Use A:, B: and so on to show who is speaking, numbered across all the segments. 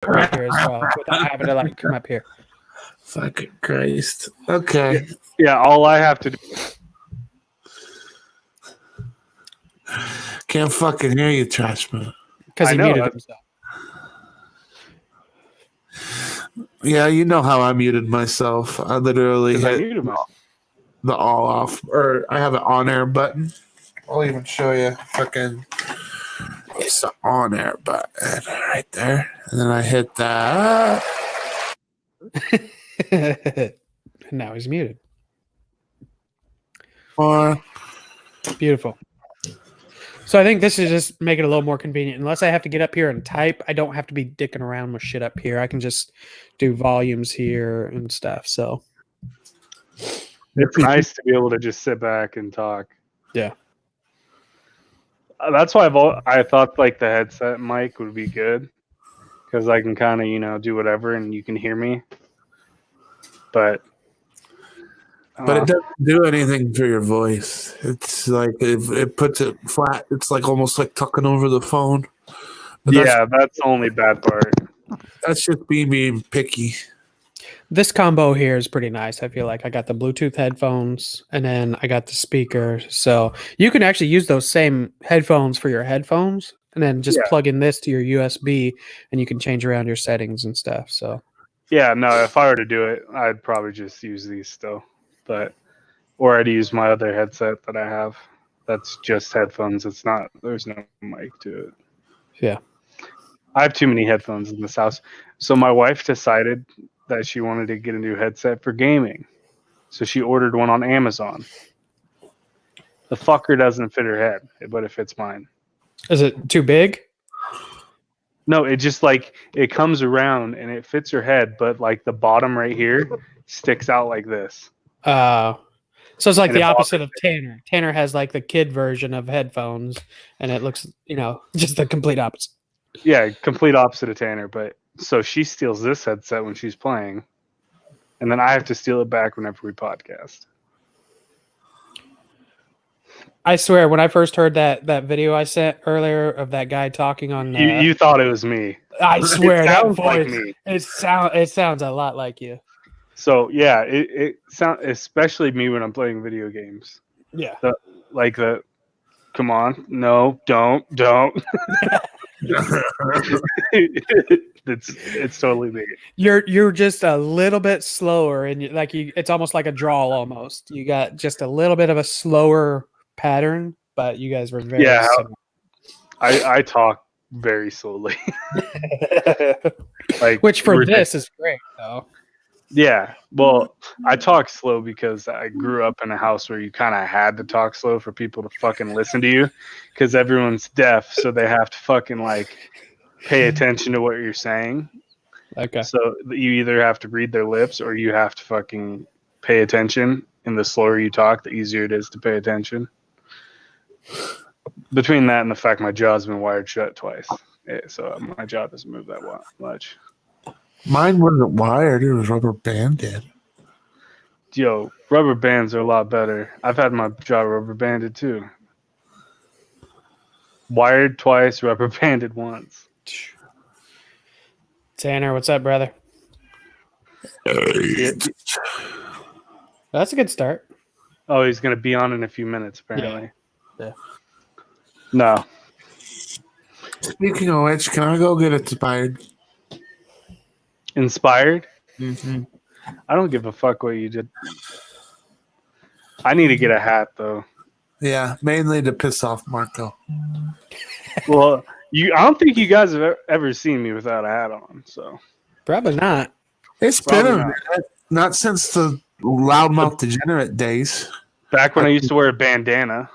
A: come up here as well without having to like come up here.
B: Fucking Christ. Okay.
C: Yeah, all I have to do.
B: Can't fucking hear you, Trash Man.
A: Because
C: I
A: he
C: know,
A: muted himself.
B: Yeah, you know how I muted myself. I literally
C: Because I
B: hit
C: muted myself.
B: the all off, or I have an on air button. I'll even show you. Fucking, it's the on air button right there, and then I hit that.
A: Now he's muted.
B: Or
A: Beautiful. So I think this is just make it a little more convenient. Unless I have to get up here and type, I don't have to be dicking around with shit up here. I can just do volumes here and stuff. So
C: It's nice to be able to just sit back and talk.
A: yeah.
C: That's why I thought like the headset mic would be good because I can kind of do whatever and you can hear me. But
B: it doesn't do anything for your voice. It's like it puts it flat. It's like almost like talking over the phone. But
C: that's the only bad part.
B: That's just me being picky.
A: This combo here is pretty nice. I feel like I got the Bluetooth headphones and then I got the speaker. So you can actually use those same headphones for your headphones and then just plug in this to your USB and you can change around your settings and stuff. So
C: yeah, no, if I were to do it, I'd probably just use these still. Or I'd use my other headset that I have. That's just headphones. There's no mic to it.
A: Yeah.
C: I have too many headphones in this house. So my wife decided that she wanted to get a new headset for gaming. So she ordered one on Amazon. The fucker doesn't fit her head, but it fits mine.
A: Is it too big?
C: No, it just it comes around and it fits her head, but like the bottom right here sticks out like this.
A: So it's like the opposite of Tanner. Tanner has like the kid version of headphones and it looks, just the complete opposite.
C: Yeah, complete opposite of Tanner, but so she steals this headset when she's playing, and then I have to steal it back whenever we podcast.
A: I swear, when I first heard that video I sent earlier of that guy talking on,
C: you thought it was me.
A: I swear that voice.
C: Like me.
A: It sounds a lot like you.
C: So yeah, it sounds especially me when I'm playing video games.
A: Yeah,
C: come on, no, don't. It's totally me.
A: You're just a little bit slower, and it's almost like a drawl almost. You got just a little bit of a slower pattern, but you guys were very similar.
C: I talk very slowly.
A: Which for this is great though.
C: Yeah, well, I talk slow because I grew up in a house where you kind of had to talk slow for people to fucking listen to you because everyone's deaf, so they have to fucking pay attention to what you're saying.
A: Okay.
C: So you either have to read their lips or you have to fucking pay attention, and the slower you talk, the easier it is to pay attention. Between that and the fact my jaw's been wired shut twice, so my jaw doesn't move that much.
B: Mine wasn't wired; it was rubber banded.
C: Yo, rubber bands are a lot better. I've had my jaw rubber banded too. Wired twice, rubber banded once.
A: Tanner, what's up, brother? That's a good start.
C: Oh, he's gonna be on in a few minutes, apparently.
A: Yeah.
C: No.
B: Speaking of which, can I go get inspired?
C: Inspired?
B: Mm-hmm.
C: I don't give a fuck what you did. I need to get a hat though.
B: Yeah, mainly to piss off Marco.
C: Well, I don't think you guys have ever seen me without a hat on, so
A: probably not.
B: It's been a minute, not since the loudmouth degenerate days.
C: Back when I used to wear a bandana.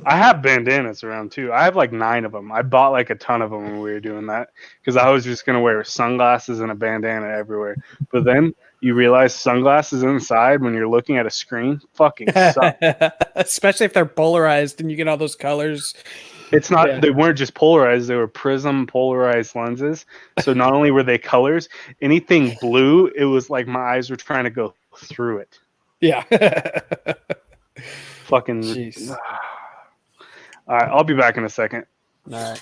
C: I have bandanas around too. I have 9 of them. I bought a ton of them when we were doing that because I was just gonna wear sunglasses and a bandana everywhere. But then you realize sunglasses inside when you're looking at a screen fucking suck.
A: Especially if they're polarized and you get all those colors.
C: It's not. Yeah. They weren't just polarized. They were prism polarized lenses. So not only were they colors, anything blue, it was like my eyes were trying to go through it.
A: Yeah.
C: Fucking. Jeez. All right, I'll be back in a second.
A: All right.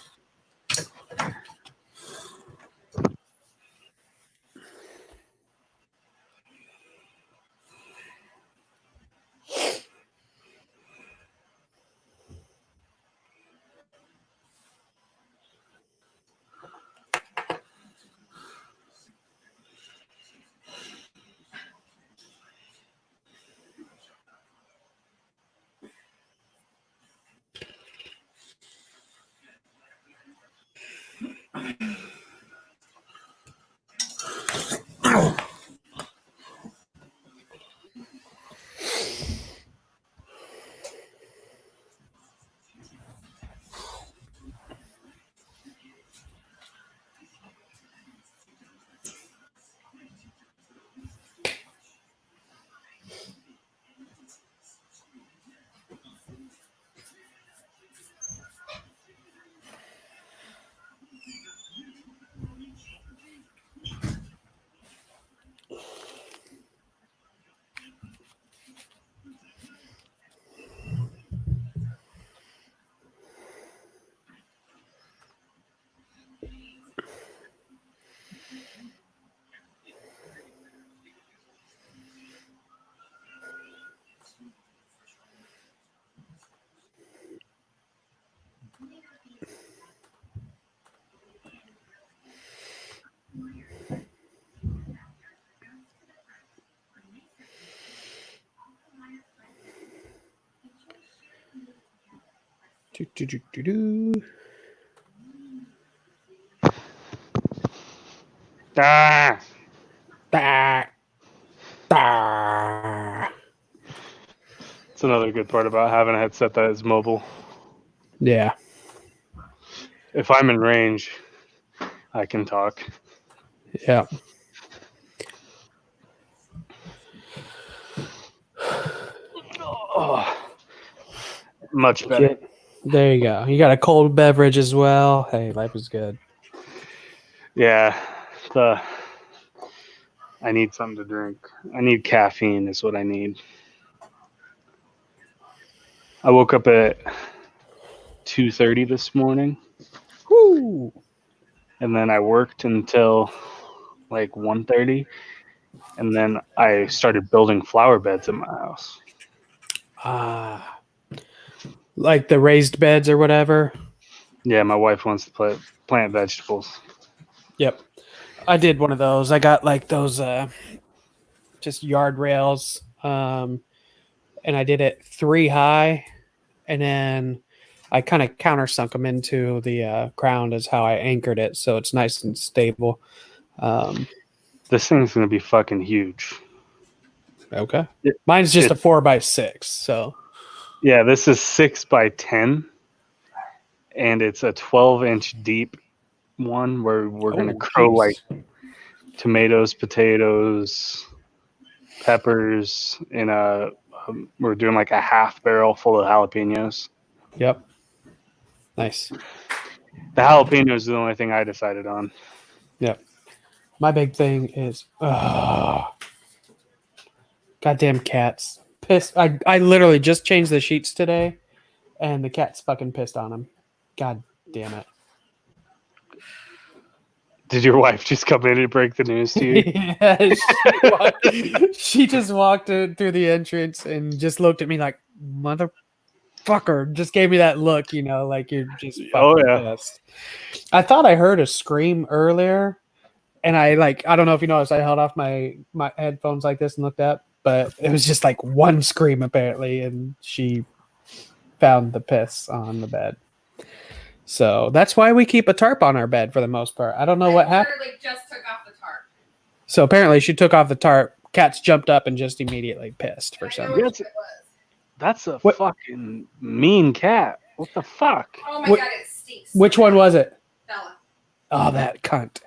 A: Do, do, do, do, do.
C: Ah,
A: Da, da.
C: it's another good part about having a headset that is mobile.
A: Yeah.
C: If I'm in range, I can talk.
A: Yeah.
C: Oh, much better.
A: There you go. You got a cold beverage as well. Hey, life is good.
C: Yeah, I need something to drink. I need caffeine is what I need. I woke up at 2:30 this morning,
A: Woo.
C: and then I worked until like 1:30, and then I started building flower beds in my house.
A: Ah. Like the raised beds or whatever.
C: Yeah, my wife wants to plant vegetables.
A: Yep. I did one of those. I got like those just yard rails. And I did it 3 high, and then I kind of countersunk them into the ground is how I anchored it, so it's nice and stable.
C: This thing's gonna be fucking huge.
A: Okay.
C: It,
A: Mine's just a
C: it,
A: 4x6, so
C: yeah, this is 6 by 10, and it's a 12-inch deep one where we're gonna grow like tomatoes, potatoes, peppers in a. We're doing like a half barrel full of jalapenos.
A: Yep. Nice.
C: The jalapenos is the only thing I decided on.
A: Yep. My big thing is goddamn cats. Pissed. I literally just changed the sheets today, and the cat's fucking pissed on him. God damn it.
C: Did your wife just come in and break the news to you?
A: Yeah, she just walked in through the entrance and just looked at me like, motherfucker, just gave me that look, like you're just
C: Oh
A: fucking
C: yeah.
A: pissed. I thought I heard a scream earlier, and I don't know if you noticed, I held off my headphones like this and looked up, but it was just like one scream apparently, and she found the piss on the bed. So that's why we keep a tarp on our bed for the most part. I don't know what happened.
D: Literally just took off the tarp.
A: So apparently she took off the tarp. Cats jumped up and just immediately pissed for some reason.
C: That's a
A: What?
C: fucking mean cat. What the fuck?
D: Oh my
A: What-
D: god, it stinks.
A: Which one was it?
D: Bella.
A: Oh, that cunt.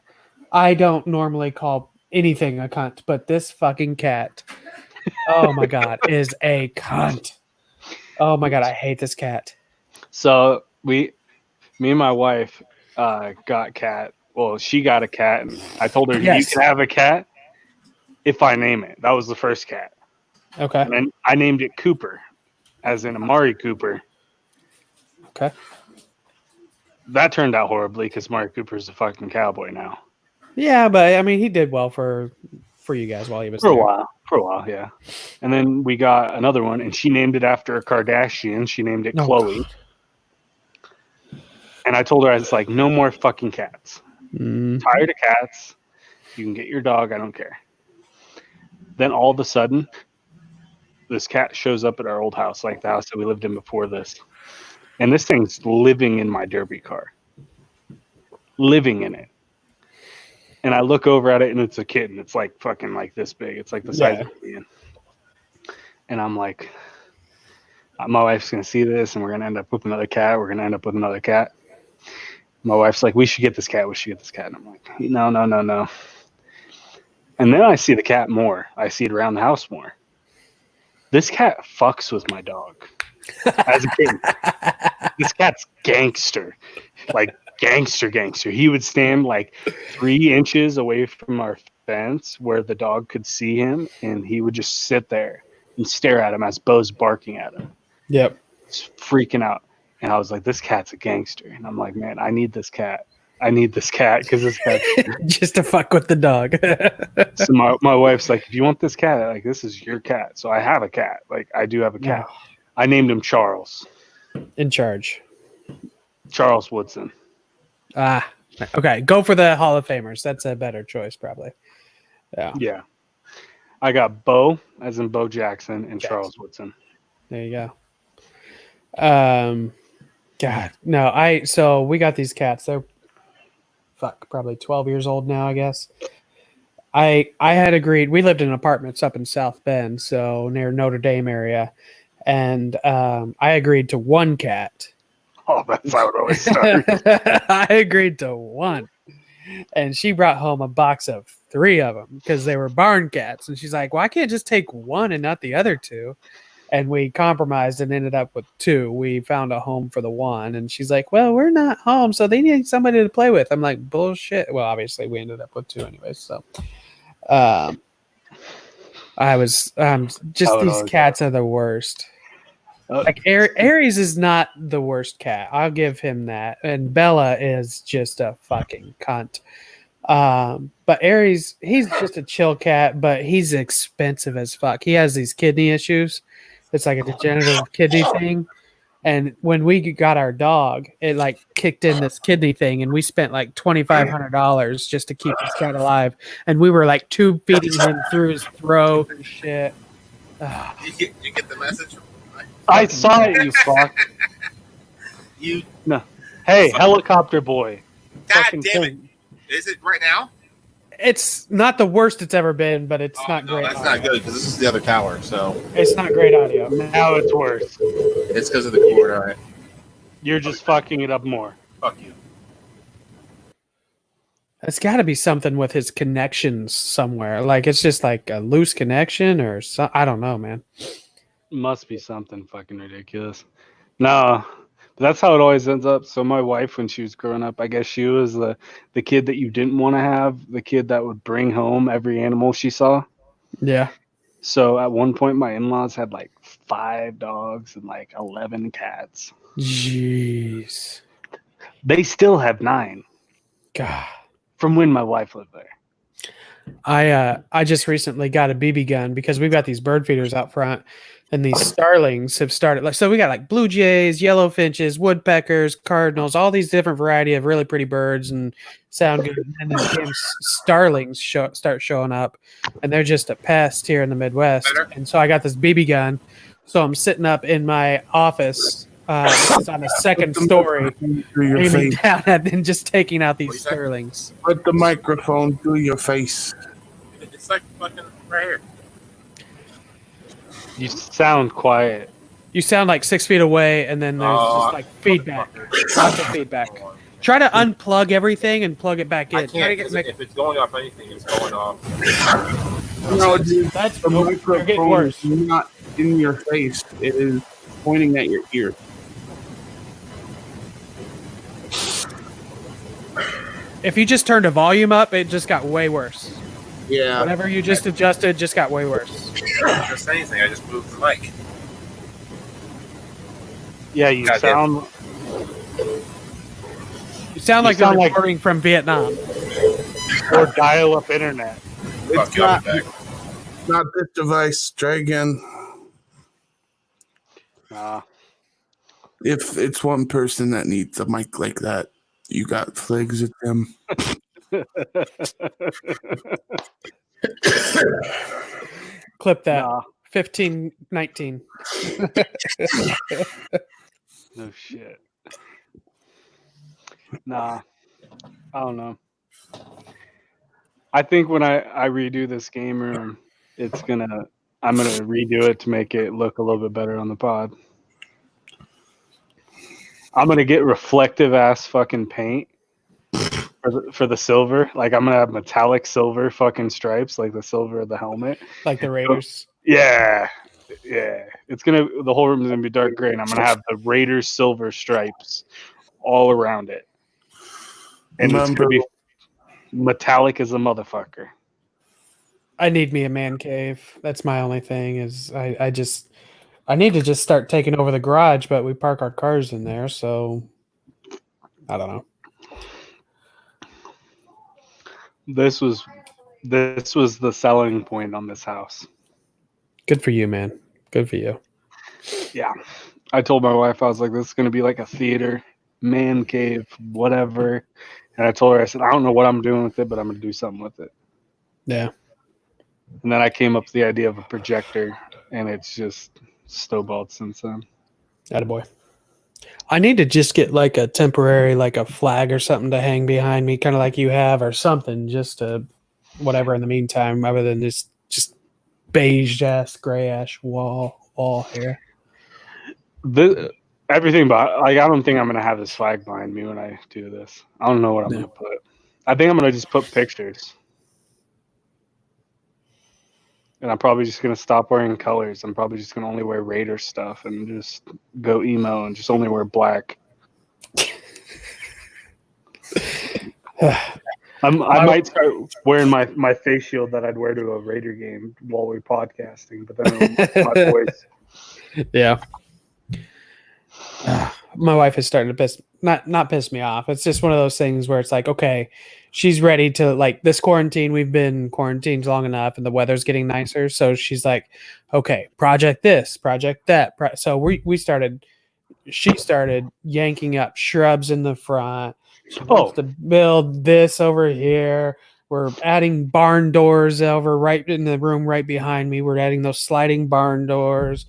A: I don't normally call anything a cunt, but this fucking cat, oh my god, is a cunt. Oh my god, I hate this cat.
C: So me and my wife got cat. Well, she got a cat, and I told her you
A: Yes.
C: can have a cat if I name it. That was the first cat,
A: Okay.
C: and then I named it Cooper, as in Amari Cooper.
A: Okay.
C: That turned out horribly because Amari Cooper's a fucking cowboy now.
A: Yeah, but I mean, he did well for you guys while he was
C: For a
A: there.
C: while. For a while, yeah. And then we got another one, and she named it after a Kardashian. She named it
A: Oh,
C: Chloe.
A: God.
C: And I told her, I was like, no more fucking cats.
A: Mm.
C: Tired of cats. You can get your dog. I don't care. Then all of a sudden, this cat shows up at our old house, like the house that we lived in before this. And this thing's living in my derby car. Living in it. And I look over at it, and it's a kitten. It's like fucking like this big. It's like the size of a man. And I'm like, my wife's going to see this, and we're going to end up with another cat. We're going to end up with another cat. My wife's like, we should get this cat. We should get this cat. And I'm like, no. And then I see the cat more. I see it around the house more. This cat fucks with my dog. As a kid, this cat's gangster. Like gangster. He would stand like 3 inches away from our fence where the dog could see him, and he would just sit there and stare at him as Bo's barking at him.
A: Yep.
C: Just freaking out. And I was like, this cat's a gangster. And I'm like, man, I need this cat. Because this cat.
A: Just to fuck with the dog.
C: So my wife's like, if you want this cat, like, this is your cat. So I have a cat. Like, I do have a cat.
A: Yeah.
C: I named him Charles.
A: In charge.
C: Charles Woodson.
A: Ah, okay. Go for the Hall of Famers. That's a better choice, probably.
C: Yeah. I got Bo, as in Bo Jackson, and
A: Jackson.
C: Charles Woodson.
A: There you go. God, no. So we got these cats. They're probably 12 years old now, I guess. I had agreed. We lived in apartments up in South Bend, so near Notre Dame area, and I agreed to one cat.
C: Oh, that's how it always starts.
A: I agreed to one, and she brought home a box of 3 of them because they were barn cats. And she's like, "Well, I can't just take one and not the other 2." And we compromised and ended up with 2. We found a home for the one, and she's like, "Well, we're not home, so they need somebody to play with." I'm like, "Bullshit." Well, obviously, we ended up with 2 anyways. So, I was just
C: How it
A: these
C: always
A: cats are the worst. Like Aries is not the worst cat. I'll give him that. And Bella is just a fucking cunt. But Aries, he's just a chill cat, but he's expensive as fuck. He has these kidney issues. It's like a degenerative kidney thing. And when we got our dog, it like kicked in this kidney thing, and we spent like $2,500 just to keep this cat alive. And we were like tube feeding him through his throat and shit. Ugh.
E: You get the message?
C: I saw it, you fuck.
E: You.
C: No. Hey, helicopter boy.
E: God
C: Fucking
E: damn it!
C: thing.
E: Is it right now?
A: It's not the worst it's ever been, but it's
E: Oh,
A: not
E: no,
A: great.
E: that's
A: audio.
E: not good because this is the other tower, so
A: It's not great audio.
C: Now it's worse.
E: it's because of the cord. All right,
C: You're just fucking it up more.
E: fuck you.
A: It's got to be something with his connections somewhere. Like it's just like a loose connection or so. I don't know, man.
C: Must be something fucking ridiculous. No, but that's how it always ends up. So my wife, when she was growing up, I guess she was the kid that you didn't want to have, the kid that would bring home every animal she saw.
A: Yeah.
C: So at one point, my in-laws had like 5 dogs and like 11 cats.
A: Jeez.
C: They still have 9
A: God.
C: from when my wife lived there.
A: I just recently got a BB gun because we've got these bird feeders out front, and these starlings have started. Like, so we got like blue jays, yellow finches, woodpeckers, cardinals, all these different variety of really pretty birds and sound good. And then damn starlings start showing up, and they're just a pest here in the Midwest. And so I got this BB gun. So I'm sitting up in my office. It's on a second story,
B: Through your
A: aiming
B: face.
A: down and then just taking out
E: What'd you
A: these
E: say?
A: starlings.
B: Put the microphone through your face.
E: It's like fucking right here.
C: You sound quiet.
A: You sound like 6 feet away, and then there's just like feedback. Lots of feedback. Try to unplug everything and plug it back in.
E: I
A: Try to
E: can't.
A: get
E: If it's going off anything, it's going off.
B: No, dude,
A: that's
B: the
A: they're getting
B: microphone
A: worse.
B: is not in your face. It is pointing at your ear.
A: If you just turned a volume up, it just got way worse.
B: Yeah.
A: Whatever you just adjusted just got way worse.
E: I didn't just say anything. I just moved the mic.
C: Yeah, you
E: God
C: sound.
A: You sound like
C: sound
A: you're
C: like-
A: recording from Vietnam.
C: Or dial-up internet.
B: It's
E: Fuck you, I'll
B: not,
E: be back.
B: not this device. Try again. If it's one person that needs a mic like that, you got flags at them.
A: Clip that.
C: Nah.
A: 1519.
C: No shit. Nah. I don't know. I think when I redo this game room, I'm gonna redo it to make it look a little bit better on the pod. I'm gonna get reflective ass fucking paint for the silver. Like I'm gonna have metallic silver fucking stripes, like the silver of the helmet.
A: Like the Raiders.
C: Yeah. The whole room is gonna be dark gray, and I'm gonna have the Raiders silver stripes all around it. And it's gonna be metallic as a motherfucker.
A: I need me a man cave. That's my only thing is I need to just start taking over the garage, but we park our cars in there, so I don't know.
C: This was the selling point on this house.
A: Good for you, man. Good for you.
C: Yeah. I told my wife, I was like, this is gonna be like a theater, man cave, whatever. And I told her, I said, I don't know what I'm doing with it, but I'm gonna do something with it.
A: Yeah.
C: And then I came up with the idea of a projector, and it's just snowballed since then.
A: Attaboy. I need to just get like a temporary, like a flag or something to hang behind me, kind of like you have, or something, just to whatever in the meantime, other than just beige ass, gray ash wall here.
C: Everything, but like I don't think I'm gonna have this flag behind me when I do this. I don't know what I'm
A: Yeah.
C: gonna put. I think I'm gonna just put pictures, and I'm probably just gonna stop wearing colors. I'm probably just gonna only wear Raider stuff and just go emo and just only wear black. I might start wearing my face shield that I'd wear to a Raider game while we're podcasting, but then my voice.
A: Yeah. My wife is starting to not piss me off. It's just one of those things where it's like, okay, she's ready to like this quarantine. We've been quarantined long enough, and the weather's getting nicer. So she's like, okay, project this, project that. So we started. She started yanking up shrubs in the front. She wants to build this over here. We're adding barn doors over right in the room right behind me. We're adding those sliding barn doors.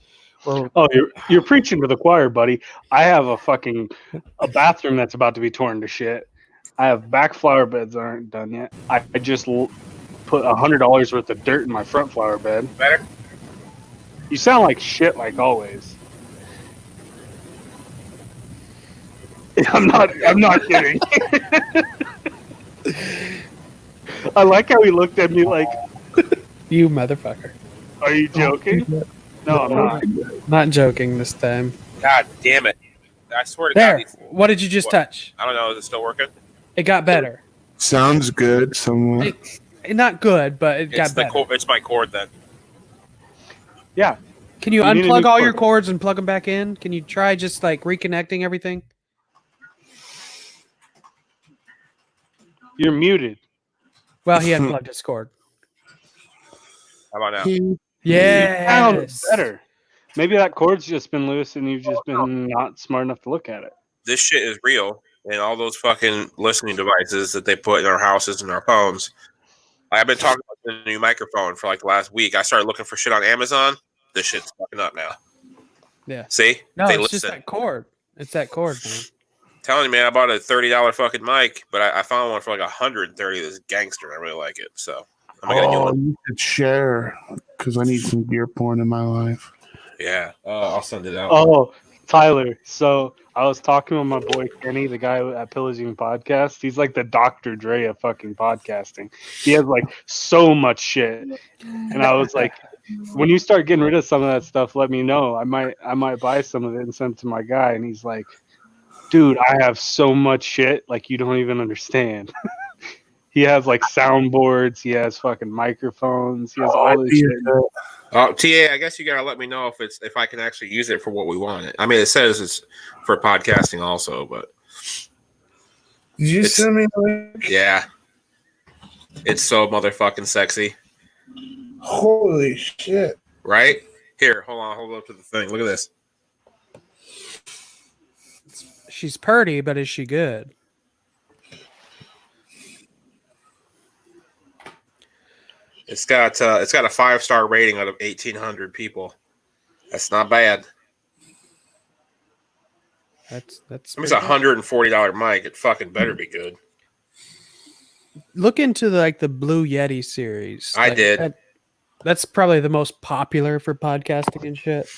C: You're preaching to the choir, buddy. I have a bathroom that's about to be torn to shit. I have back flower beds that aren't done yet. I just put $100 worth of dirt in my front flower bed.
E: Better?
C: You sound like shit, like always. I'm not kidding. I like how he looked at me like,
A: You motherfucker.
C: "Are you joking?" No, I'm not.
A: Not joking this time.
E: God damn it. I swear to
A: There.
E: God.
A: What did you just touch?
E: I don't know. Is it still working?
A: It got better.
B: Sounds good somewhat.
A: Not good, but it got better.
E: It's my cord then.
C: Yeah.
A: Can you
C: You need a
A: unplug
C: new
A: all your
C: cord.
A: cords and plug them back in? Can you try just like reconnecting everything?
C: You're muted.
A: Well, he unplugged his cord.
E: How about now?
A: Yes.
C: Better. Maybe that cord's just been loose and you've just been not smart enough to look at it.
E: This shit is real. And all those fucking listening devices that they put in our houses and our phones. I've been talking about the new microphone for like the last week. I started looking for shit on Amazon. This shit's fucking up now.
A: Yeah.
E: See?
A: No,
E: They
A: it's
E: listen.
A: just that cord. It's that cord, man.
E: Telling you, man, I bought a $30 fucking mic, but I found one for like $130. This gangster. I really like it. So I'm gonna get one.
B: You should share because I need some gear porn in my life.
E: Yeah. I'll send it out.
C: Oh, Tyler. So I was talking with my boy Kenny, the guy at Pillaging Podcast. He's like the Dr. Dre of fucking podcasting. He has like so much shit. And I was like, when you start getting rid of some of that stuff, let me know. I might buy some of it and send it to my guy. And he's like, dude, I have so much shit, like you don't even understand. He has like soundboards, he has fucking microphones, he has all this shit.
E: TA, I guess you gotta let me know if I can actually use it for what we want. I mean, it says it's for podcasting also, but
B: Did you send me a link?
E: yeah, it's so motherfucking sexy,
B: Holy shit.
E: right? Here, hold up to the thing. Look at this.
A: She's purty, but is she good?
E: It's got a 5-star rating out of 1,800 people. That's not bad.
A: That's
E: It's a $140 mic. It fucking better be good.
A: Look into the Blue Yeti series.
E: I did.
A: That's probably the most popular for podcasting and shit.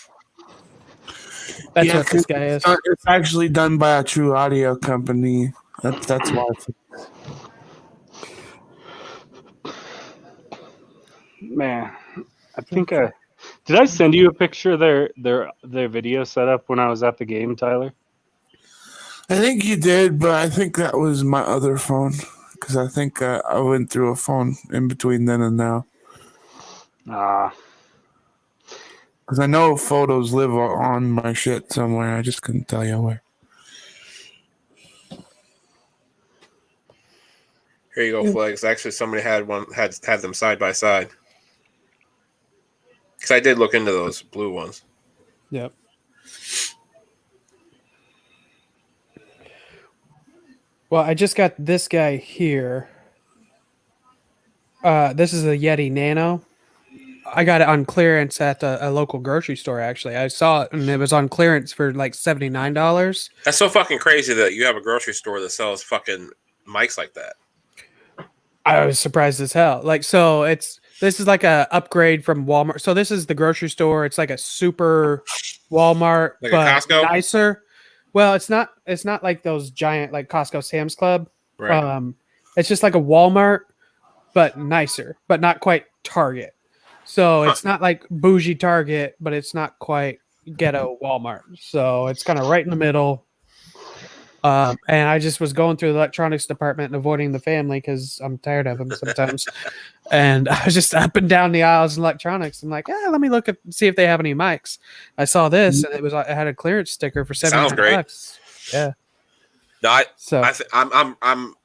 A: That's what this guy is.
B: It's actually done by a true audio company. That's why.
C: Man, I think did I send you a picture of their video setup when I was at the game, Tyler?
B: I think you did, but I think that was my other phone because I think I went through a phone in between then and now. Because I know photos live on my shit somewhere. I just couldn't tell you where.
E: Here you go, Flex. Actually, somebody had them side by side. Because I did look into those blue ones.
A: Yep. Well, I just got this guy here. This is a Yeti Nano. I got it on clearance at a local grocery store. Actually, I saw it and it was on clearance for like $79.
E: That's so fucking crazy that you have a grocery store that sells fucking mics like that.
A: I was surprised as hell. Like, so this is like a upgrade from Walmart. So this is the grocery store. It's like a super Walmart,
E: Like a
A: but
E: Costco?
A: nicer. Well, it's not. It's not like those giant like Costco, Sam's Club.
E: Right.
A: It's just like a Walmart, but nicer, but not quite Target. So it's not like bougie Target, but it's not quite ghetto Walmart. So it's kind of right in the middle. And I just was going through the electronics department and avoiding the family because I'm tired of them sometimes. And I was just up and down the aisles in electronics. I'm like, let me look at see if they have any mics. I saw this and it had a clearance sticker for $79. Yeah.
E: No,
A: So
E: I'm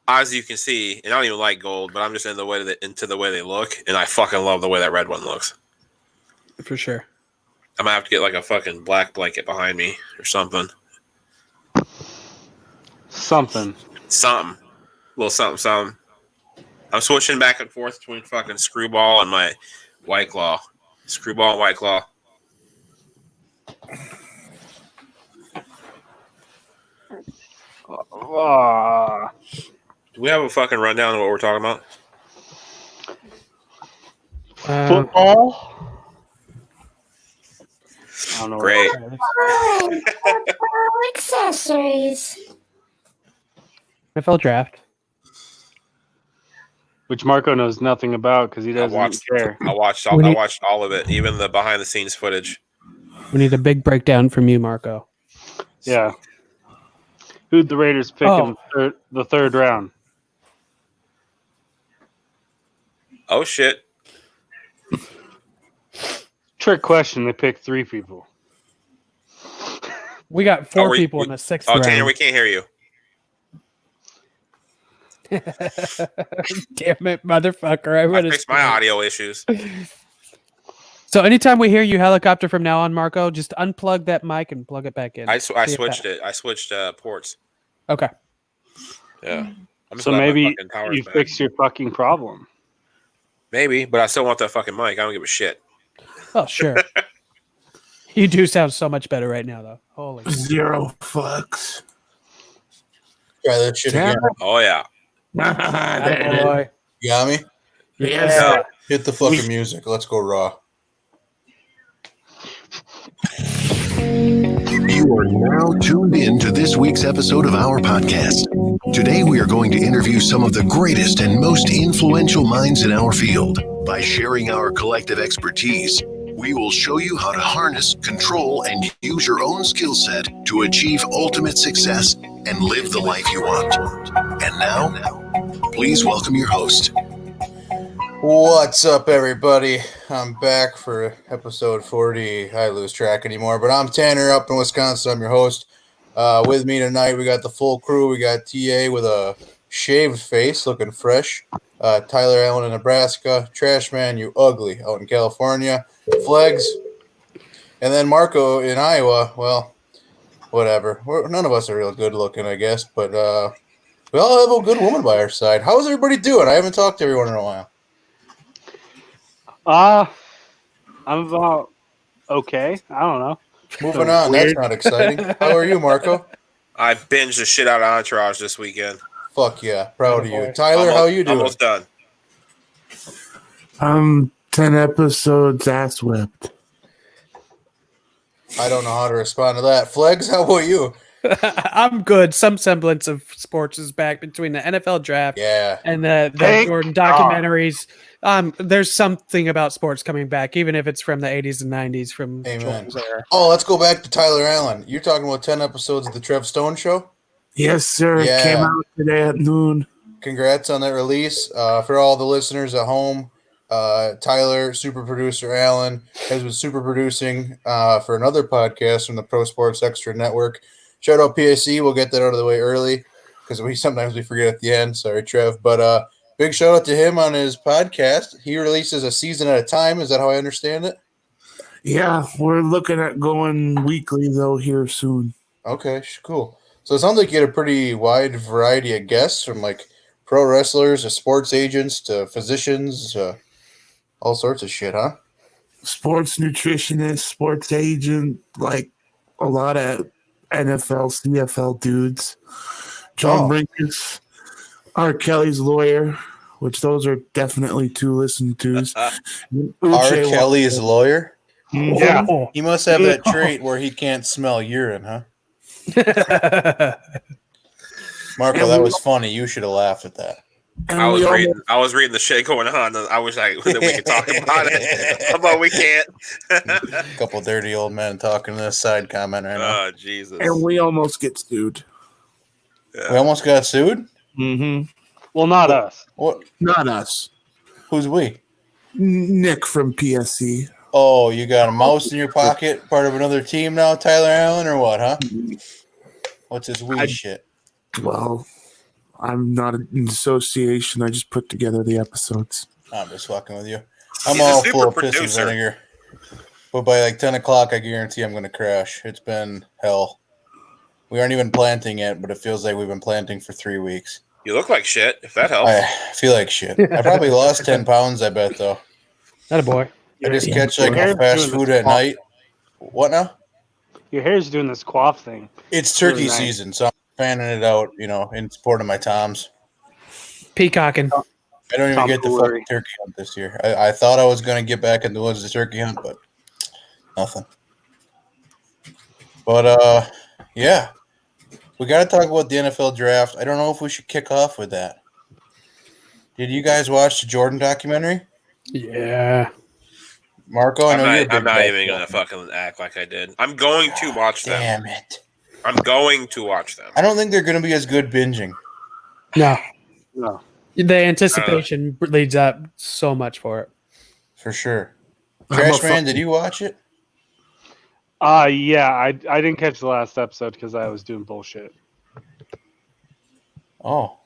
E: as you can see, and I don't even like gold, but I'm just into the way they look, and I fucking love the way that red one looks.
A: for sure.
E: I'm gonna have to get like a fucking black blanket behind me or something.
C: Something.
E: A little something. I'm switching back and forth between fucking Screwball and my White Claw. Screwball and White Claw. Do we have a fucking rundown of what we're talking about?
C: Football? I don't know.
E: Great.
F: Accessories.
A: NFL draft.
C: Which Marco knows nothing about because he doesn't care.
E: I watched all of it, even the behind the scenes footage.
A: We need a big breakdown from you, Marco.
C: Yeah. Who'd the Raiders pick in the third round?
E: Oh shit.
C: Trick question. They picked 3 people.
A: We got 4 people in the 6th round.
E: Oh, Tanner, we can't hear you.
A: Damn it, motherfucker.
E: I fixed my audio issues.
A: So anytime we hear you helicopter from now on, Marco, just unplug that mic and plug it back in.
E: I switched it. I switched ports.
A: Okay.
E: Yeah.
C: So maybe you fix your fucking problem.
E: Maybe, but I still want that fucking mic. I don't give a shit.
A: Oh, sure. You do sound so much better right now, though. Holy.
B: 0 fucks.
G: Try that shit again.
E: Oh, yeah.
A: Boy.
G: You got me?
A: Yeah.
G: Hit the fucking music. Let's go raw.
H: You are now tuned in to this week's episode of our podcast. Today, we are going to interview some of the greatest and most influential minds in our field. By sharing our collective expertise, we will show you how to harness, control, and use your own skill set to achieve ultimate success and live the life you want. And now, please welcome your host.
G: What's up, everybody? I'm back for episode 40. I lose track anymore, but I'm Tanner up in Wisconsin. I'm your host. With me tonight, we got the full crew. We got TA with a shaved face, looking fresh. Tyler Allen in Nebraska. Trash Man, you ugly, out in California. Flegs. And then Marco in Iowa. Well, whatever. None of us are real good looking, I guess, but we all have a good woman by our side. How's everybody doing? I haven't talked to everyone in a while.
C: I'm about okay. I don't know.
G: Moving on. That's not exciting. How are you, Marco?
E: I binged the shit out of Entourage this weekend.
G: Fuck yeah. Proud of you. Tyler, how you doing?
E: Almost done.
B: I'm 10 episodes ass whipped.
G: I don't know how to respond to that. Flegs, how about you?
A: I'm good. Some semblance of sports is back between the NFL draft and the Jordan documentaries. There's something about sports coming back, even if it's from the 80s and 90s from Jordan's era.
G: Oh, let's go back to Tyler Allen. You're talking about 10 episodes of the Trev Stone Show?
B: Yes, sir.
G: Yeah.
B: It came out today at noon.
G: Congrats on that release. For all the listeners at home, Tyler, super producer Allen, has been super producing for another podcast from the Pro Sports Extra Network. Shout out PAC. We'll get that out of the way early because we sometimes forget at the end. Sorry, Trev. But big shout out to him on his podcast. He releases a season at a time. Is that how I understand it?
B: Yeah, we're looking at going weekly, though, here soon.
G: Okay, cool. So it sounds like you had a pretty wide variety of guests from like pro wrestlers to sports agents to physicians. All sorts of shit, huh?
B: Sports nutritionist, sports agent, like a lot of NFL, CFL dudes. John Brinkus, R. Kelly's lawyer, which those are definitely two listen tos.
G: R. Kelly's lawyer?
C: Yeah.
G: He must have that trait where he can't smell urine, huh? Marco, that was funny. You should have laughed at that.
E: I was reading the shit going on. I wish that we could talk about it, but we can't.
G: A couple dirty old men talking to this side comment right now.
E: Oh Jesus!
B: And we almost get sued.
G: We almost got sued?
C: Mm-hmm. Well, not us.
G: What?
B: Not us.
G: Who's we?
B: Nick from PSC.
G: Oh, you got a mouse in your pocket, part of another team now, Tyler Allen, or what, huh? What's this we shit?
B: Well, I'm not an association. I just put together the episodes.
G: I'm just fucking with you. I'm all full of piss and vinegar. But by like 10 o'clock, I guarantee I'm going to crash. It's been hell. We aren't even planting yet, but it feels like we've been planting for 3 weeks.
E: You look like shit, if that helps.
G: I feel like shit. I probably lost 10 pounds, I bet, though.
A: Not a boy.
G: I just catch like fast food at night. What now?
C: Your hair's doing this quaff thing.
G: It's turkey season, so I'm fanning it out, in support of my Toms.
A: Peacocking.
G: I don't even get the fucking turkey hunt this year. I thought I was going to get back in the woods to turkey hunt, but nothing. But, yeah. We got to talk about the NFL draft. I don't know if we should kick off with that. Did you guys watch the Jordan documentary?
A: Yeah.
G: Marco, I know you're a big
E: I'm not even going to fucking act like I did. I'm going to watch them.
G: Damn it.
E: I'm going to watch them.
G: I don't think they're going to be as good binging.
A: No.
C: No.
A: The anticipation leads up so much for it.
G: For sure. Trash Man, did you watch it?
C: Yeah, I didn't catch the last episode because I was doing bullshit.
G: Oh,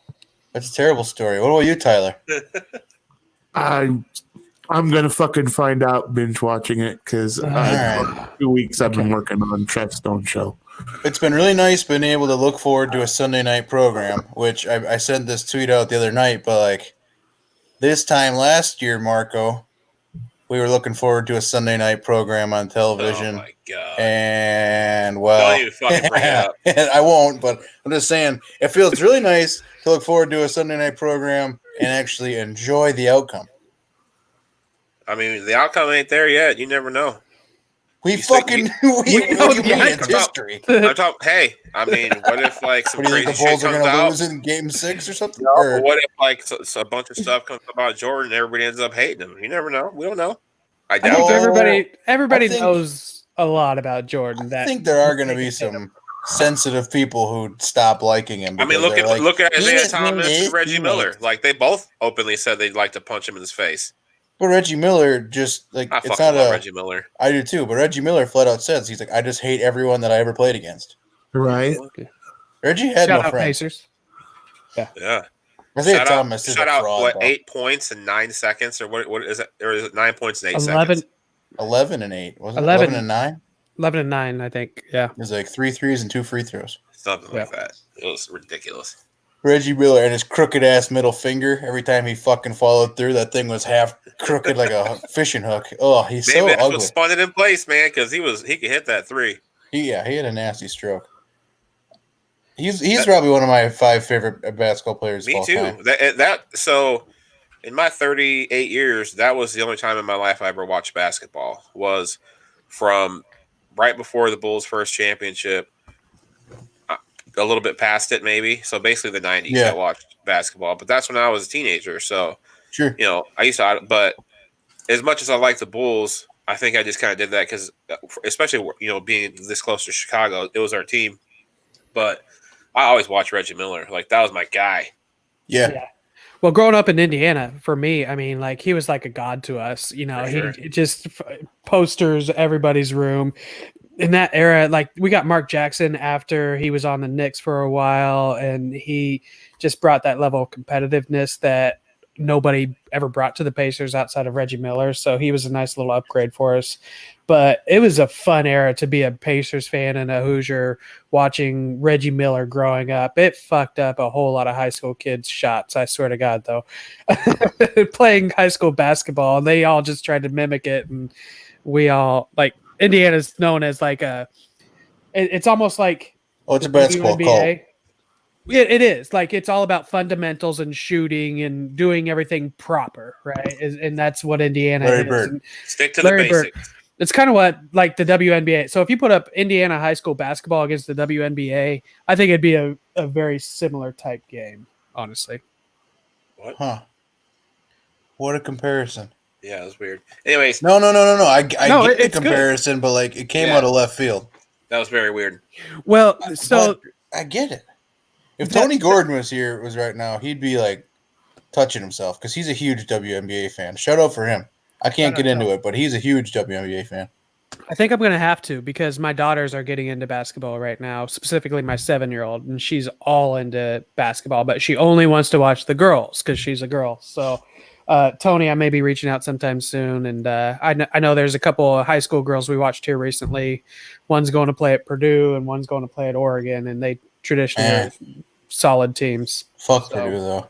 G: that's a terrible story. What about you, Tyler?
B: I'm gonna fucking find out binge watching it because 2 weeks I've been working on Trev Stone show.
G: It's been really nice being able to look forward to a Sunday night program, which I sent this tweet out the other night, but like this time last year, Marco, we were looking forward to a Sunday night program on television.
E: Oh my god!
G: And well,
E: don't even fucking bring it up.
G: I won't, but I'm just saying it feels really nice to look forward to a Sunday night program and actually enjoy the outcome.
E: I mean, the outcome ain't there yet. You never know.
G: We fucking know it's history.
E: I'm talking. Hey, I mean, what if like some crazy shit comes out?
G: Lose in Game 6 or something?
E: No, or what if like a bunch of stuff comes about Jordan and everybody ends up hating him? You never know. We don't know. I doubt
A: everybody knows a lot about Jordan.
G: I think there are going to be some sensitive people who stop liking him.
E: I mean, look at Isaiah Thomas and Reggie Miller. Like they both openly said they'd like to punch him in his face.
G: But Reggie Miller just like
E: I
G: it's not
E: love Reggie Miller.
G: I do too, but Reggie Miller flat out says he's like, I just hate everyone that I ever played against.
B: Right.
G: Reggie had
A: Shout
G: no
A: out
G: friends.
A: Pacers.
E: Yeah.
G: Isaiah Thomas is
E: shout
G: a
E: out
G: fraud,
E: what
G: though.
E: 8 points in 9 seconds or what is it? Or is it 9 points in 8 seconds?
G: 11 and 8. Wasn't it 11 and 9?
A: 11 and 9, I think. Yeah.
G: It was like 3 threes and 2 free throws.
E: Something like that. It was ridiculous.
G: Reggie Miller and his crooked ass middle finger. Every time he fucking followed through, that thing was half crooked like a fishing hook. Oh, he's so
E: that's
G: ugly.
E: what spun it in place, man, because he could hit that three.
G: He had a nasty stroke. He's probably one of my 5 favorite basketball players.
E: Me
G: of all
E: too.
G: Time.
E: So in my 38 years, that was the only time in my life I ever watched basketball. Was from right before the Bulls' first championship. A little bit past it, maybe. So basically the 90s, I watched basketball. But that's when I was a teenager. So,
G: sure.
E: I used to, but as much as I like the Bulls, I think I just kind of did that because, especially, being this close to Chicago, it was our team. But I always watched Reggie Miller. Like, that was my guy.
G: Yeah.
A: Well, growing up in Indiana, for me, I mean, like, he was like a god to us. He just posters everybody's room. In that era, like, we got Mark Jackson after he was on the Knicks for a while, and he just brought that level of competitiveness that nobody ever brought to the Pacers outside of Reggie Miller. So he was a nice little upgrade for us. But it was a fun era to be a Pacers fan and a Hoosier watching Reggie Miller growing up. It fucked up a whole lot of high school kids' shots, I swear to God, though. Playing high school basketball, and they all just tried to mimic it. And we all, like, Indiana's known as like it's almost like
G: Oh, it's a
A: the
G: basketball cult.
A: WNBA. It is like it's all about fundamentals and shooting and doing everything proper, right? And that's what Indiana
G: Larry
A: is.
G: Bird.
A: And
E: Stick to
A: Larry
E: the
A: Bird.
E: basics.
A: It's kind of what like the WNBA. So if you put up Indiana high school basketball against the WNBA, I think it'd be a very similar type game, honestly.
E: What?
G: Huh. What a comparison.
E: Yeah, it was weird. Anyways,
G: No. I
A: No,
G: get the
A: it's good.
G: comparison, but like it came out of left field.
E: that was very weird.
A: Well, so
G: But I get it. If Tony Gordon was right now, he'd be like touching himself because he's a huge WNBA fan. Shout out for him. I can't get into it, but he's a huge WNBA fan.
A: I think I'm going to have to because my daughters are getting into basketball right now, specifically my 7-year-old, and she's all into basketball, but she only wants to watch the girls because she's a girl. So, Tony, I may be reaching out sometime soon, and I know there's a couple of high school girls we watched here recently. One's going to play at Purdue, and one's going to play at Oregon, and they traditionally are solid teams.
G: Fuck Purdue, though.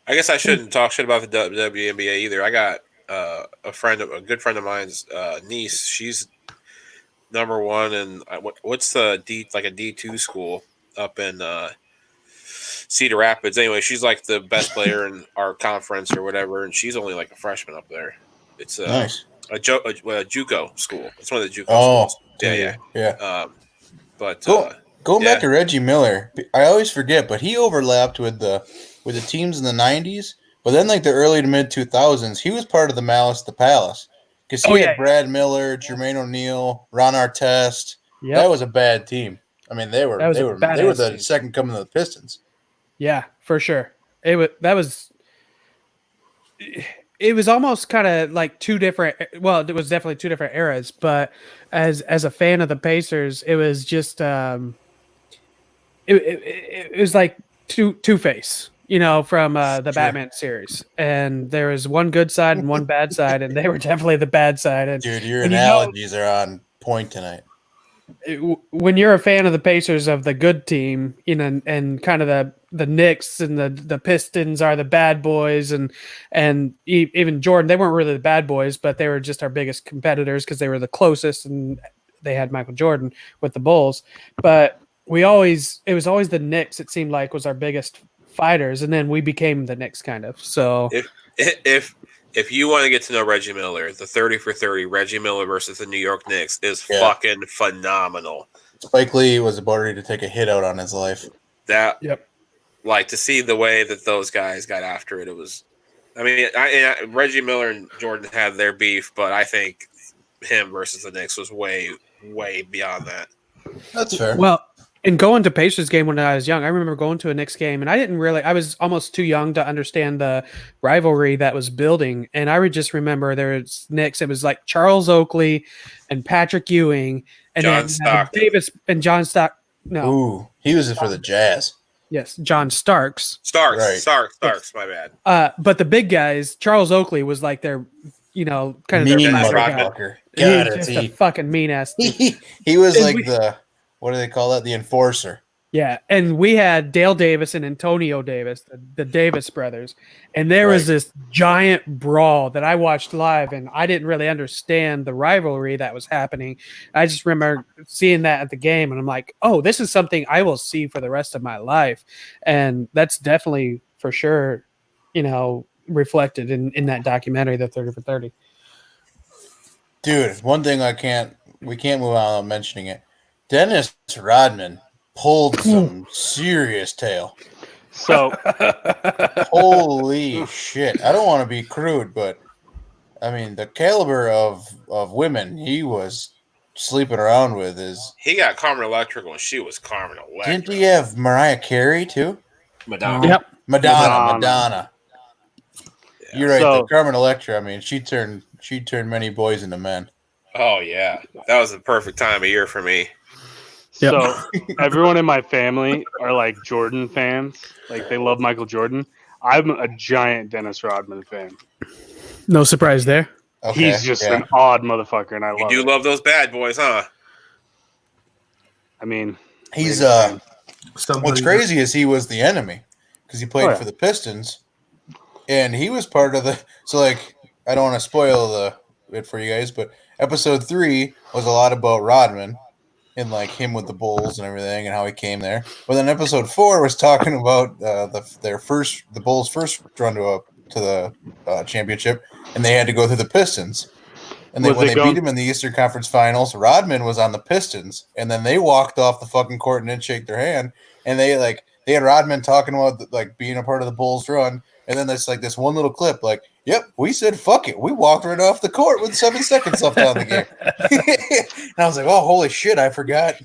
E: I guess I shouldn't talk shit about the WNBA either. I got a good friend of mine's niece. She's number one in what's the a D2 school up in Cedar Rapids. Anyway, she's like the best player in our conference or whatever, and she's only like a freshman up there. It's
G: nice.
E: a JUCO school. It's one of the JUCO schools.
G: Yeah.
E: But
G: going back to Reggie Miller, I always forget, but he overlapped with the teams in the 90s. But then, like the early to mid 2000s, he was part of the Malice the Palace because he had Brad Miller, Jermaine O'Neal, Ron Artest. Yep. That was a bad team. I mean, they were the second coming of the Pistons.
A: Yeah, for sure. It was almost kind of like two different. Well, it was definitely two different eras. But as a fan of the Pacers, it was just it was like Two-Face. From the Batman series. And there was one good side and one bad side, and they were definitely the bad side. And,
G: dude, your analogies are on point tonight.
A: When you're a fan of the Pacers of the good team, and kind of the Knicks and the Pistons are the bad boys, and even Jordan, they weren't really the bad boys, but they were just our biggest competitors because they were the closest, and they had Michael Jordan with the Bulls. But it was always the Knicks, it seemed like, was our biggest fighters, and then we became the Knicks kind of. So
E: if you want to get to know Reggie Miller, the 30 for 30 Reggie Miller versus the New York Knicks is fucking phenomenal.
G: Spike Lee was about ready to take a hit out on his life.
E: Like to see the way that those guys got after it. It was, I mean, Reggie Miller and Jordan had their beef, but I think him versus the Knicks was way, way beyond that.
G: That's fair.
A: Well, and going to Pacers game when I was young, I remember going to a Knicks game, and I was almost too young to understand the rivalry that was building. And I would just remember there was Knicks. It was like Charles Oakley and Patrick Ewing and
E: John Stockton.
A: Davis and John Stock. No,
G: ooh, he was for the Jazz.
A: Yes, John Starks.
E: Starks, my bad.
A: But the big guys, Charles Oakley was like their, kind of
G: mean
A: their
G: motherfucker.
A: He was just a fucking mean ass.
G: He was like what do they call that? The enforcer.
A: Yeah, and we had Dale Davis and Antonio Davis, the Davis brothers, and there was this giant brawl that I watched live, and I didn't really understand the rivalry that was happening. I just remember seeing that at the game, and I'm like, oh, this is something I will see for the rest of my life, and that's definitely for sure, reflected in that documentary, the 30 for 30.
G: Dude, one thing we can't move on without mentioning it. Dennis Rodman pulled some serious tail.
C: So,
G: holy shit! I don't want to be crude, but I mean the caliber of women he was sleeping around with is.
E: He got Carmen Electra when she was Carmen Electra.
G: Didn't he have Mariah Carey too?
E: Madonna.
A: Yep.
G: Madonna. Yeah. You're right.
C: So,
G: the Carmen Electra. I mean, she turned many boys into men.
E: Oh yeah, that was the perfect time of year for me.
A: Yep.
C: So everyone in my family are like Jordan fans. Like they love Michael Jordan. I'm a giant Dennis Rodman fan.
A: No surprise there.
G: Okay,
C: He's just
G: yeah.
C: an odd motherfucker, and I
E: You
C: love
E: do
C: it.
E: love those bad boys, huh?
C: I mean,
G: He's
C: maybe,
G: what's crazy is he was the enemy because he played
C: Oh, yeah.
G: for the Pistons, and he was part of the. So like, I don't want to spoil it for you guys, but episode 3 was a lot about Rodman and like him with the Bulls and everything and how he came there. But then episode 4 was talking about the Bulls' first run to the championship, and they had to go through the Pistons. And
C: Was
G: when
C: it
G: they
C: going-
G: beat him in the Eastern Conference Finals, Rodman was on the Pistons, and then they walked off the fucking court and didn't shake their hand. And they had Rodman talking about like being a part of the Bulls' run, and then there's like this one little clip, like, "Yep, we said fuck it, we walked right off the court with 7 seconds left on the game." And I was like, "Oh, holy shit, I forgot."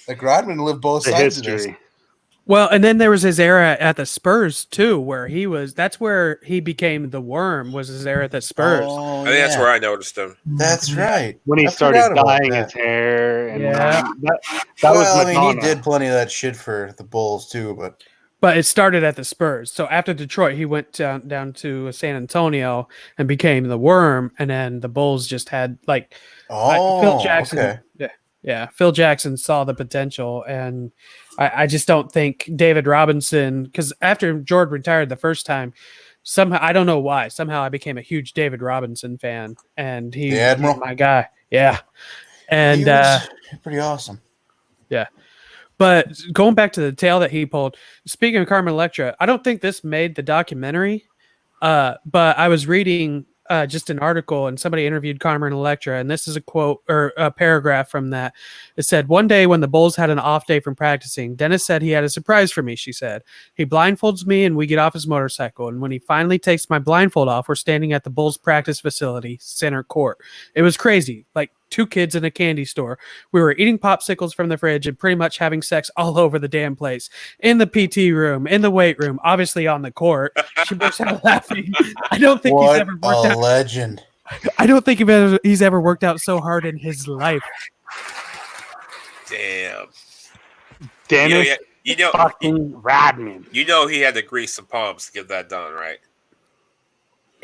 G: Like Rodman lived both
C: the
G: sides of this.
C: history.
A: Well, and then there was his era at the Spurs too, where that's where he became the Worm, was his era at the Spurs.
G: Oh,
E: I think that's where I noticed him.
G: That's right.
C: When he
G: I
C: started
G: forgot about
C: dyeing
G: that.
C: his hair, and
A: Yeah.
C: that was
G: Well, I mean, he
C: Madonna.
G: did plenty of that shit for the Bulls too,
A: But it started at the Spurs. So after Detroit, he went down to San Antonio and became the Worm, and then the Bulls just had like Phil Jackson.
G: okay.
A: Yeah, Phil Jackson saw the potential, and I just don't think David Robinson, because after Jordan retired the first time, somehow I don't know why, somehow I became a huge David Robinson fan, and
G: The Admiral?
A: he's my guy. Yeah, and
G: He was pretty awesome.
A: yeah. But going back to the tale that he pulled, speaking of Carmen Electra, I don't think this made the documentary. But I was reading just an article and somebody interviewed Carmen Electra, and this is a quote or a paragraph from that. It said, "One day when the Bulls had an off day from practicing, Dennis said he had a surprise for me," she said. "He blindfolds me and we get off his motorcycle. And when he finally takes my blindfold off, we're standing at the Bulls practice facility, center court. It was crazy, like 2 kids in a candy store. We were eating popsicles from the fridge and pretty much having sex all over the damn place. In the PT room, in the weight room, obviously on the court." She burst out laughing. I don't think he's
G: What
A: ever
G: a
A: worked out.
G: legend.
A: I don't think he's ever worked out so hard in his life.
E: Damn.
C: Dennis
E: You know,
C: fucking Rodman.
E: you know he had to grease some palms to get that done, right?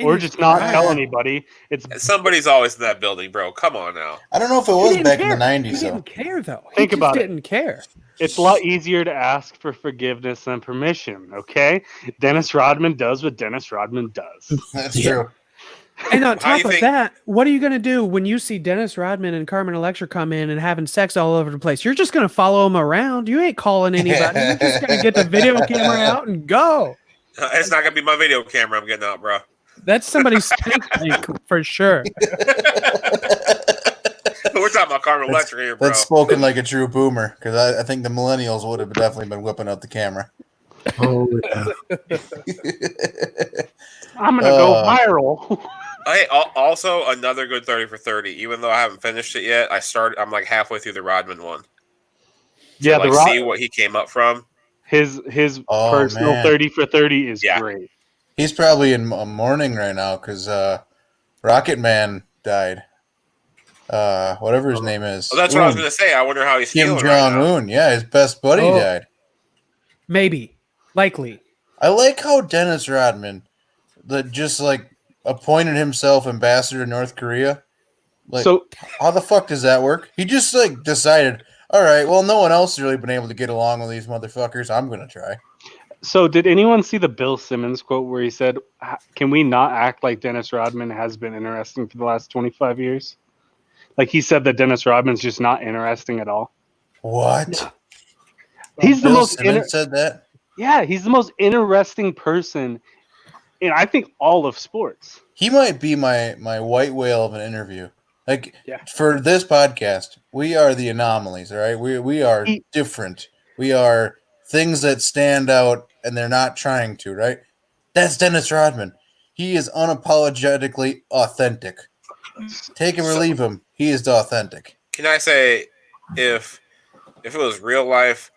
C: Or just not tell anybody. It's
E: Somebody's always in that building, bro. Come on now.
G: I don't know if it
A: He
G: was
A: didn't
G: back
A: care.
G: in the 90s,
A: He
G: though.
A: didn't care, though.
C: Think
A: He
C: about it.
A: didn't care.
C: It's a lot easier to ask for forgiveness than permission, okay? Dennis Rodman does what Dennis Rodman does.
G: That's true.
A: And on
E: How do you
A: top of
E: think-
A: that, what are you going to do when you see Dennis Rodman and Carmen Electra come in and having sex all over the place? You're just going to follow them around. You ain't calling anybody. You're just going to get the video camera out and go.
E: It's not gonna be my video camera I'm getting out, bro.
A: That's somebody's spank bank for sure.
E: We're talking about Carmen Electra here, bro.
G: That's spoken like a true boomer, because I think the millennials would have definitely been whipping out the camera.
B: Oh, yeah.
C: I'm gonna go viral.
E: Hey, also another good 30 for 30. Even though I haven't finished it yet, I'm like halfway through the Rodman one.
C: Yeah,
E: to,
C: the
E: like, see what he came up from.
C: his
G: Oh,
C: personal
G: man.
C: 30 for 30 is
E: Yeah.
C: great.
G: He's probably in mourning right now because Rocket Man died. Whatever his name is.
E: Well, that's what I was
G: Un.
E: gonna say. I wonder how he's
G: Kim
E: feeling right now.
G: Jong-un. Yeah, his best buddy
A: Oh.
G: died.
A: Maybe. Likely.
G: I like how Dennis Rodman just like appointed himself ambassador to North Korea. Like,
C: So
G: how the fuck does that work? He just like decided, all right, well, no one else has really been able to get along with these motherfuckers. I'm gonna try.
C: So, did anyone see the Bill Simmons quote where he said, "Can we not act like Dennis Rodman has been interesting for the last 25 years?" Like he said that Dennis Rodman's just not interesting at all.
G: What?
C: He's the
G: Bill
C: most
G: Simmons said that.
C: yeah, he's the most interesting person in I think all of sports.
G: He might be my white whale of an interview. Like
A: Yeah.
G: for this podcast, we are the anomalies, all right? We are different. We are things that stand out and they're not trying to, right? That's Dennis Rodman. He is unapologetically authentic. Take him or leave him. He is authentic.
E: Can I say, if it was real life,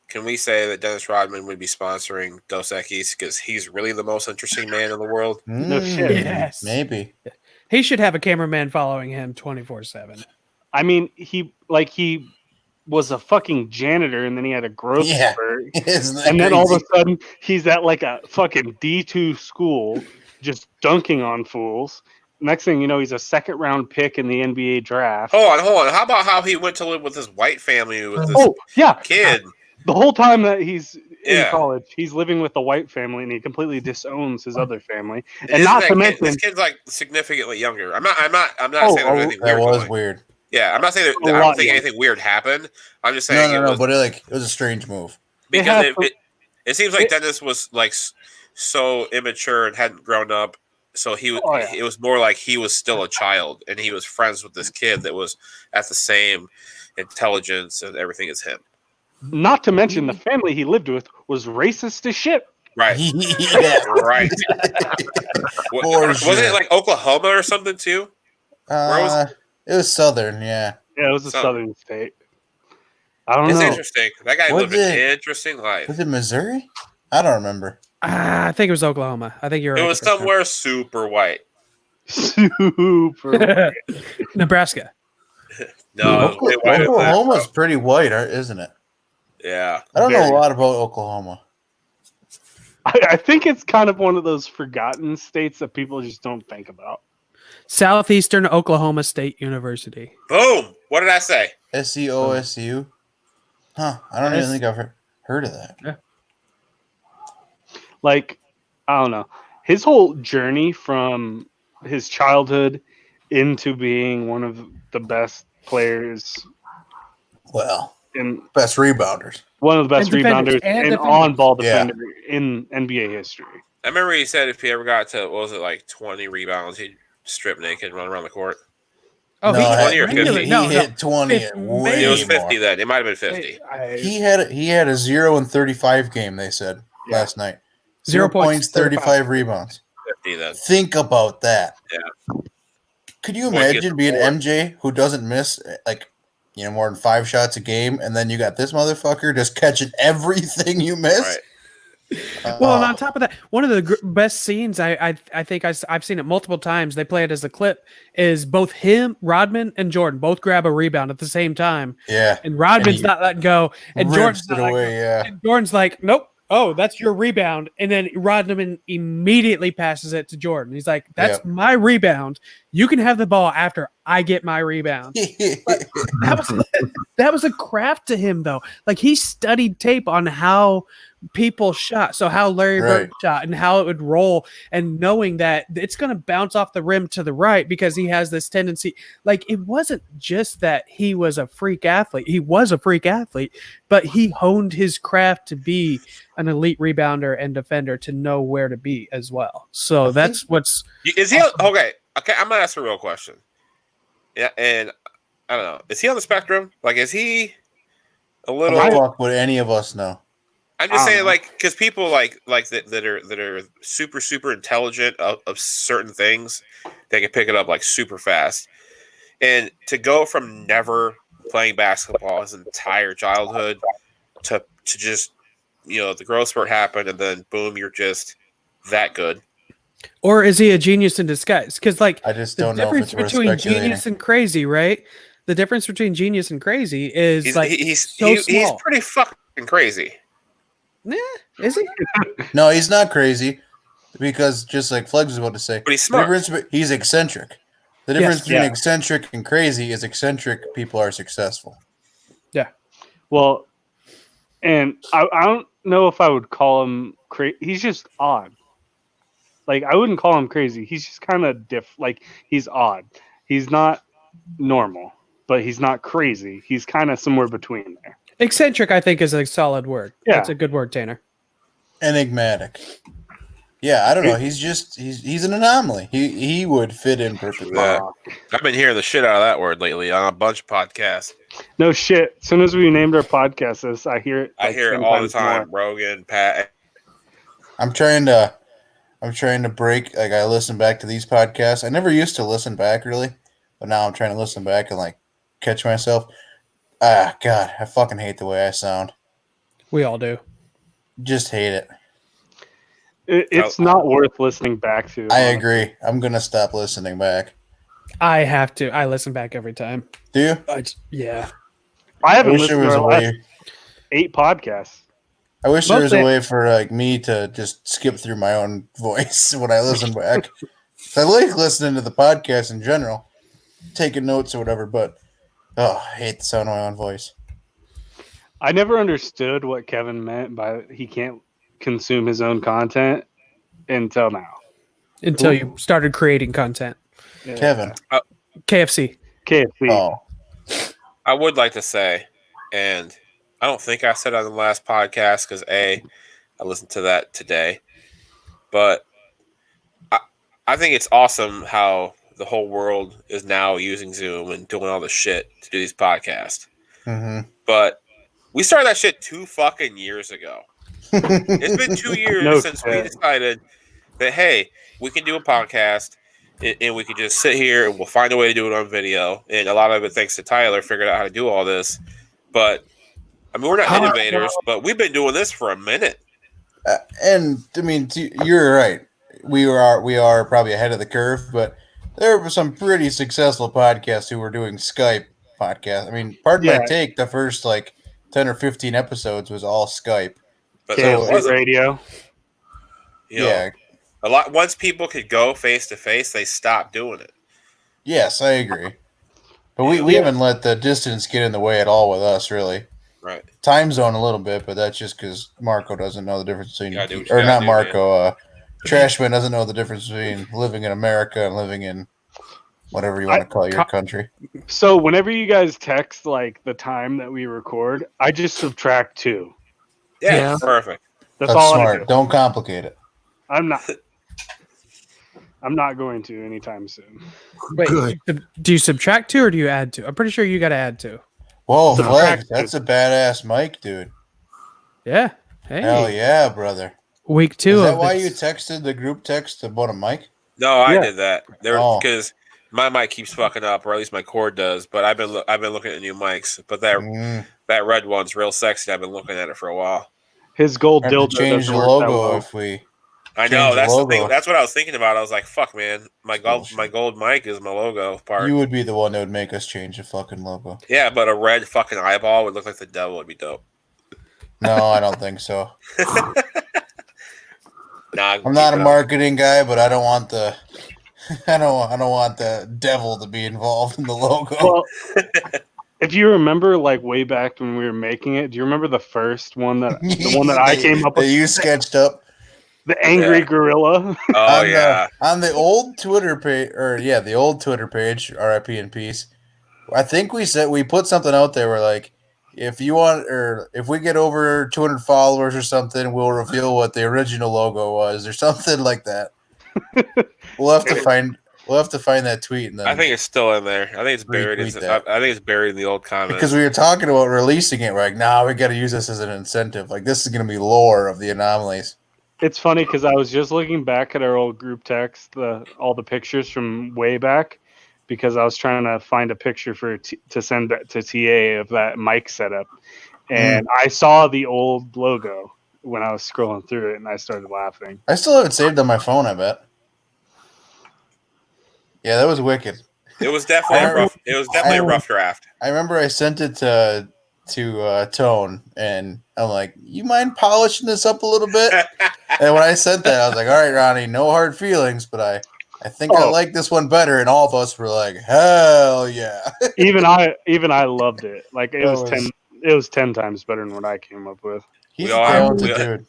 E: can we say that Dennis Rodman would be sponsoring Dos Equis because he's really the most interesting man in the world?
C: No shit.
A: Yes.
G: Maybe.
A: He should have a cameraman following him 24/7.
C: I mean, he was a fucking janitor, and then he had a growth
G: Yeah.
C: spurt,
G: Isn't that
C: and then all of
G: crazy?
C: a sudden he's at like a fucking D2 school, just dunking on fools. Next thing you know, he's a second round pick in the NBA draft.
E: Hold on. How about how he went to live with his white family with this kid?
C: The whole time that he's in
E: Yeah.
C: college, he's living with a white family, and he completely disowns his other family. And
E: Isn't
C: not
E: that
C: to
E: kid-
C: mention,
E: this kid's like significantly younger. I'm not
C: Oh,
E: saying there's anything
G: That
E: weird.
G: was
E: going.
G: weird.
E: Yeah, I'm not saying
C: A
E: I don't
C: lot
E: think
C: younger.
E: anything weird happened. I'm just saying
G: No, but it was a strange move.
C: They
E: because
C: have-
E: it seems like Dennis was like so immature and hadn't grown up. So it was more like he was still a child, and he was friends with this kid that was at the same intelligence and everything as him.
C: not to mention the family he lived with was racist as shit.
E: Right.
G: Yeah.
E: Right.
G: For
E: Wasn't
G: sure.
E: it like Oklahoma or something too? Where was it?
G: It was Southern, yeah.
C: Yeah, it was a southern state. I don't
E: It's
C: know.
E: interesting. That guy
G: Was
E: lived an
G: it-
E: interesting life.
G: Was it Missouri? I don't remember.
A: I think it was Oklahoma. I think you're right.
E: It was somewhere super white.
C: Super.
A: Nebraska.
E: No, it was way whiter than that,
G: Oklahoma's
E: bro.
G: pretty white, isn't it?
E: Yeah.
G: I don't know
C: Very.
G: a lot about Oklahoma.
C: I think it's kind of one of those forgotten states that people just don't think about.
A: Southeastern Oklahoma State University.
E: Boom. What did I say?
G: SEOSU? Huh. I don't even think I've heard of that.
A: Yeah.
C: Like, I don't know. His whole journey from his childhood into being one of the best players
G: Well,
C: in
G: best rebounders.
C: one of the best
A: And defenders,
C: rebounders
A: and
C: and
A: defenders.
C: on-ball
G: Yeah.
C: defender in NBA history.
E: I remember he said if he ever got to, what was it, like 20 rebounds, he'd strip naked and run around the court.
A: Oh,
G: no,
A: he
E: 20 or 50?
G: He
A: No,
G: hit 20
A: 50,
G: and way
A: maybe.
E: It was 50
G: more.
E: then. It might have been 50.
G: He had a 0 and 35 game, they said, last night. 0 points, 35 rebounds.
E: 50 then.
G: Think about that.
E: Yeah.
G: Could you
E: Boy, he gets
G: imagine being
E: bored.
G: MJ who doesn't miss more than 5 shots a game, and then you got this motherfucker just catching everything you miss?
E: Right.
A: Well, and on top of that, one of the best scenes I think I've seen it multiple times. They play it as a clip. Is both him, Rodman, and Jordan both grab a rebound at the same time,
G: Yeah,
A: and Rodman's
G: he
A: not letting go, and
G: rips
A: Jordan's
G: it
A: not letting
G: away.
A: go.
G: Yeah,
A: And Jordan's like, nope. Oh, that's your rebound. And then Rodman immediately passes it to Jordan. He's like, that's my rebound. You can have the ball after I get my rebound. That was a craft to him, though. Like, he studied tape on how people shot. So how Larry Bird shot and how it would roll, and knowing that it's going to bounce off the rim to the right because he has this tendency. Like, it wasn't just that he was a freak athlete. He was a freak athlete, but he honed his craft to be an elite rebounder and defender, to know where to be as well. So that's what's...
E: Is he okay? Okay, I'm gonna ask a real question. Yeah, and I don't know. Is he on the spectrum? Like, is he a little?
G: How the fuck would any of us know?
E: I'm just saying, like, because people like that are super intelligent of certain things, they can pick it up like super fast. And to go from never playing basketball his entire childhood to just, the growth spurt happened, and then boom, you're just that good.
A: Or is he a genius in disguise? Because, like,
G: I just
A: the
G: don't know if
A: difference
G: it's worth
A: between
G: speculating.
A: genius and crazy, right? The difference between genius and crazy is
E: He's
A: small.
E: pretty fucking crazy.
A: Yeah, is he?
G: No, he's not crazy, because just like Flex was about to say,
E: But he's smart.
G: He's eccentric. The difference between eccentric and crazy is eccentric people are successful.
A: Yeah.
C: Well, and I don't know if I would call him crazy. He's just odd. Like, I wouldn't call him crazy. He's just kind of like, he's odd. He's not normal, but he's not crazy. He's kind of somewhere between there.
A: Eccentric, I think, is a solid word.
C: Yeah.
A: That's a good word, Tanner.
G: Enigmatic. Yeah, I don't know. He's an anomaly. He would fit in perfectly.
E: Yeah. I've been hearing the shit out of that word lately on a bunch of podcasts.
C: No shit. As soon as we named our podcast this, I hear it.
E: I hear it all the time. Rogan, Pat.
G: I'm trying to break. Like, I listen back to these podcasts. I never used to listen back really, but now I'm trying to listen back and like catch myself. Ah, God, I fucking hate the way I sound.
A: We all do.
G: Just hate it.
C: It's not worth listening back to.
G: I agree. I'm gonna stop listening back.
A: I have to. I listen back every time.
G: Do you?
A: Yeah.
C: I
G: I
C: haven't
G: wish there
C: listened
G: was
C: to
G: a
C: our last
G: way.
C: 8 podcasts.
G: I wish there was a
A: Mostly-
G: way for like me to just skip through my own voice when I listen back. I like listening to the podcast in general, taking notes or whatever. But I hate the sound of my own voice.
C: I never understood what Kevin meant by he can't consume his own content until now.
A: until you started creating content.
C: Yeah.
G: Kevin.
A: KFC.
C: KFC.
G: Oh,
E: I would like to say, and I don't think I said it on the last podcast because I listened to that today, but I think it's awesome how the whole world is now using Zoom and doing all the shit to do these podcasts.
G: mm-hmm.
E: But we started that shit 2 fucking years ago. It's been 2 years
C: No
E: since we
C: shit.
E: decided that, hey, we can do a podcast and we can just sit here and we'll find a way to do it on video. And a lot of it thanks to Tyler figured out how to do all this. But I mean, we're not innovators, but we've been doing this for a minute.
G: And I mean, you're right. We are probably ahead of the curve, but there were some pretty successful podcasts who were doing Skype podcasts. I mean, pardon my take. The first like 10 or 15 episodes was all Skype.
E: But
C: KFC
E: it wasn't.
C: radio.
E: You know,
G: Yeah.
E: a lot. Once people could go face to face, they stopped doing it.
G: Yes, I agree. But we haven't let the distance get in the way at all with us, really.
E: Right.
G: Time zone a little bit, but that's just because Marco doesn't know the difference between,
E: You gotta do what you
G: or
E: gotta
G: not
E: do,
G: Marco. Trashman doesn't know the difference between living in America and living in whatever you want to call your country.
C: So whenever you guys text like the time that we record, I just subtract 2.
E: Yeah. Perfect.
C: That's all
G: smart.
C: I do.
G: Don't complicate it.
C: I'm not going to anytime soon.
A: Wait, do you subtract 2 or do you add 2? I'm pretty sure you got to add 2.
G: Whoa,
C: Subtract
G: Flag, that's a badass mic, dude.
A: Yeah. Hey.
G: Hell yeah, brother.
A: Week 2
G: Is that
A: of
G: why
A: this.
G: you texted the group text about a mic?
E: No, I did that.
G: Oh.
E: Because my mic keeps fucking up, or at least my cord does. But I've been looking at new mics. But that red one's real sexy. I've been looking at it for a while.
C: His gold
G: Have to
C: dildo
G: change
C: doesn't
G: the
C: work that
G: logo
C: well.
G: if we.
E: I
G: change
E: know
G: the
E: that's the
G: logo.
E: thing. That's what I was thinking about. I was like, "Fuck, man, my gold mic is my logo part."
G: You would be the one that would make us change the fucking logo.
E: Yeah, but a red fucking eyeball would look like the devil. Would be dope.
G: No, I don't think so.
E: Nah,
G: I'm not a marketing guy, but I don't want the. I don't want the devil to be involved in the logo.
C: Well, if you remember, like way back when we were making it, do you remember the first one that I came up with?
G: That you sketched up.
C: The angry gorilla.
E: Oh
G: on the old Twitter page, the old Twitter page, RIP in peace. I think we put something out there where like, if you want, or if we get over 200 followers or something, we'll reveal what the original logo was, or something like that. We'll have to find that tweet. And then
E: I think it's still in there. I think it's buried. I think it's buried in the old comments.
G: Because we were talking about releasing it, we're like, nah, we got to use this as an incentive. Like, this is going to be lore of the anomalies.
C: It's funny because I was just looking back at our old group text, all the pictures from way back, because I was trying to find a picture to send to TA of that mic setup, and I saw the old logo when I was scrolling through it, and I started laughing.
G: I still have it saved on my phone, I bet. Yeah, that was wicked.
E: It was definitely a rough draft.
G: I remember I sent it to Tone, and I'm like, "You mind polishing this up a little bit?" And when I sent that, I was like, "All right, Ronnie, no hard feelings, but I think I like this one better." And all of us were like, "Hell yeah!"
C: even I loved it. Like it was 10 times better than what I came up with.
G: He's a talented dude.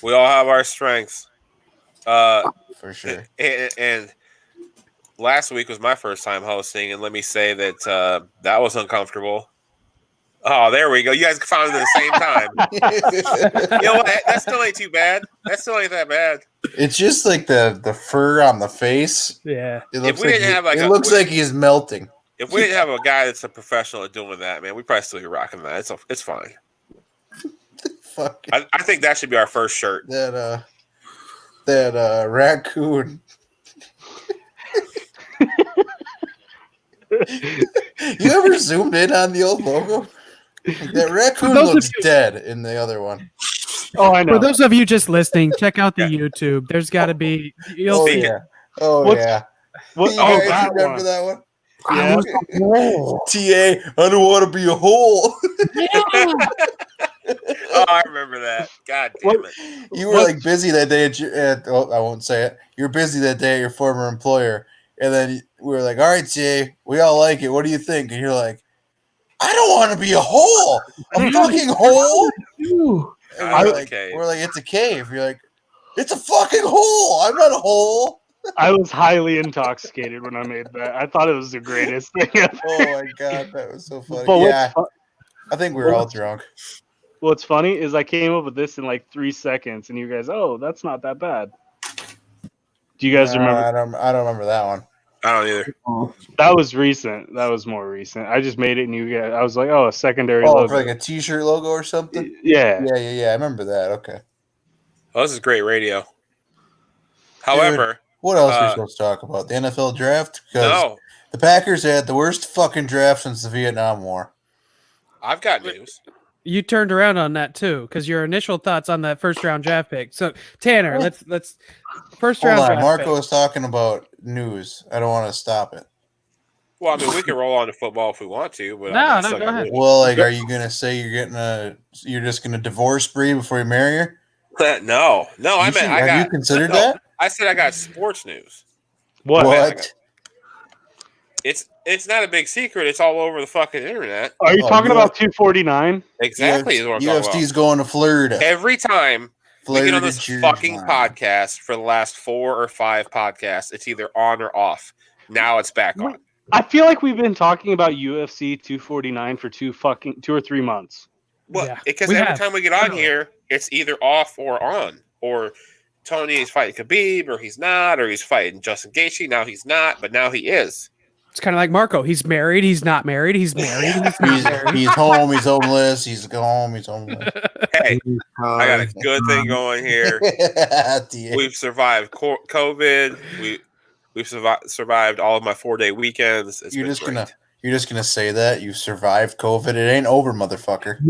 E: We all have our strengths.
G: For sure.
E: And last week was my first time hosting, and let me say that that was uncomfortable. Oh, there we go. You guys found it at the same time. You know what? That still ain't too bad. That still ain't that bad.
G: It's just like the fur on the face.
A: Yeah.
G: It looks like he's melting.
E: If we didn't have a guy that's a professional at doing that, man, we probably still be rocking that. It's fine.
G: Fuck.
E: I think that should be our first shirt.
G: That raccoon. You ever zoomed in on the old logo? That raccoon looks dead in the other one.
C: Oh, I know.
A: For those of you just listening, check out the YouTube. There's got to be.
G: Oh yeah.
C: That
G: You guys remember
C: one.
G: that one?
C: Yeah.
G: TA, I don't want to be a hole.
E: Oh, I remember that. God damn it.
G: You were like busy that day at I won't say it. You were busy that day at your former employer, and then we were like, "All right, TA, we all like it. What do you think?" And you're like, "I don't want to be a hole, a fucking hole." And
E: I was a cave.
G: we're like, "It's a cave." You're like, "It's a fucking hole. I'm not a hole."
C: I was highly intoxicated when I made that. I thought it was the greatest thing ever.
G: Oh my god, that was so funny.
C: But
G: Yeah, I think we were all drunk.
C: What's funny is I came up with this in like 3 seconds, and you guys, oh, that's not that bad. Do you guys remember?
G: I don't remember that one.
E: I don't either.
C: That was recent. That was more recent. I just made it, and you guys, I was like, oh, a secondary
G: Oh,
C: logo.
G: for like a T-shirt logo or something.
C: Yeah.
G: Yeah. I remember that. Okay.
E: Well, this is great radio. However,
G: what else are we supposed to talk about? The NFL draft? Because the Packers had the worst fucking draft since the Vietnam War.
E: I've got news.
A: You turned around on that too, because your initial thoughts on that first round draft pick. So Tanner, let's first round draft
G: Marco
A: pick.
G: was talking about news. I don't want to stop it.
E: Well, I mean, we can roll on to football if we want to, but
A: no, go ahead.
G: Well, like, are you gonna say you're just gonna divorce Bree before you marry her?
E: No.
G: Have you considered that?
E: I said I got sports news.
G: What?
E: It's not a big secret. It's all over the fucking internet.
C: Are you talking about 249?
E: Exactly. Is what I'm talking about.
G: UFC's going to Florida.
E: Every time we get on this fucking podcast for the last 4 or 5 podcasts, it's either on or off. Now it's back on.
C: I feel like we've been talking about UFC 249 for 2 or 3 months.
E: Well, because every time we get on here, it's either off or on. Or Tony is fighting Khabib, or he's not, or he's fighting Justin Gaethje. Now he's not, but now he is.
A: It's kind of like Marco. He's married. He's not married. He's married. He's not married.
G: He's home. He's homeless. He's home. He's homeless.
E: Hey, I got a good thing going here. We've survived COVID. We've survived all of my 4-day weekends.
G: You're just gonna say that you survived COVID. It ain't over, motherfucker.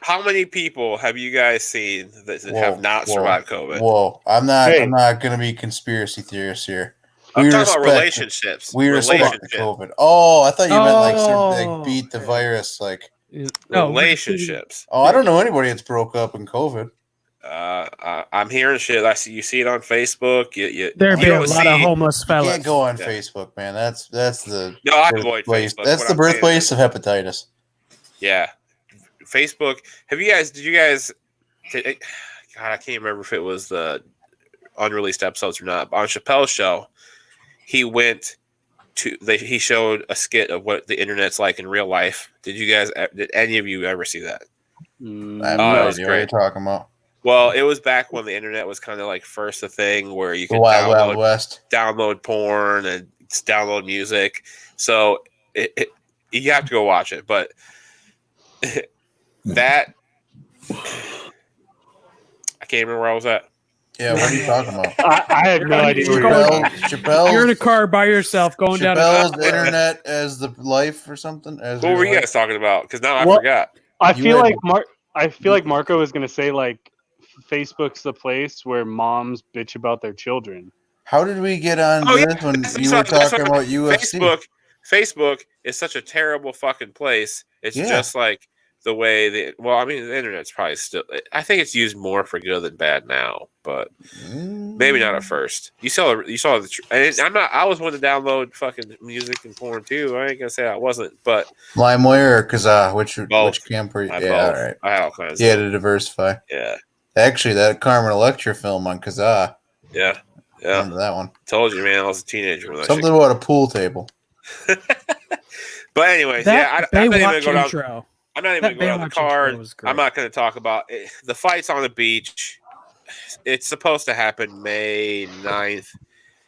E: How many people have you guys seen that have not survived COVID?
G: Whoa, I'm not gonna be conspiracy theorists here.
E: I'm talking about relationships.
G: We respect COVID. Oh, I thought you meant like beat the virus, like
E: relationships.
G: Oh, I don't know anybody that's broke up in COVID.
E: I'm hearing shit. You see it on Facebook.
A: There'd be a lot of homeless fellas.
G: You can't go on Facebook, man. That's the
E: I avoid Facebook.
G: That's the birthplace of hepatitis.
E: Yeah, Facebook. Did you guys? God, I can't remember if it was the unreleased episodes or not. But on Chappelle's show, he showed a skit of what the internet's like in real life. Did any of you ever see that?
G: I have no idea what you're talking about.
E: Well, it was back when the internet was kind of like first a thing where you could download porn and download music. So you have to go watch it. But that I can't remember where I was at.
G: Yeah, what are you talking about?
C: I have no idea.
A: You're in a car by yourself going down
G: Chappelle's internet as the life or something.
E: What were you guys talking about? Because now I forgot.
C: I feel like Marco is going to say like Facebook's the place where moms bitch about their children.
G: How did we get on this when you were talking about UFC?
E: Facebook is such a terrible fucking place. It's just like the way the internet's probably still. I think it's used more for good than bad now, but maybe not at first. You saw the. I was one to download fucking music and porn too. I ain't gonna say I wasn't, but
G: LimeWire or Kazaa? Which camp were you?
E: All
G: right.
E: I had all kinds.
G: Yeah, to diversify.
E: Yeah.
G: Actually, that Carmen Electra film on Kazaa.
E: Yeah.
G: I remember that one.
E: Told you, man. I was a teenager when
G: something about a pool table.
E: But anyways, I'm not even gonna go down. I'm not even going to go down the card. I'm not going to talk about it. The fights on the beach. It's supposed to happen May 9th.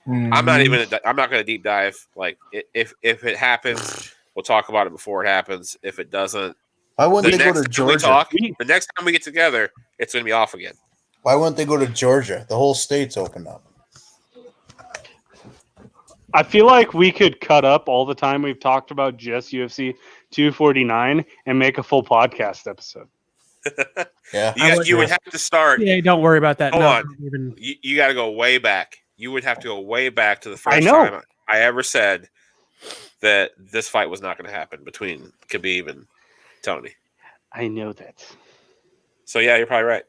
E: Mm-hmm. I'm not going to deep dive. Like if it happens, we'll talk about it before it happens. If it doesn't,
G: why wouldn't they go to Georgia?
E: The next time we get together, it's going to be off again.
G: Why wouldn't they go to Georgia? The whole state's opened up.
C: I feel like we could cut up all the time we've talked about just UFC 249 and make a full podcast episode.
G: Yeah,
E: you would have to start.
A: Yeah, don't worry about that.
E: Hold on. You got to go way back. You would have to go way back to the first time I ever said that this fight was not going to happen between Khabib and Tony.
C: I know that.
E: So yeah, you're probably right.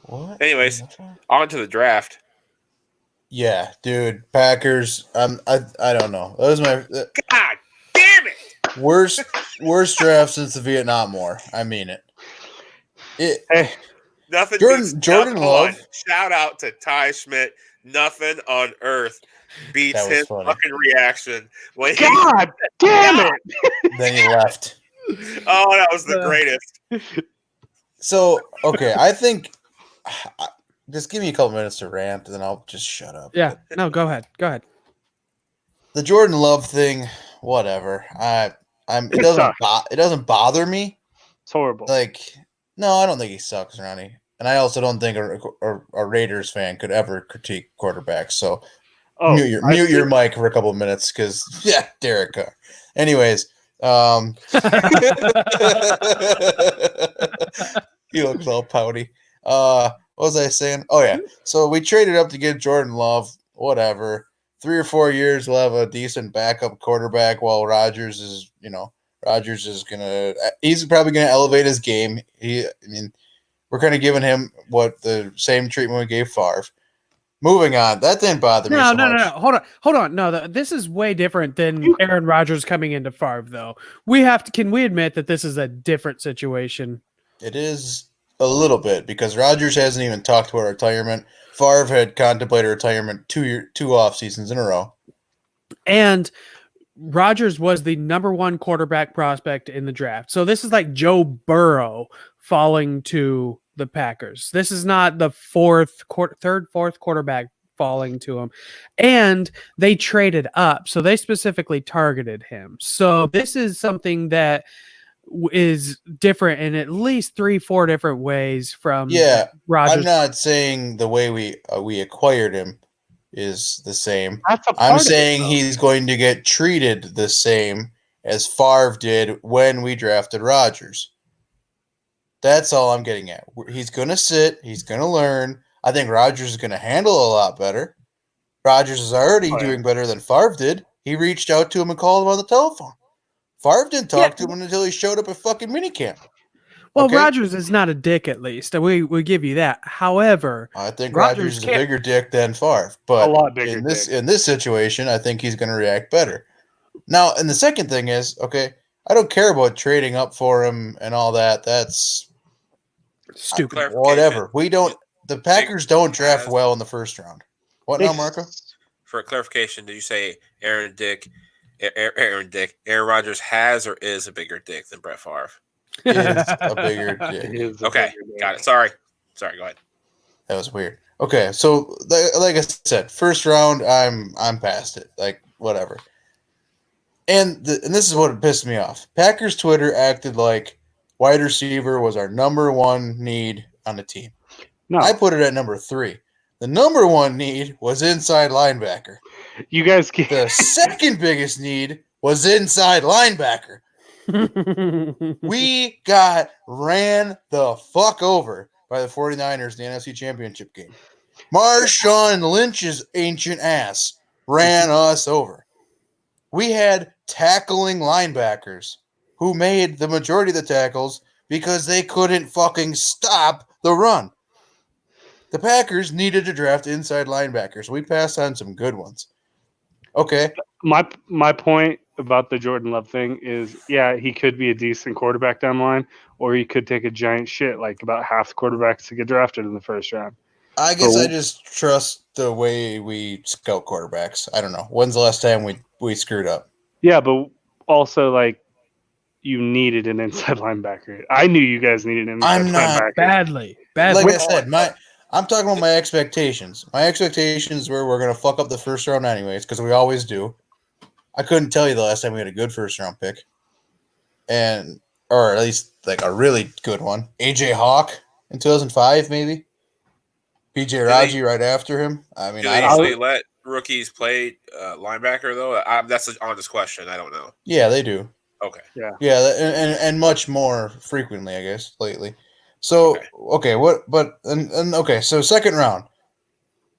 G: What?
E: Anyways, on to the draft.
G: Yeah, dude. Packers. I don't know. That was my
E: God damn it!
G: worst draft since the Vietnam War. I mean it.
C: Hey,
E: Nothing.
G: Jordan Love.
E: Shout out to Ty Schmidt. Nothing on earth beats
G: That was
E: his
G: funny.
E: fucking reaction when
C: God damn it!
G: Then he left.
E: Oh, that was the greatest.
G: So okay, I think just give me a couple minutes to rant, and then I'll just shut up.
A: Yeah. No, go ahead. Go ahead.
G: The Jordan Love thing, whatever. It doesn't bother me.
C: It's horrible.
G: Like, no, I don't think he sucks, Ronnie. And I also don't think a Raiders fan could ever critique quarterbacks. So mute your mic for a couple of minutes because yeah, Derek Carr. Anyways, he looks all pouty. What was I saying? Oh yeah. So we traded up to get Jordan Love. Whatever. 3 or 4 years, we'll have a decent backup quarterback while Rodgers is he's probably gonna elevate his game. We're kind of giving him the same treatment we gave Favre. Moving on, that didn't bother me so much.
A: No. Hold on. No, this is way different than Aaron Rodgers coming into Favre, though. Can we admit that this is a different situation?
G: It is a little bit because Rodgers hasn't even talked about retirement. Favre had contemplated retirement 2 off seasons in a row.
A: And Rodgers was the number 1 quarterback prospect in the draft. So this is like Joe Burrow falling to the Packers. This is not the third, fourth quarterback falling to him. And they traded up. So they specifically targeted him. So this is something that is different in at least 3-4 different ways from Rodgers.
G: I'm not saying the way we acquired him is the same.
C: I'm
G: saying he's going to get treated the same as Favre did when we drafted Rodgers. That's all I'm getting at. He's going to sit. He's going to learn. I think Rodgers is going to handle a lot better. Rodgers is already doing better than Favre did. He reached out to him and called him on the telephone. Favre didn't talk to him until he showed up at fucking minicamp.
A: Well, okay? Rodgers is not a dick, at least. We give you that. However,
G: I think Rodgers is a bigger dick than Favre. But
C: a lot bigger
G: in this situation, I think he's going to react better. Now, and the second thing is, okay, I don't care about trading up for him and all that. That's
A: stupid.
G: Whatever. The Packers don't draft well in the first round. What now, Marco?
E: For clarification, did you say Aaron Rodgers has or is a bigger dick than Brett Favre?
G: Is a bigger dick.
E: Okay, got it. Sorry, go ahead.
G: That was weird. Okay, so like I said, first round, I'm past it. Like whatever. And this is what pissed me off. Packers Twitter acted like wide receiver was our number 1 need on the team.
C: No,
G: I put it at number 3. The number 1 need was inside linebacker.
C: You guys
G: The second biggest need was inside linebacker. We got ran the fuck over by the 49ers in the NFC Championship game. Marshawn Lynch's ancient ass ran us over. We had tackling linebackers who made the majority of the tackles because they couldn't fucking stop the run. The Packers needed to draft inside linebackers. We passed on some good ones. Okay.
C: My point about the Jordan Love thing is, yeah, he could be a decent quarterback down the line, or he could take a giant shit like about half the quarterbacks to get drafted in the first round.
G: I guess I just trust the way we scout quarterbacks. I don't know. When's the last time we screwed up?
C: Yeah, but also like you needed an inside linebacker. I knew you guys needed an inside linebacker.
A: Badly.
G: Like I said, I'm talking about my expectations. My expectations were we're going to fuck up the first round anyways, because we always do. I couldn't tell you the last time we had a good first round pick. Or at least like a really good one. AJ Hawk in 2005, maybe. PJ Raji right after him. I mean,
E: do they usually let rookies play linebacker though? That's an honest question. I don't know.
G: Yeah, they do.
E: Okay.
G: Yeah, and much more frequently, I guess, lately. So okay, so second round.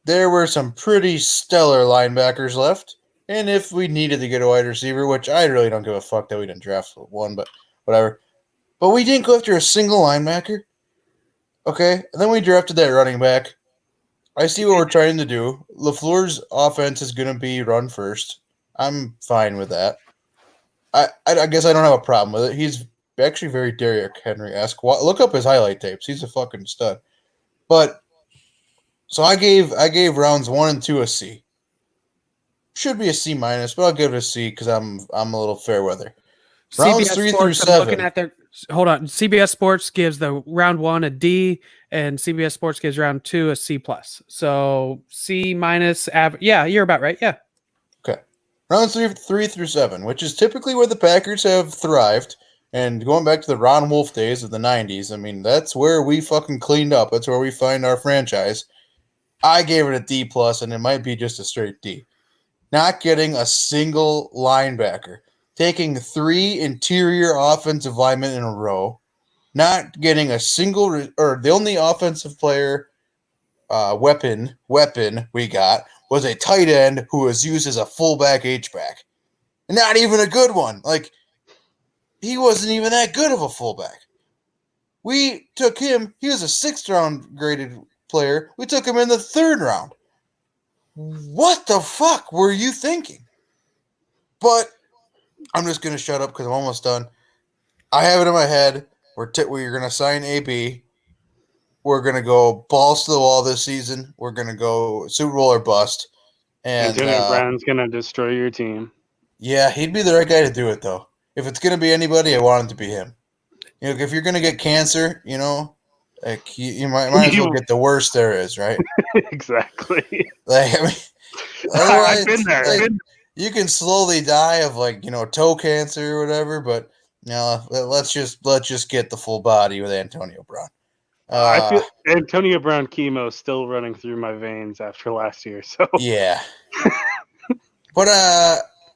G: There were some pretty stellar linebackers left. And if we needed to get a wide receiver, which I really don't give a fuck that we didn't draft one, but whatever. But we didn't go after a single linebacker. Okay, and then we drafted that running back. I see what we're trying to do. LaFleur's offense is going to be run first. I'm fine with that. I guess I don't have a problem with it. He's actually very Derrick Henry-esque. Look up his highlight tapes. He's a fucking stud. But so I gave rounds 1 and 2 a C. Should be a C minus, but I'll give it a C because I'm a little fair weather. Rounds
A: CBS
G: 3
A: Sports,
G: through
A: I'm looking
G: 7.
A: at their hold on. CBS Sports gives the round 1 a D, and CBS Sports gives round 2 a C plus. So C minus. Yeah, you're about right. Yeah.
G: Okay. Rounds 3 through 7, which is typically where the Packers have thrived. And going back to the Ron Wolf days of the 90s, I mean, that's where we fucking cleaned up. That's where we find our franchise. I gave it a D plus, and it might be just a straight D. Not getting a single linebacker, taking 3 interior offensive linemen in a row, not getting a single or the only offensive player weapon we got was a tight end who was used as a fullback H-back. And not even a good one. Like, he wasn't even that good of a fullback. We took him. He was a 6th round graded player. We took him in the 3rd round. What the fuck were you thinking? But I'm just going to shut up because I'm almost done. I have it in my head. We're going to sign AB. We're going to go balls to the wall this season. We're going to go Super Bowl or bust. And
C: Antonio Brown's gonna destroy your team.
G: yeah, he'd be the right guy to do it, though. If it's going to be anybody, I want it to be him. You know, if you're going to get cancer, you know, like you might as well get the worst there is, right?
C: Exactly.
G: Like, I mean,
C: I've been there.
G: Like, you can slowly die of, like, you know, toe cancer or whatever, but no, let's just get the full body with Antonio Brown.
C: I feel Antonio Brown chemo still running through my veins after last year. So
G: yeah. But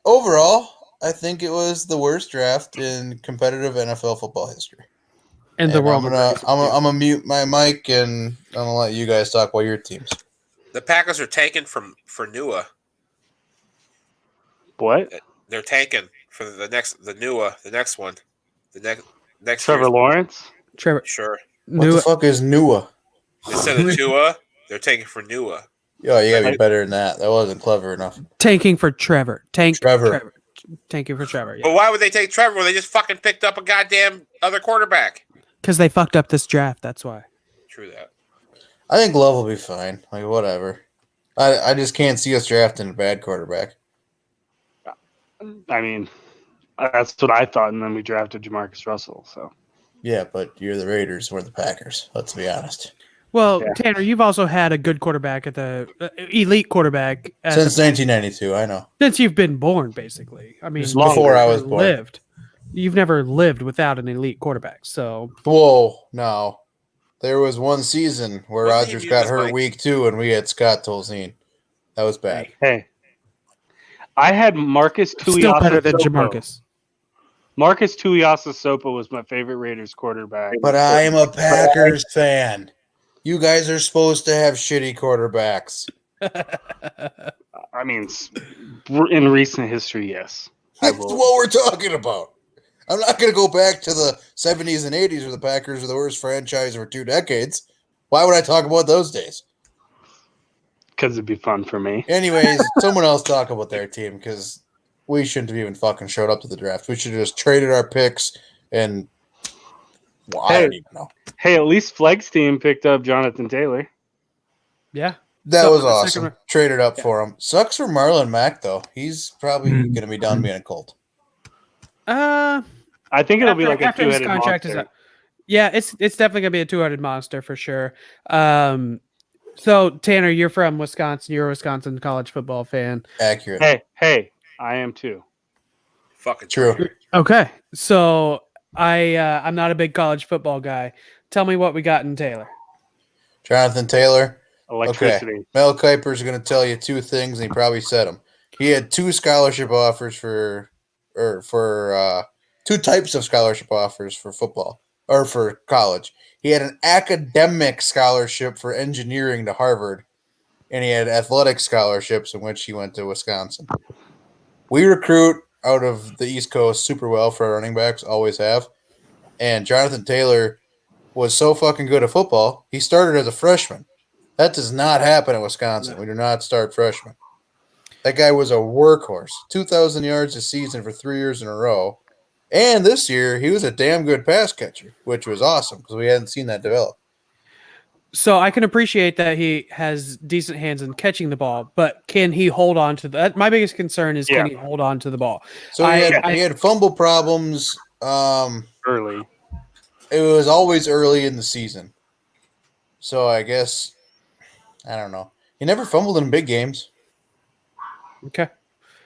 G: overall, I think it was the worst draft in competitive NFL football history.
A: In the world.
G: I'm gonna mute my mic and I'm gonna let you guys talk about your teams.
E: The Packers are tanking for Nua.
C: what?
E: They're tanking for the next one. The next
C: Trevor
E: year's-
C: Lawrence?
A: Trevor.
E: Sure.
G: What the fuck is Nua?
E: Instead of Tua, they're taking for Nua.
G: Yo, you gotta be better than that. That wasn't clever enough.
A: Tanking for Trevor.
G: Trevor.
A: Tanking for Trevor.
E: But
A: Yeah.
E: why would they take Trevor when they just fucking picked up a goddamn other quarterback?
A: Because they fucked up this draft. That's why.
E: True that.
G: I think Love will be fine. Like, whatever. I just can't see us drafting a bad quarterback.
C: I mean, that's what I thought, and then we drafted Jamarcus Russell. So
G: Yeah, but you're the Raiders. We're the Packers. Let's be honest.
A: Well,
C: Yeah.
A: Tanner, you've also had a good quarterback at the elite quarterback
G: Since 1992, I know.
A: since you've been born, basically. I mean,
G: Just before I was born.
A: lived. You've never lived without an elite quarterback. So
G: Whoa, no. There was one season where
E: Wasn't he
G: Rodgers
E: muted
G: got
E: his
G: hurt
E: mic?
G: week 2 and we had Scott Tolzien. That was bad.
C: hey, I had Marcus
A: still better than
C: Tuiasosopo.
A: Jamarcus.
C: Marcus Tuiasosopo was my favorite Raiders quarterback.
G: But I am a Packers fan. You guys are supposed to have shitty quarterbacks.
C: I mean, in recent history, yes. I
G: That's
C: will.
G: what we're talking about. I'm not going to go back to the 70s and 80s where the Packers were the worst franchise for 2 decades. Why would I talk about those days?
C: Because it'd be fun for me.
G: Anyways, someone else talk about their team because we shouldn't have even fucking showed up to the draft. We should have just traded our picks and I don't even know.
C: Hey, at least Fleg's team picked up Jonathan Taylor.
A: Yeah.
G: That
A: So,
G: was
A: the second
G: awesome.
A: one-
G: Traded up for him. Sucks for Marlon Mack though. He's probably going to be done being a Colt.
C: I think it'll be like a
A: after his
C: two-headed
A: contract
C: monster.
A: is up. Yeah, it's definitely gonna be a 2-headed monster for sure. So Tanner, you're from Wisconsin. You're a Wisconsin college football fan.
G: Accurate.
C: Hey, I am too.
E: Fucking
G: True.
A: Okay, so I'm not a big college football guy. Tell me what we got in Taylor.
G: Jonathan Taylor.
C: Electricity.
G: Okay. Mel Kiper's going to tell you 2 things, and he probably said them. He had 2 scholarship offers for 2 types of scholarship offers for football or for college. He had an academic scholarship for engineering to Harvard, and he had athletic scholarships in which he went to Wisconsin. We recruit out of the East Coast super well for our running backs, always have. And Jonathan Taylor was so fucking good at football, he started as a freshman. That does not happen at Wisconsin.
A: No.
G: We do not start freshmen. That guy was a workhorse. 2,000 yards a season for 3 years in a row. And this year, he was a damn good pass catcher, which was awesome because we hadn't seen that develop.
A: So I can appreciate that he has decent hands in catching the ball, but can he hold on to that? My biggest concern is can he hold on to the ball?
G: So he had fumble problems.
C: Early.
G: It was always early in the season. So I guess, I don't know. He never fumbled in big games.
A: Okay.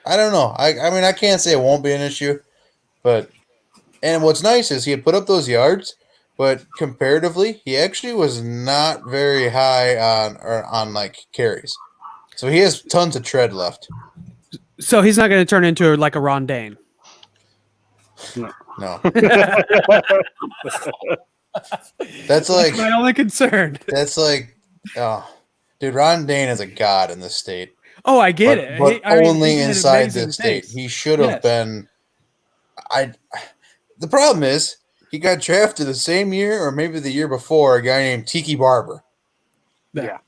G: I don't know. I mean, I can't say it won't be an issue, but and what's nice is he had put up those yards, but comparatively, he actually was not very high on like carries. So he has tons of tread left.
A: So he's not going to turn into like a Ron Dane.
G: No. That's like
A: my only concern.
G: That's like, oh, dude, Ron Dane is a god in this state.
A: Oh, I get it.
G: But only
A: he did
G: inside
A: amazing
G: this state.
A: things.
G: He should have been. The problem is he got drafted the same year or maybe the year before a guy named Tiki Barber.
C: Yeah.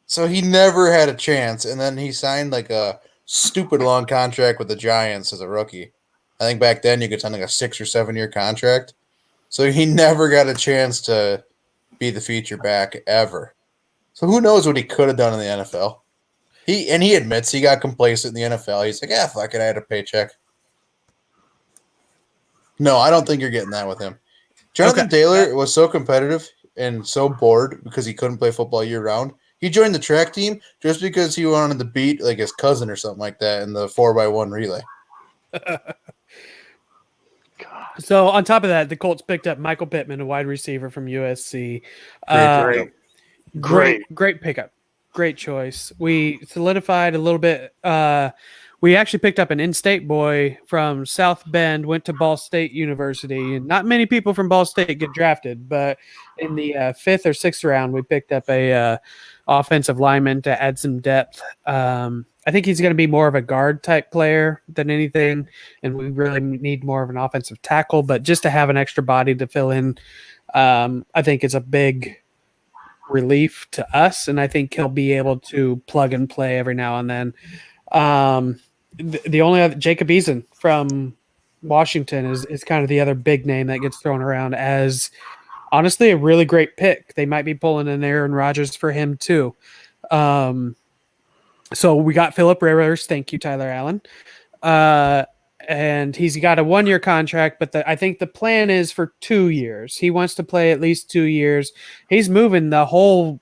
G: So he never had a chance, and then he signed like a stupid long contract with the Giants as a rookie. I think back then you could sign like a 6 or 7 year contract. So he never got a chance to be the feature back ever. So who knows what he could have done in the NFL? He admits he got complacent in the NFL. He's like, fuck it, I had a paycheck. No, I don't think you're getting that with him. Jonathan Taylor was so competitive and so bored because he couldn't play football year round. He joined the track team just because he wanted to beat like his cousin or something like that in the 4x1 relay.
A: So on top of that, the Colts picked up Michael Pittman, a wide receiver from USC. Great pickup. Great choice. We solidified a little bit. We actually picked up an in-state boy from South Bend, went to Ball State University. And not many people from Ball State get drafted, but in the 5th or 6th round, we picked up a offensive lineman to add some depth. I think he's going to be more of a guard type player than anything, and we really need more of an offensive tackle. But just to have an extra body to fill in, I think is a big relief to us, and I think he'll be able to plug and play every now and then. The only other Jacob Eason from Washington is kind of the other big name that gets thrown around as honestly a really great pick. They might be pulling in Aaron Rodgers for him too. So we got Philip Rivers. Thank you, Tyler Allen. And he's got a 1-year contract, but I think the plan is for 2 years. He wants to play at least 2 years. He's moving the whole,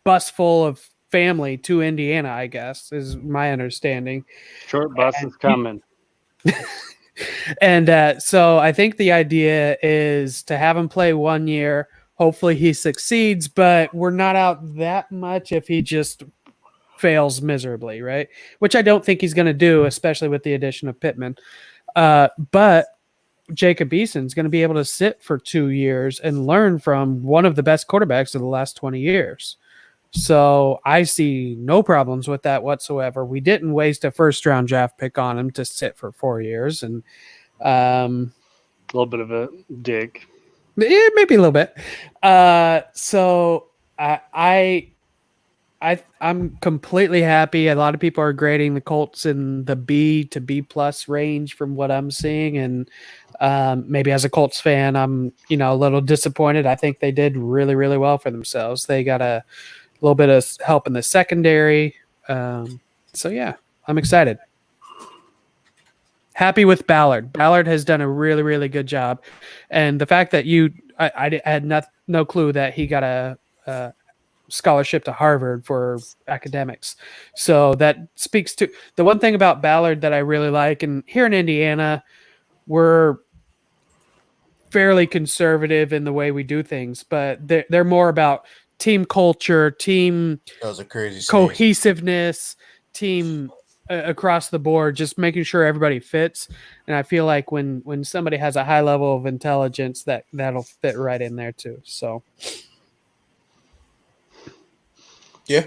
A: bus full of family to Indiana, I guess, is my understanding.
C: Short bus is coming.
A: And so I think the idea is to have him play 1 year. Hopefully he succeeds, but we're not out that much if he just fails miserably, right? Which I don't think he's going to do, especially with the addition of Pittman. But Jacob Eason's going to be able to sit for 2 years and learn from one of the best quarterbacks of the last 20 years. So I see no problems with that whatsoever. We didn't waste a first-round draft pick on him to sit for 4 years, and
C: a little bit of a dig.
A: Yeah, maybe a little bit. So I'm completely happy. A lot of people are grading the Colts in the B to B plus range from what I'm seeing, and maybe as a Colts fan, I'm a little disappointed. I think they did really, really well for themselves. They got a little bit of help in the secondary. So yeah, I'm excited. Happy with Ballard. Ballard has done a really, really good job. And the fact that I had no clue that he got a scholarship to Harvard for academics. So that speaks to the one thing about Ballard that I really like. And here in Indiana, we're fairly conservative in the way we do things, but they're more about team culture, team
G: that was a crazy
A: cohesiveness, team across the board, just making sure everybody fits. And I feel like when somebody has a high level of intelligence, that'll fit right in there too. So
G: yeah,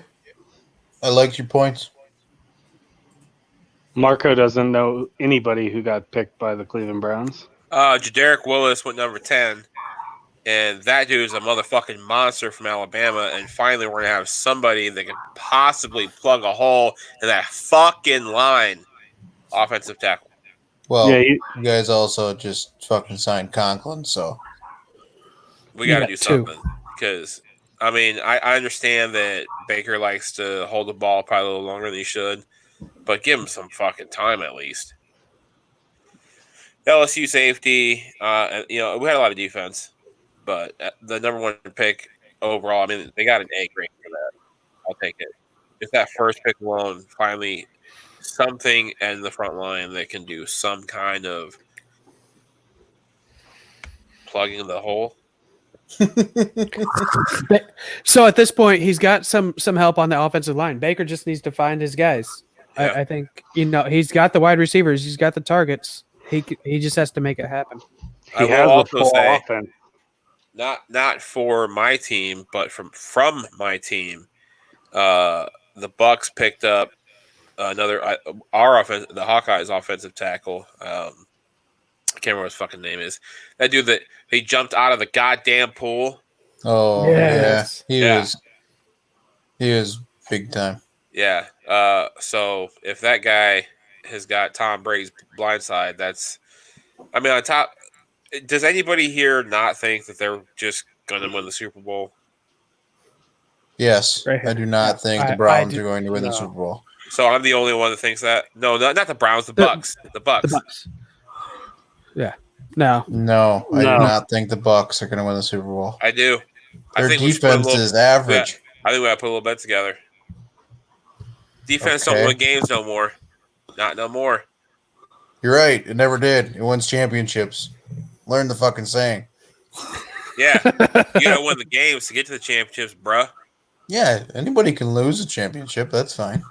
G: I liked your points.
C: Marco doesn't know anybody who got picked by the Cleveland Browns.
E: Jadarick Willis went number 10, and that dude is a motherfucking monster from Alabama. And finally, we're gonna have somebody that can possibly plug a hole in that fucking line, offensive tackle.
G: Well,
C: Yeah,
G: you guys also just fucking signed Conklin, so
E: We got to
A: Yeah,
E: do
A: two.
E: something because, I mean, I understand that Baker likes to hold the ball probably a little longer than he should, but give him some fucking time at least. LSU safety, we had a lot of defense, but the number one pick overall, I mean, they got an A grade for that. I'll take it. Just that first pick alone, finally, something in the front line that can do some kind of plugging the hole.
A: So at this point, he's got some help on the offensive line. Baker just needs to find his guys.
E: Yeah.
A: I think he's got the wide receivers, he's got the targets. He just has to make it happen.
E: I
C: he
E: will
C: has a
E: also
C: full
E: say,
C: offense.
E: not for my team, but from my team, the Bucks picked up another our offense, the Hawkeyes offensive tackle. I can't remember what his fucking name is. That dude that he jumped out of the goddamn pool.
G: oh
A: Yes.
G: yeah, he was big time.
E: Yeah. So if that guy has got Tom Brady's blindside, that's. I mean, on top. Does anybody here not think that they're just gonna win the Super Bowl?
G: Yes,
A: Right here.
G: I do not think the
A: I
G: Browns
A: do-
G: are going to win the
C: no.
G: Super Bowl.
E: So I'm the only one that thinks that. No, not the Browns. The Bucks. The Bucks.
A: The Bucks. Yeah. No.
G: No, I do
C: No.
G: not think the Bucks are going to win the Super Bowl.
E: I do. I
G: Their
E: think we should put a
G: defense
E: little.
G: is average.
E: I think we gotta put a little bet together. Defense don't
G: Okay.
E: win games no more. Not no more.
G: You're right. It never did. It wins championships. Learn the fucking saying.
E: Yeah, you gotta win the games to get to the championships, bruh.
G: Yeah, anybody can lose a championship. That's fine.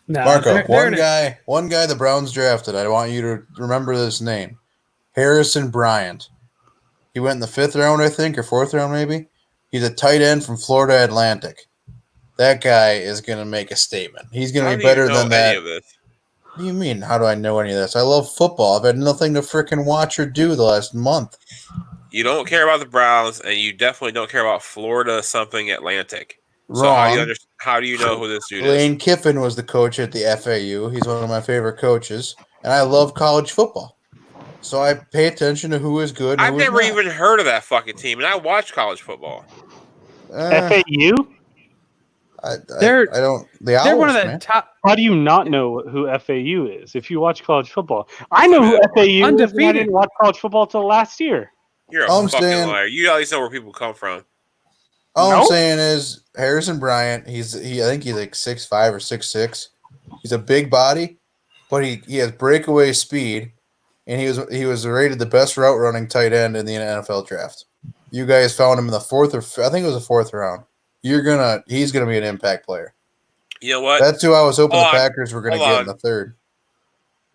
A: No.
G: Marco,
A: they're
G: one guy the Browns drafted. I want you to remember this name. Harrison Bryant. He went in the 5th round, I think, or 4th round, maybe. He's a tight end from Florida Atlantic. That guy is going to make a statement. He's going
E: How
G: to
E: do
G: be
E: you
G: better
E: know
G: than that.
E: any of this?
G: What do you mean? How do I know any of this? I love football. I've had nothing to freaking watch or do the last month.
E: You don't care about the Browns, and you definitely don't care about Florida something Atlantic. So
G: Wrong.
E: how do you know who this dude
G: Lane
E: is?
G: Kiffin was the coach at the FAU. He's one of my favorite coaches, and I love college football. So I pay attention to who is good and
E: I've
G: who is
E: never
G: not.
E: even heard of that fucking team, and I watch college football.
C: FAU?
G: I
A: They're-
G: don't. The
A: They're one of
G: Owls,
A: the
G: man.
A: top
C: How do you not know who FAU is if you watch college football? I know who FAU is, and I
A: Undefeated.
C: didn't watch college football till last year.
E: You're a
G: All I'm
E: fucking
G: saying-
E: liar. You at least know where people come from.
G: All I'm
C: No?
G: saying is Harrison Bryant. I think he's like 6'5" or 6'6". He's a big body, but he has breakaway speed, and he was rated the best route running tight end in the NFL draft. You guys found him in the 4th or I think it was the 4th round. He's gonna be an impact player.
E: You know what?
G: That's who I was hoping
E: Hold
G: the
E: on.
G: Packers were gonna
E: Hold
G: get
E: on.
G: in the 3rd.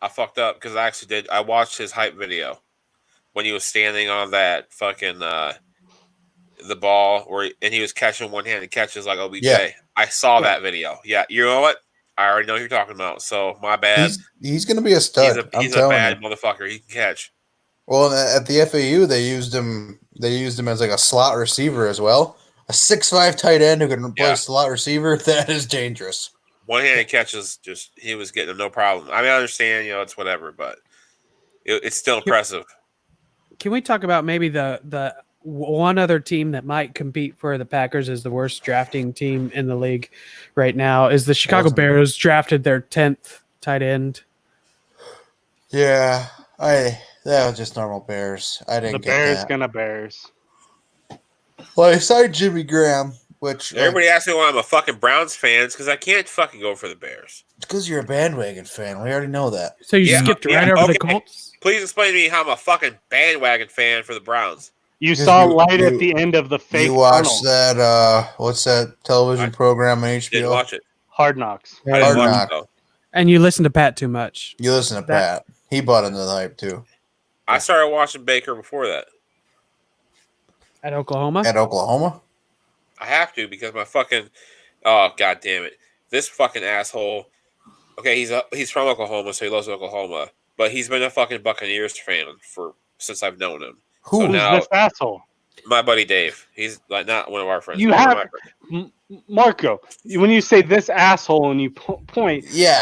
E: I fucked up because I actually did. I watched his hype video when he was standing on that fucking the ball and he was catching one-handed catches like OBJ.
G: Yeah.
E: I saw that video. Yeah, you know what? I already know who you're talking about. So my bad.
G: He's gonna be a stud.
E: He's
G: I'm
E: a
G: telling
E: bad
G: you.
E: motherfucker. He can catch.
G: Well, at the FAU, they used him as like a slot receiver as well. A 6'5" tight end who can play
E: Yeah.
G: slot receiver. That is dangerous.
E: One-handed catches, just he was getting them no problem. I mean, I understand, it's whatever, but it's still impressive.
A: Can we talk about maybe the one other team that might compete for the Packers as the worst drafting team in the league right now is the Chicago
G: Wasn't-
A: Bears drafted their 10th tight end.
G: Yeah, that was just normal Bears. I didn't
C: The
G: get
C: Bears
G: that.
C: gonna Bears.
G: Well, I signed Jimmy Graham, which
E: Everybody asks me why I'm a fucking Browns fan because I can't fucking go for the Bears.
G: because you're a bandwagon fan. We already know that.
A: So you
E: Yeah,
A: skipped
E: yeah,
A: right over the
E: okay.
A: Colts.
E: Please explain to me how I'm a fucking bandwagon fan for the Browns.
C: You
G: Because
C: saw
G: you-
C: light
G: you-
C: at the end of the fake
G: you watched
C: tunnel.
G: that? What's that television
E: I
G: program on
E: Didn't
G: HBO?
E: watch it.
C: Hard Knocks.
E: I didn't
G: Hard
E: watch
G: Knock.
E: it though.
A: And you listen to Pat too much.
G: You listen to
A: That-
G: Pat. He bought into the hype too.
E: I started watching Baker before that.
A: At Oklahoma?
G: At Oklahoma?
E: I have to because my fucking god damn it. This fucking asshole Okay, he's from Oklahoma, so he loves Oklahoma. But he's been a fucking Buccaneers fan since I've known him.
G: Who?
E: So
C: Who's
E: now
C: this asshole?
E: my buddy Dave. He's like not one of our friends.
C: You
E: But one of
C: have
E: my friends.
C: Marco. When you say this asshole and you point,
G: Yeah.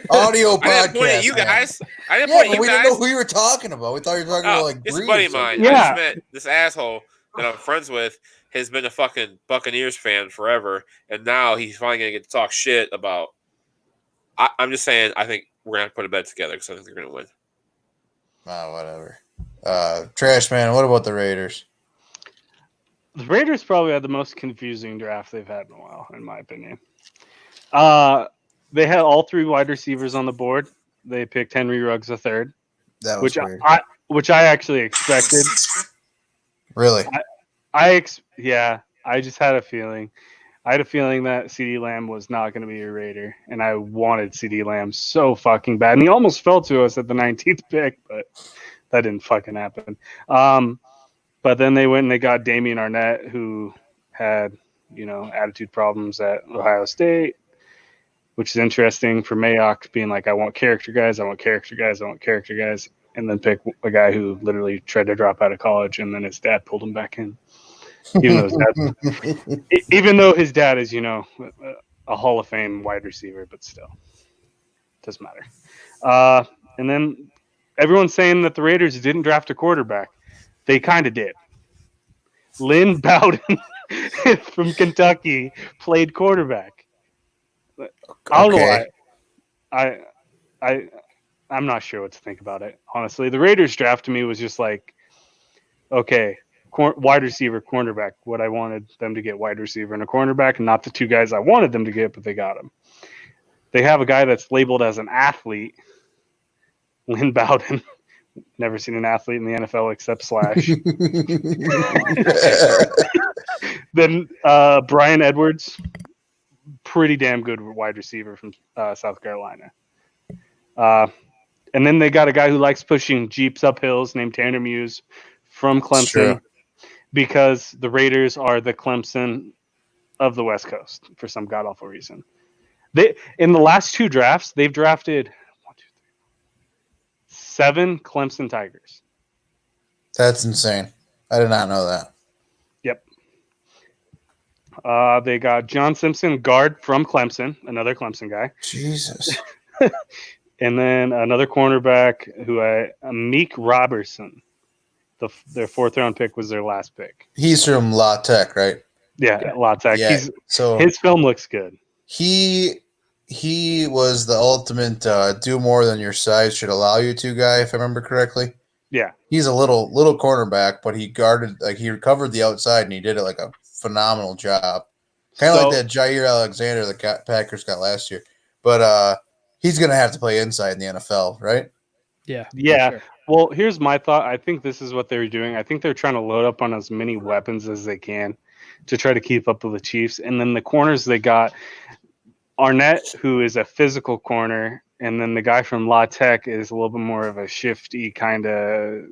G: Audio
E: I didn't point at
G: podcast,
E: you
G: man.
E: guys. I didn't
G: Yeah,
E: point at
G: but
E: you
G: we
E: guys.
G: didn't know who you were talking about. We thought you were talking about like
E: It's a
G: Bree
E: buddy
G: or
E: of mine.
G: something.
E: I
C: Yeah.
E: just met this asshole that I'm friends with. Has been a fucking Buccaneers fan forever, and now he's finally gonna get to talk shit about. I'm just saying. I think we're gonna put a bet together because I think they're gonna win.
G: Oh, whatever. Trash man, what about the Raiders?
C: the Raiders probably had the most confusing draft they've had in a while, in my opinion. They had all 3 wide receivers on the board. They picked Henry Ruggs III,
G: That was
C: which I actually expected.
G: really.
C: I just had a feeling. I had a feeling that CD Lamb was not going to be a Raider, and I wanted CD Lamb so fucking bad. And he almost fell to us at the 19th pick, but that didn't fucking happen. But then they went and they got Damian Arnett, who had, attitude problems at Ohio State, which is interesting for Mayock being like, I want character guys, I want character guys, I want character guys, and then pick a guy who literally tried to drop out of college, and then his dad pulled him back in. Even though his dad is, a Hall of Fame wide receiver, but still, doesn't matter. And then everyone's saying that the Raiders didn't draft a quarterback. They kind of did. Lynn Bowden from Kentucky played quarterback. I don't know why. I'm not sure what to think about it, honestly. The Raiders draft to me was just like, okay, wide receiver, cornerback. What I wanted them to get, wide receiver and a cornerback, and not the 2 guys I wanted them to get, but they got them. They have a guy that's labeled as an athlete, Lynn Bowden. Never seen an athlete in the NFL except Slash. Then Brian Edwards, pretty damn good wide receiver from South Carolina. And then they got a guy who likes pushing Jeeps up hills named Tanner Muse from Clemson, because the Raiders are the Clemson of the West Coast for some god-awful reason. In the last 2 drafts, they've drafted 7 Clemson Tigers.
G: That's insane. I did not know that.
C: Yep. They got John Simpson, guard from Clemson, another Clemson guy.
G: Jesus.
C: And then another cornerback Meek Robertson. Their 4th round pick was their last pick.
G: He's from La Tech, right?
C: Yeah, La Tech.
G: Yeah.
C: His film looks good.
G: He was the ultimate do more than your size should allow you to guy, if I remember correctly.
C: Yeah.
G: He's a little cornerback, but he recovered the outside and he did it like a phenomenal job. Kind of like that Jair Alexander the Packers got last year. But he's going to have to play inside in the NFL, right?
A: Yeah.
C: Sure. Well, here's my thought. I think this is what they're doing. I think they're trying to load up on as many weapons as they can to try to keep up with the Chiefs. And then the corners, they got Arnett, who is a physical corner, and then the guy from La Tech is a little bit more of a shifty kind of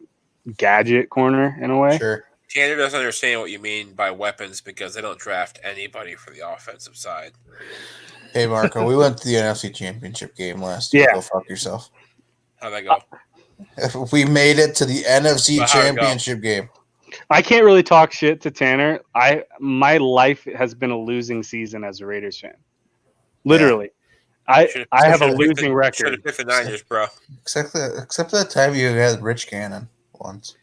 C: gadget corner in a way.
G: Sure.
E: Tanner doesn't understand what you mean by weapons because they don't draft anybody for the offensive side.
G: Hey, Marco, we went to the NFC Championship game last year. Go fuck yourself.
E: How'd that go?
G: We made it to the NFC Championship game.
C: I can't really talk shit to Tanner. My life has been a losing season as a Raiders fan. Literally. Yeah. I have a losing record.
E: Should have picked the Niners, bro.
G: Except that time you had Rich Gannon once.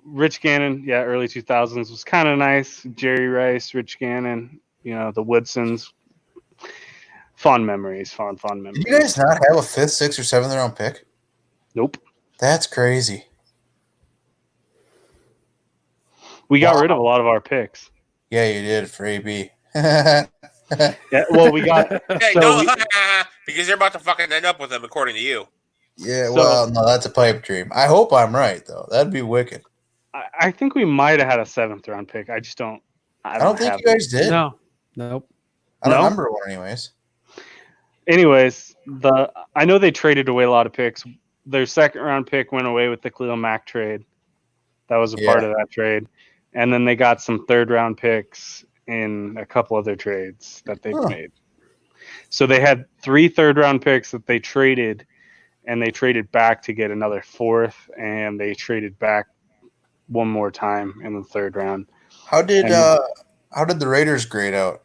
C: Rich Gannon, early 2000s was kind of nice. Jerry Rice, Rich Gannon, the Woodsons. Fond memories. Fond memories.
G: Did you guys not have a 5th, 6th, or 7th round pick?
C: Nope.
G: That's crazy.
C: We got rid of a lot of our picks.
G: Yeah, you did for AB.
C: Yeah, well, we got.
E: Because you're about to fucking end up with them, according to you.
G: Yeah, well, no, that's a pipe dream. I hope I'm right, though. That'd be wicked.
C: I think we might have had a 7th round pick. I just don't.
G: I don't think you guys did.
A: No. Nope.
G: I don't remember one, anyways.
C: Anyways, I know they traded away a lot of picks. Their 2nd round pick went away with the Khalil Mack trade. That was a part of that trade. And then they got some 3rd round picks in a couple other trades that they've made. So they had 3 third-round picks that they traded, and they traded back to get another 4th, and they traded back one more time in the 3rd round.
G: How did
C: And
G: the Raiders grade out?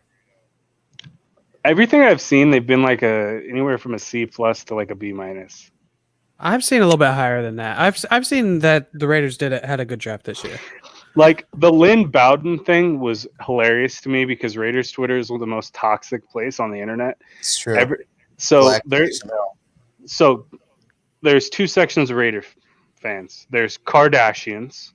C: everything I've seen, they've been like anywhere from a C plus to like a B minus.
A: I've seen a little bit higher than that. I've seen that the Raiders had a good draft this year.
C: Like the Lynn Bowden thing was hilarious to me because Raiders Twitter is one of the most toxic place on the internet.
G: It's true.
C: So
G: Blackface and all.
C: so there's 2 sections of Raider fans. There's Kardashians,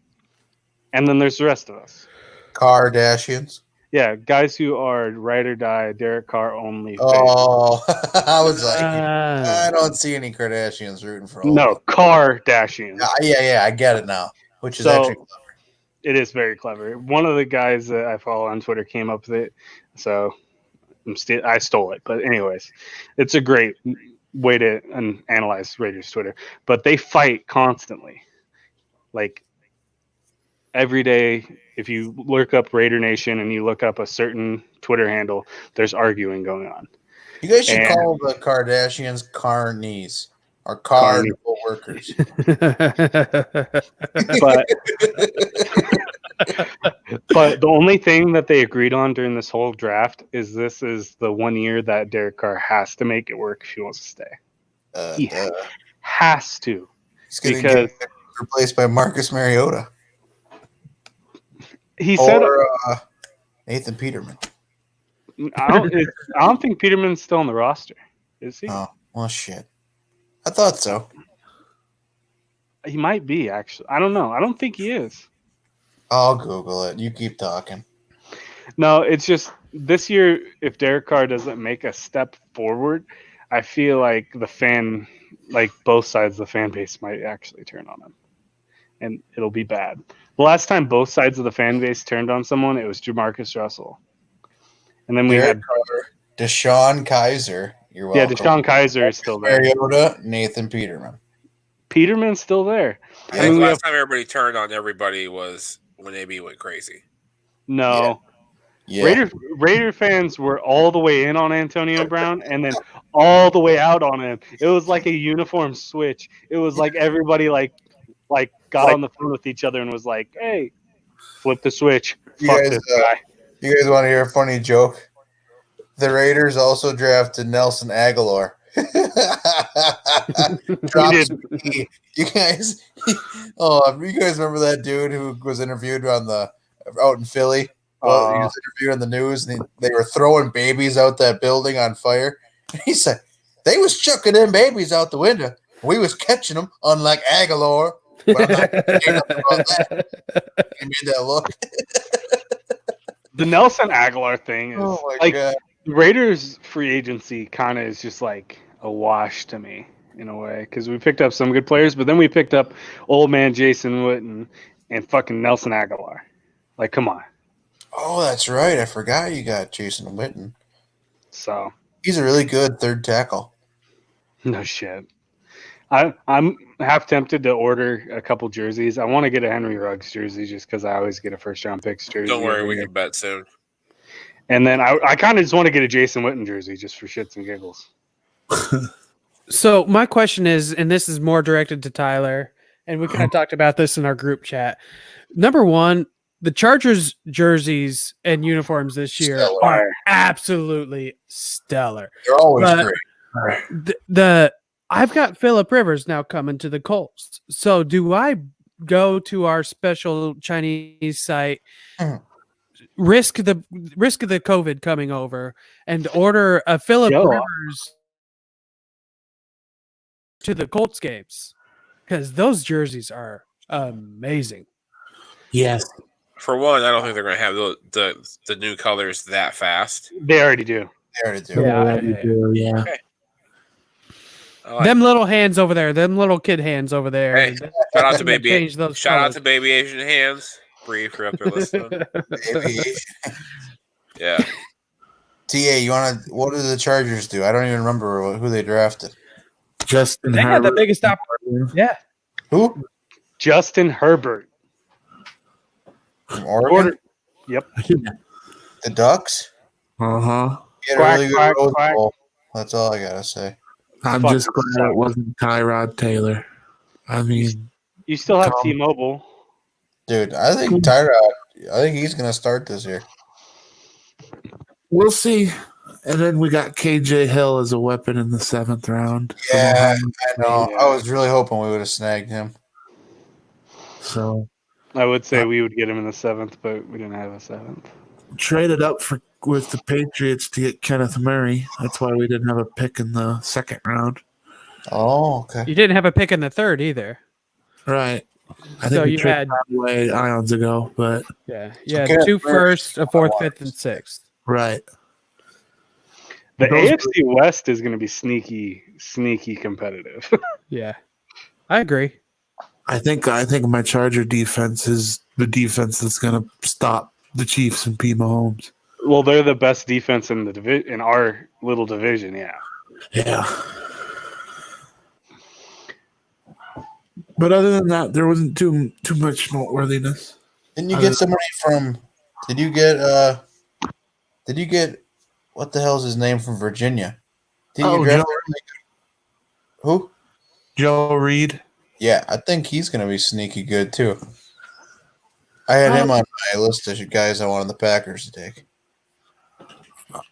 C: and then there's the rest of us.
G: Kardashians.
C: Yeah, guys who are ride or die, Derek Carr only.
G: Oh, I was like, I don't see any Kardashians rooting for all.
C: No, Kardashians.
G: Yeah, I get it now. Which is
C: So,
G: actually clever.
C: It is very clever. One of the guys that I follow on Twitter came up with it, so I stole it. But anyways, it's a great way to analyze Raiders Twitter. But they fight constantly, like every day. If you look up Raider Nation and you look up a certain Twitter handle, there's arguing going on.
G: You guys should call the Kardashians carnies or card workers.
C: But the only thing that they agreed on during this whole draft is this is the 1 year that Derek Carr has to make it work if he wants to stay. He has to.
G: He's going to get replaced by Marcus Mariota.
C: He said
G: Nathan Peterman.
C: I don't think Peterman's still on the roster. Is he?
G: Oh, well, shit. I thought so.
C: He might be, actually. I don't know. I don't think he is.
G: I'll Google it. You keep talking.
C: No, it's just this year, if Derek Carr doesn't make a step forward, I feel like both sides of the fan base might actually turn on him. And it'll be bad. The last time both sides of the fan base turned on someone, it was Jamarcus Russell. And then we had
G: Deshaun Kaiser. You're welcome.
C: Yeah, Deshaun Kaiser is still there.
G: Mariota, Nathan Peterman.
C: Peterman's still there.
E: I think the last time everybody turned on everybody was when AB went crazy.
C: No.
G: Yeah.
C: Raider fans were all the way in on Antonio Brown and then all the way out on him. It was like a uniform switch. It was like everybody got on the phone with each other and was like, "Hey, flip the switch. Fuck this guy."
G: You guys want to hear a funny joke? The Raiders also drafted Nelson Aguilar. You guys remember that dude who was interviewed out in Philly? Well, he was interviewed on the news, and they were throwing babies out that building on fire. And he said, they was chucking them babies out the window. We was catching them, unlike Aguilar. But I'm not saying nothing about that. He made that look.
C: The Nelson Aguilar thing is
G: God.
C: The Raiders free agency kind of is just like a wash to me in a way because we picked up some good players, but then we picked up old man Jason Witten and fucking Nelson Aguilar. Like, come on.
G: Oh, that's right. I forgot you got Jason Witten.
C: So
G: he's a really good third tackle.
C: No shit. I'm half tempted to order a couple jerseys. I want to get a Henry Ruggs jersey just because I always get a first round picks jersey.
E: Don't worry, we can bet soon.
C: And then I kind of just want to get a Jason Witten jersey just for shits and giggles.
A: So my question is, and this is more directed to Tyler, and we kind of talked about this in our group chat. Number one, the Chargers jerseys and uniforms this year are absolutely stellar.
G: They're always great.
A: I've got Phillip Rivers now coming to the Colts. So do I go to our special Chinese site, risk the COVID coming over, and order a Phillip Rivers to the Colts games? Because those jerseys are amazing.
B: Yes.
E: For one, I don't think they're going to have the new colors that fast.
C: They already do.
B: Yeah.
E: Okay.
A: Them little hands over there, them little kid hands over there.
E: Hey, shout out to baby.
A: Shout
E: out to baby Asian hands. Bree, if you're up there listening.
G: Baby Asian.
E: Yeah.
G: TA, what did the Chargers do? I don't even remember who they drafted.
B: Justin
A: They
B: Herbert.
A: had the biggest opportunity. Yeah.
G: Who?
C: Justin Herbert.
G: From Oregon?
C: Yep.
G: The Ducks?
B: Uh-huh.
G: He had
C: Quack,
G: a really good
C: quack,
G: Rose
C: quack.
G: Bowl. That's all I gotta say.
B: I'm
C: Fucking
B: just glad
C: suck.
B: it wasn't Tyrod Taylor. I mean,
C: You still have
B: Tom-
C: T-Mobile.
G: Dude, I think Tyrod. I think he's gonna start this year.
B: we'll see. And then we got KJ Hill as a weapon in the 7th round. from
G: Yeah,
B: Ohio
G: I know.
C: Yeah.
G: I was really hoping we would have snagged him.
B: So
C: I would say we would get him in the 7th, but we didn't have a 7th.
B: traded up with the Patriots to get Kenneth Murray. That's why we didn't have a pick in the 2nd round.
G: Oh, okay.
A: You didn't have a pick in the 3rd either.
B: Right. I think
A: So
B: we
A: you
B: traded
A: had
B: that away ions ago, but
A: you had
G: Kenneth
A: 2
G: Murray
A: firsts, a 4th,
G: wanted
A: 5th, and
G: to say.
A: 6th.
B: right.
C: The
B: Those-
C: AFC West is going to be sneaky competitive.
A: Yeah, I agree.
B: I think my Charger defense is the defense that's going to stop the Chiefs and P. Mahomes.
C: Well, they're the best defense in the in our little division. Yeah.
B: Yeah. But other than that, there wasn't too much noteworthiness.
G: Didn't you get somebody from? Did you get? What the hell's his name from Virginia? Did you draft who?
B: Joe Reed.
G: Yeah, I think he's gonna be sneaky good too. I had him on my list of guys I wanted the Packers to take.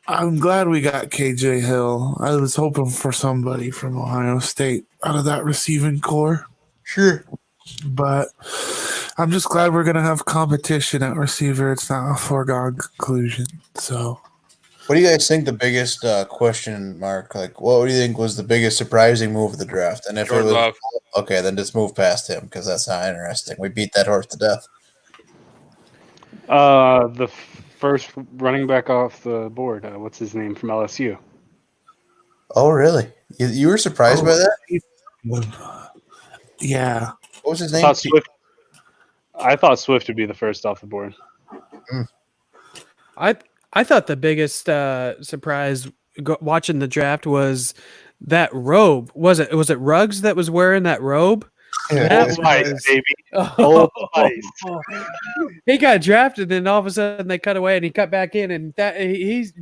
B: I'm glad we got KJ Hill. I was hoping for somebody from Ohio State out of that receiving core.
G: Sure.
B: But I'm just glad we're going to have competition at receiver. It's not a foregone conclusion. So,
G: what do you guys think the biggest question mark? Like, what do you think was the biggest surprising move of the draft? And if
E: Jordan
G: it was
E: Love.
G: okay, then just move past him because that's not interesting. We beat that horse to death.
C: The first running back off the board. What's his name from LSU?
G: Oh, really? You were surprised by that?
B: yeah.
G: What was his
C: I
G: name?
C: thought Swift would be the first off the board.
A: I thought the biggest surprise watching the draft was that robe. Was it Ruggs that was wearing that robe? That
C: Spice, baby.
A: Oh,
C: Old Spice.
A: he got drafted, and all of a sudden they cut away, and he cut back in, and that he's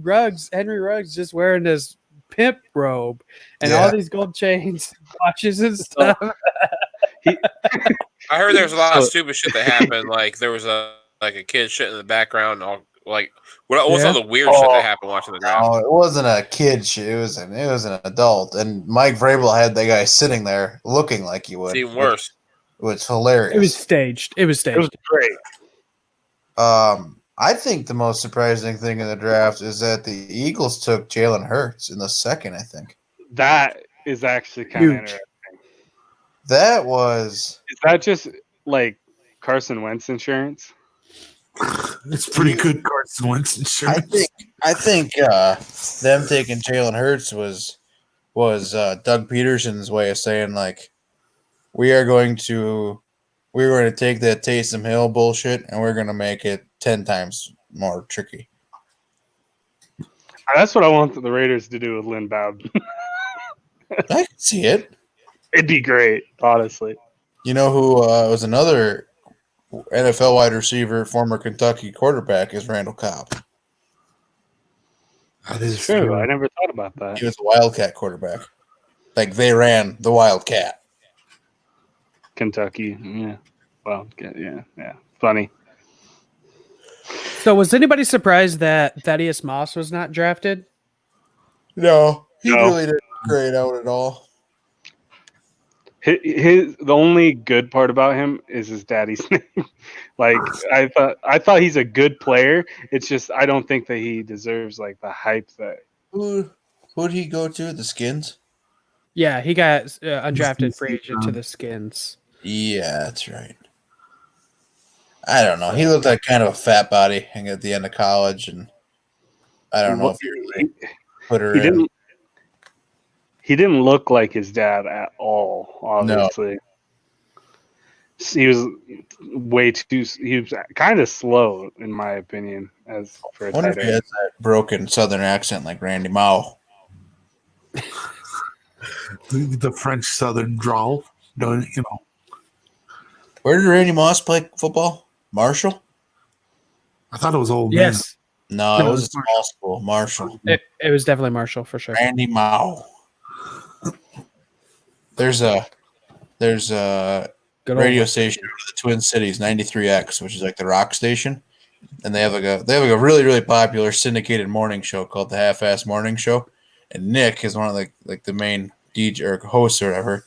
A: Henry Ruggs, just wearing this pimp robe and all these gold chains, watches, and stuff.
E: I heard there's a lot of stupid shit that happened. Like there was a kid shit in the background. All what's all the weird shit that happened watching the draft?
G: No, it wasn't a kid shit. It was an adult. And Mike Vrabel had the guy sitting there looking like he would.
E: It's even worse.
G: It was hilarious.
A: It was staged.
C: It was great.
G: I think the most surprising thing in the draft is that the Eagles took Jalen Hurts in the 2nd, I think.
C: That is actually kind of interesting.
G: That was...
C: Is that just like Carson Wentz insurance?
B: It's pretty good Carson Wentz insurance.
G: I think them taking Jalen Hurts was Doug Peterson's way of saying, like, we're going to take that Taysom Hill bullshit and we're going to make it 10 times more tricky.
C: That's what I want the Raiders to do with Lynn Bowden.
G: I can see it.
C: It'd be great, honestly.
G: You know who was another NFL wide receiver, former Kentucky quarterback, is Randall Cobb.
B: That is
C: True. I never thought about that.
G: He was a Wildcat quarterback. Like, they ran the Wildcat.
C: Kentucky, yeah. Well, yeah. Funny.
A: So, was anybody surprised that Thaddeus Moss was not drafted?
G: No, he
C: No.
G: really didn't grade out at all.
C: The only good part about him is his daddy's name. Like I thought he's a good player. It's just I don't think that he deserves like the hype that.
G: Who'd he go to? The Skins?
A: Yeah, he got undrafted free agent to the Skins.
G: Yeah, that's right. I don't know. He looked like kind of a fat body at the end of college, and I don't know if he really put her in.
C: He didn't look like his dad at all, obviously. No. He was he was kind of slow, in my opinion, as for a
G: I wonder
C: tight
G: if he has that broken Southern accent like Randy Mao.
B: The French Southern drawl, you know.
G: Where did Randy Moss play football? Marshall?
B: I thought it was Old
A: Yes.
G: No,
A: No,
G: it was a
A: it's
G: small school. Marshall.
A: It was definitely Marshall for sure.
G: Randy Mao. There's a
A: Good old
G: radio
A: West
G: station
A: Virginia.
G: in the Twin Cities, 93X, which is like the rock station, and they have a really really popular syndicated morning show called the Half-Ass Morning Show, and Nick is one of the main DJ or hosts or whatever,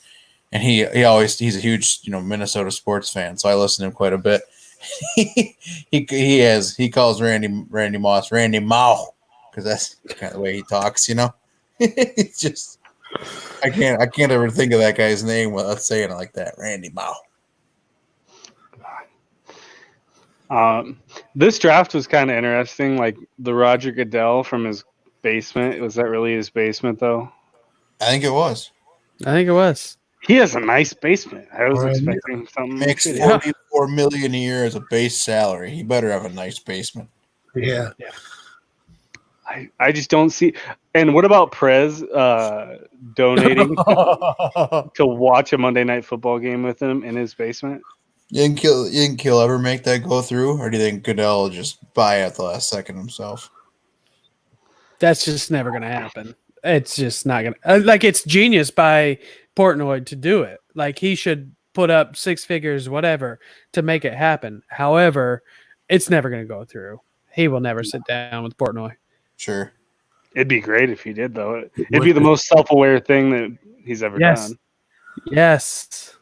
G: and he's a huge Minnesota sports fan, so I listen to him quite a bit. he calls Randy Moss Randy Mao because that's kind of the way he talks, It's just I can't ever think of that guy's name without saying it like that, Randy Mao.
C: This draft was kind of interesting. Like the Roger Goodell from his basement. Was that really his basement though?
G: I think it was.
A: I think it was.
C: He has a nice basement. I was
B: Right.
C: expecting something
G: He makes
C: shitty.
G: $44 million a year as a base salary. He better have a nice basement.
B: Yeah.
C: I just don't see. And what about Prez donating to watch a Monday Night Football game with him in his basement?
G: You think he'll ever make that go through, or do you think Goodell will just buy at the last second himself?
A: That's just never going to happen. It's just not going to. Like, it's genius by Portnoy to do it. Like, he should put up six figures, whatever, to make it happen. However, it's never going to go through. He will never sit down with Portnoy.
G: Sure.
C: It'd be great if he did, though. It'd be the most self-aware thing that he's ever done.
A: Yes.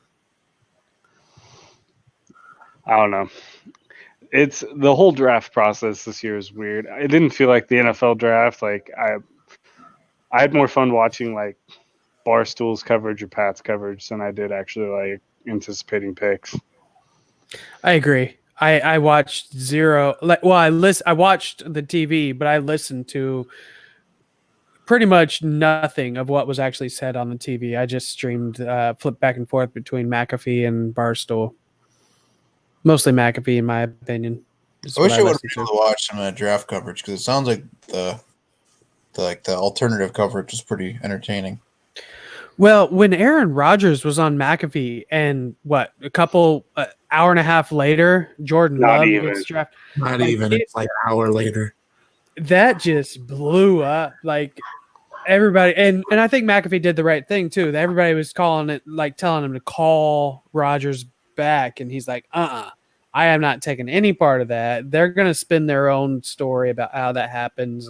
A: I
C: don't know. It's the whole draft process this year is weird. It didn't feel like the NFL draft. Like I had more fun watching like Barstool's coverage or Pat's coverage than I did actually like anticipating picks.
A: I agree. I watched zero. I watched the TV, but I listened to pretty much nothing of what was actually said on the TV. I just streamed, flipped back and forth between McAfee and Barstool. Mostly McAfee, in my opinion.
G: I wish I would have been able to watch some of that draft coverage because it sounds like the alternative coverage is pretty entertaining.
A: Well, when Aaron Rodgers was on McAfee, and a couple hour and a half later, Jordan Love gets drafted.
B: Not even. It's like an hour later.
A: That just blew up. Like everybody, and I think McAfee did the right thing too. Everybody was calling it, like telling him to call Rodgers back, and he's like, I am not taking any part of that. They're going to spin their own story about how that happens,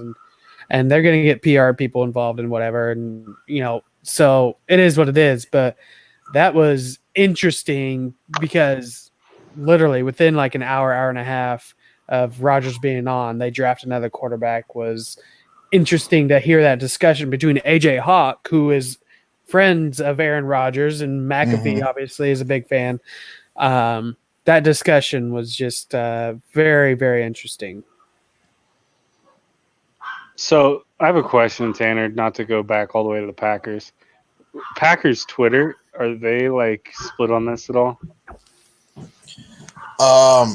A: and they're going to get PR people involved in whatever, and so it is what it is. But that was interesting because literally within like an hour and a half of Rodgers being on, they draft another quarterback. Was interesting to hear that discussion between AJ Hawk, who is friends of Aaron Rodgers, and McAfee obviously is a big fan. That discussion was just very, very interesting.
C: So I have a question, Tanner, not to go back all the way to the Packers. Packers Twitter, are they like split on this at all?
G: I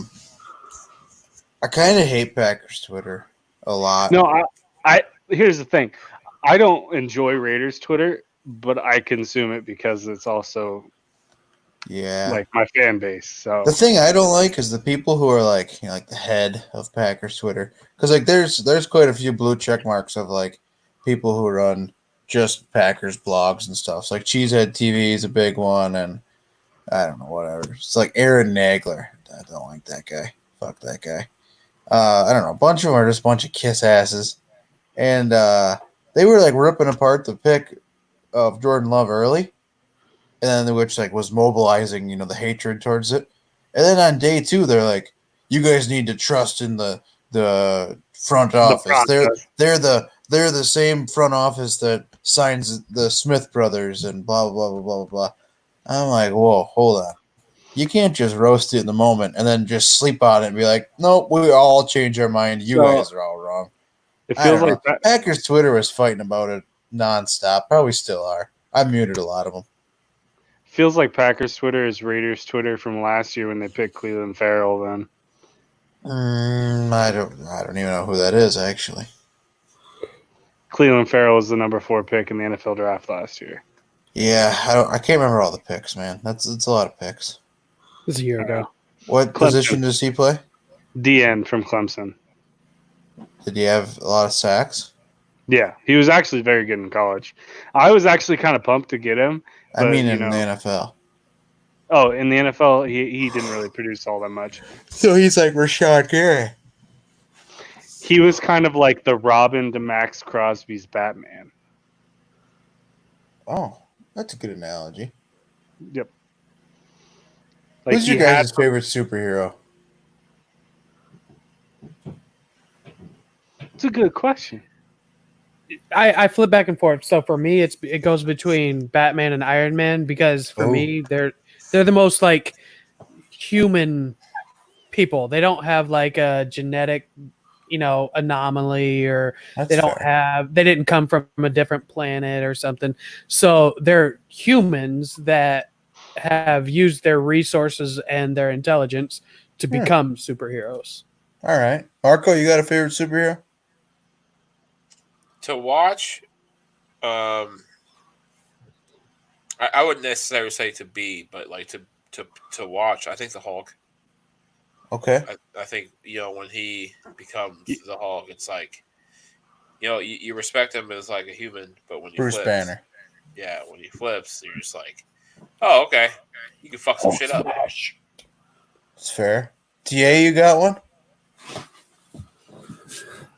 G: kind of hate Packers Twitter a lot.
C: No, I here's the thing. I don't enjoy Raiders Twitter, but I consume it because it's also like my fan base. So
G: the thing I don't like is the people who are like like the head of Packers Twitter, because like there's quite a few blue check marks of like people who run just Packers blogs and stuff. So like Cheesehead TV is a big one, and I don't know, whatever. It's like Aaron Nagler. I don't like that guy. Fuck that guy. I don't know. A bunch of them are just a bunch of kiss asses, and they were like ripping apart the pick of Jordan Love early. And then which like was mobilizing, the hatred towards it. And then on day 2, they're like, "You guys need to trust in the front office. They're the same front office that signs the Smith brothers and blah blah blah blah blah." I'm like, whoa, hold on. You can't just roast it in the moment and then just sleep on it and be like, "Nope, we all change our mind. You guys are all wrong."
C: It feels like
G: Packers Twitter was fighting about it nonstop. Probably still are. I muted a lot of them.
C: Feels like Packers Twitter is Raiders Twitter from last year when they picked Cleveland Farrell. Then
G: I don't even know who that is actually.
C: Cleveland Farrell was the number 4 pick in the NFL draft last year.
G: Yeah, I can't remember all the picks, man. It's a lot of picks.
A: It was a year ago.
G: What position does he play?
C: DN from Clemson.
G: Did he have a lot of sacks?
C: Yeah, he was actually very good in college. I was actually kind of pumped to get him. But,
G: I mean,
C: you
G: in the
C: know,
G: NFL.
C: oh, in the NFL, he didn't really produce all that much.
G: So he's like Rashad Gary.
C: He was kind of like the Robin to Max Crosby's Batman.
G: Oh, that's a good analogy.
C: Yep. Like
G: Who's your
C: he had
G: guys' favorite superhero?
C: It's a good question.
A: I flip back and forth. So for me, it goes between Batman and Iron Man because for
G: Oh.
A: me, they're the most like human people. They don't have like a genetic, anomaly, or
G: That's
A: they don't
G: fair.
A: have they didn't come from a different planet or something. So they're humans that have used their resources and their intelligence to become superheroes.
G: All right. Marco, you got a favorite superhero?
E: To watch, I wouldn't necessarily say to be, but like to watch. I think the Hulk.
G: Okay.
E: I think when he becomes the Hulk, it's like you respect him as like a human, but when he
G: Bruce
E: flips,
G: Banner.
E: yeah, when he flips, you're just like, oh, okay, you can fuck some shit up.
G: It's fair. TA, you got one?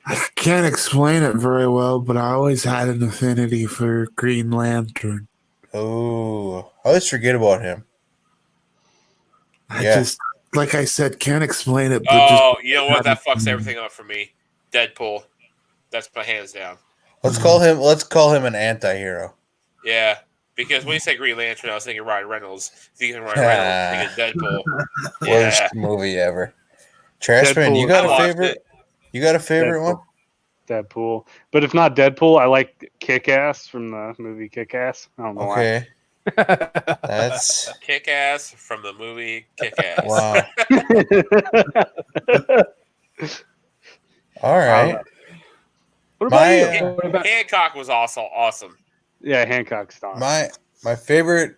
B: I can't explain it very well, but I always had an affinity for Green Lantern.
G: Oh, I always forget about him.
B: I just, like I said, can't explain it. But
E: Oh, you know what? That fucks everything up for me. Deadpool. That's my hands down.
G: Let's call him an anti-hero.
E: Yeah, because when you say Green Lantern, I was thinking Ryan Reynolds. Thinking Ryan Reynolds, thinking Deadpool.
G: Worst
E: Yeah.
G: movie ever. Trashman, you got a favorite? You got a favorite one?
C: Deadpool. But if not Deadpool, I like Kick-Ass from the movie Kick-Ass. I don't know
G: Okay. That's
E: Kick-Ass from the movie Kick-Ass.
G: wow. All right.
C: What about you?
E: Hancock was also awesome.
C: Yeah, Hancock's awesome.
G: My favorite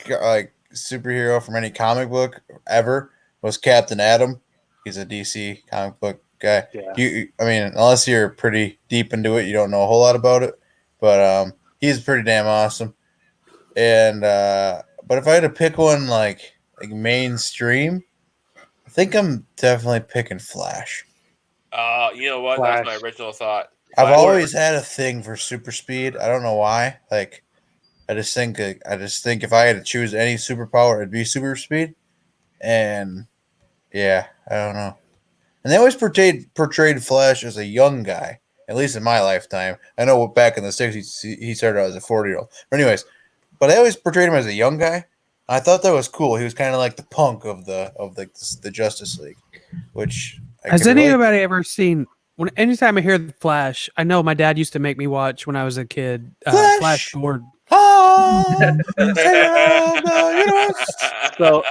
G: like superhero from any comic book ever was Captain Atom. He's a DC comic book guy.
C: Yeah.
G: I mean, unless you're pretty deep into it, you don't know a whole lot about it. But he's pretty damn awesome. And but if I had to pick one like mainstream, I think I'm definitely picking Flash.
E: You know what?
C: Flash.
E: That was my original thought.
G: I've always had a thing for super speed. I don't know why. Like, I just think if I had to choose any superpower, it'd be super speed. And yeah, I don't know. And they always portrayed Flash as a young guy, at least in my lifetime. I know back in the 60s he started out as a 40-year-old. But anyways, but I always portrayed him as a young guy. I thought that was cool. He was kind of like the punk of the Justice League, which
A: has anybody ever seen? Anytime I hear the Flash, I know my dad used to make me watch when I was a kid. Flash Gordon.
C: So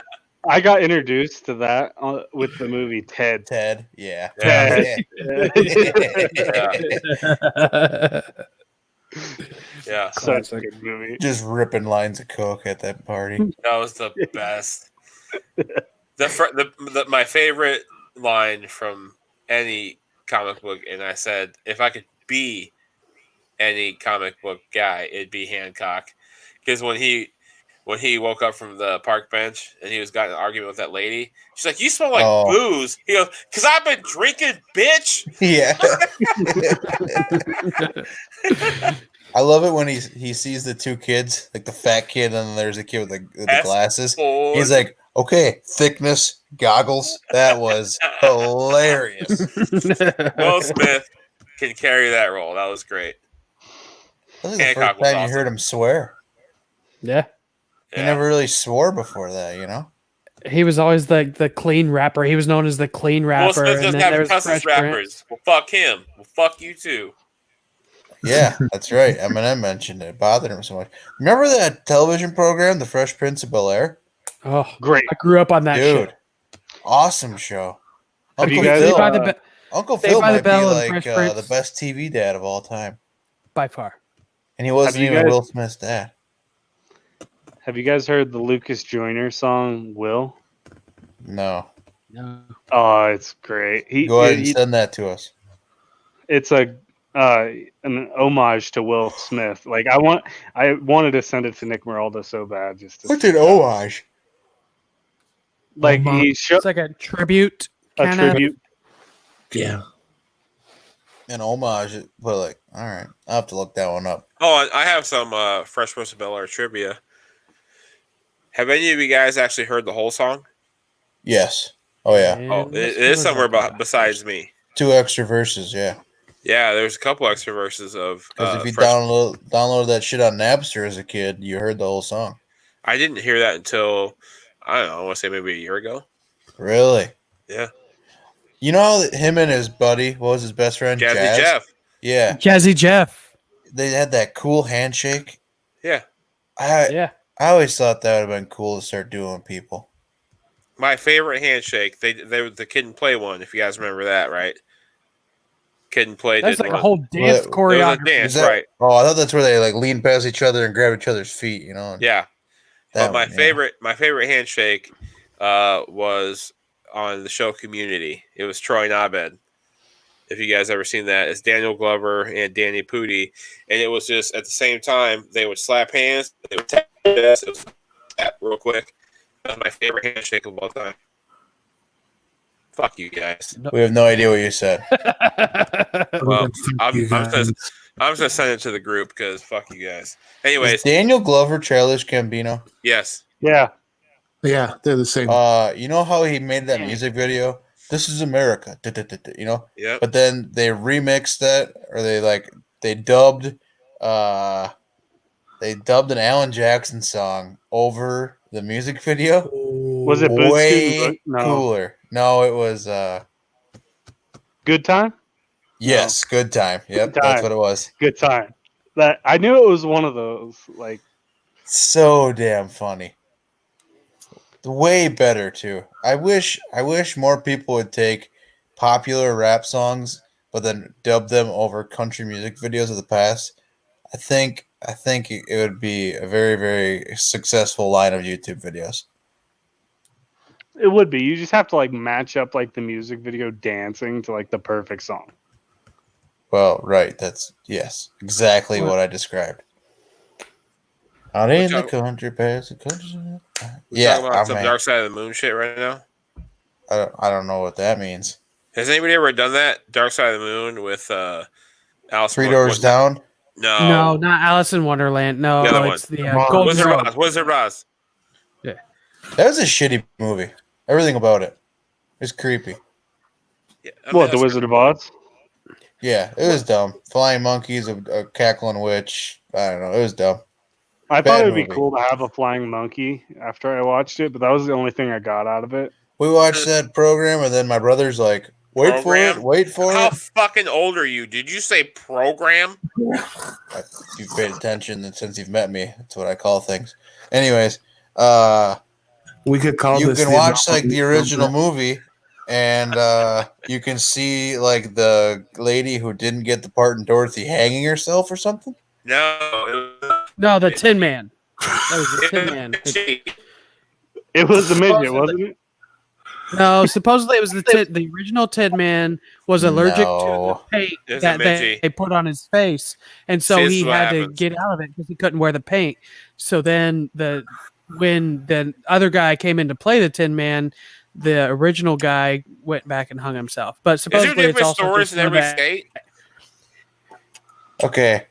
C: I got introduced to that with the movie Ted.
G: Ted, yeah.
C: Ted.
E: Yeah.
C: Such a good movie.
G: Just ripping lines of coke at that party.
E: That was the best. My favorite line from any comic book, and I said, if I could be any comic book guy, it'd be Hancock. Because when he woke up from the park bench and he was got in an argument with that lady, she's like, "You smell like booze." He goes, "Because I've been drinking, bitch."
G: Yeah. I love it when he sees the two kids, like the fat kid, and then there's a kid with the glasses. He's like, "Okay, thickness, goggles." That was hilarious.
E: Will Smith can carry that role. That was great.
G: That was the first time you heard him swear.
A: Yeah.
G: He never really swore before that, you know?
A: He was always like the clean rapper. He was known as the clean rapper.
E: Will Smith doesn't have cuss rappers. Well, fuck him. Well, fuck you too.
G: Yeah, that's right. Eminem mentioned it. It bothered him so much. Remember that television program, The Fresh Prince of Bel-Air?
A: Oh, great. I grew up on that
G: Dude,
A: show.
G: Awesome show.
C: Have
G: Uncle
C: you guys,
G: Phil, Uncle Phil might be like the best TV dad of all time.
A: By far.
G: And he wasn't even Will Smith's dad.
C: Have you guys heard the Lucas Joyner song, Will?
G: No.
A: No.
C: Oh, it's great.
G: Go ahead and send that to us.
C: It's an homage to Will Smith. Like I wanted to send it to Nick Meralda so bad just to
G: What's
C: see
G: an
C: that.
G: homage?
C: Like he showed
A: It's like a tribute.
C: a
A: Kinda.
C: tribute.
B: Yeah.
G: An homage, but like, all right, I'll have to look that one up.
E: Oh, I have some Fresh Prince of Bel-Air trivia. Have any of you guys actually heard the whole song?
G: Yes. Oh yeah.
E: Oh, it is somewhere besides me.
G: 2 extra verses. Yeah.
E: Yeah, there's a couple extra verses of
G: Because if you
E: Fresh.
G: download that shit on Napster as a kid, you heard the whole song.
E: I didn't hear that until I don't know. I want to say maybe a year ago.
G: Really?
E: Yeah,
G: You know how him and his buddy, what was his best friend?
E: Jazzy
G: Jazz?
E: Jeff.
G: Yeah.
A: Jazzy Jeff.
G: They had that cool handshake.
E: Yeah,
A: Yeah.
G: I always thought that would have been cool to start doing with people.
E: my favorite handshake. They were the Kid and Play one. If you guys remember that, right? Kid and Play
A: That's
E: did
A: like
E: one.
A: a whole dance
E: It was a
A: choreography.
E: dance,
G: Is that-
E: right?
G: Oh, I thought that's where they like lean past each other and grab each other's feet, you know?
E: Yeah.
G: That
E: But my
G: one, yeah.
E: favorite handshake was on the show Community. It was Troy Nabed. If you guys ever seen that, it's Daniel Glover and Danny Pudi, and it was just at the same time they would slap hands, they would tap this, it was tap real quick. That was my favorite handshake of all time. Fuck you guys.
G: We have no idea what you said.
E: Well, I'm
B: You
E: just
B: guys.
E: gonna send it to the group because fuck you guys.
G: Is
E: Anyways,
G: Daniel Glover Childish Gambino?
E: yes,
C: Yeah.
B: Yeah, they're the same.
G: You know how he made that music video? This is America. You know?
E: yep.
G: But then they remixed that, or they dubbed an Alan Jackson song over the music video.
C: Was it Boot
G: Way
C: Scoot? No.
G: cooler. No, it was
C: Good time?
G: yes, Good Time. Yep,
C: Good
G: that's
C: Time.
G: what it was.
C: Good time. That I knew it was one of those. Like
G: So damn funny. Way better too. I wish more people would take popular rap songs but then dub them over country music videos of the past. I think it would be a very, very successful line of YouTube videos.
C: it would be. You just have to like match up like the music video dancing to like the perfect song.
G: Well, right. That's yes, exactly what I described. Out in the country, past the country.
E: We're
G: Yeah,
E: talking about some Dark Side of the Moon shit right now.
G: I don't know what that means.
E: Has anybody ever done that? Dark Side of the Moon with Alice.
G: Three Doors Down.
A: No, not Alice in Wonderland. No,
E: The other
A: it's
E: one.
A: the Golden
E: Wizard
A: Road.
E: Oz. Wizard Oz.
G: That was a shitty movie. Everything about it. It's creepy.
E: Yeah,
C: What, the Wizard of Oz?
G: Yeah, it was dumb. Flying monkeys, a cackling witch. I don't know. It was dumb.
C: I
G: Bad
C: thought it would be
G: movie.
C: cool to have a flying monkey after I watched it, but that was the only thing I got out of it.
G: We watched that program, and then my brother's like, "Wait
E: Program?
G: for it, wait for
E: How
G: it."
E: fucking old are you? Did you say program?
G: You've paid attention since you've met me. That's what I call things. Anyways,
B: We could call
G: you
B: this
G: can
B: the
G: watch like
B: anomaly
G: the original
B: program.
G: movie, and you can see like the lady who didn't get the part in Dorothy hanging herself or something.
E: No.
A: No, the Tin Man. That was the Tin Man.
C: It was a midget, wasn't it?
A: No, supposedly it was the original Tin Man was allergic
G: No.
A: to the paint
E: It was
A: that
E: a midget.
A: they put on his face, and so
E: See, this
A: he
E: is what
A: had to
E: happens.
A: get out of it because he couldn't wear the paint. So then when the other guy came in to play the Tin Man, the original guy went back and hung himself. But
E: Is there
A: supposedly it's
E: different
A: also
E: stores
A: just
E: in
A: one of
E: every
A: that-
E: state?
G: Okay,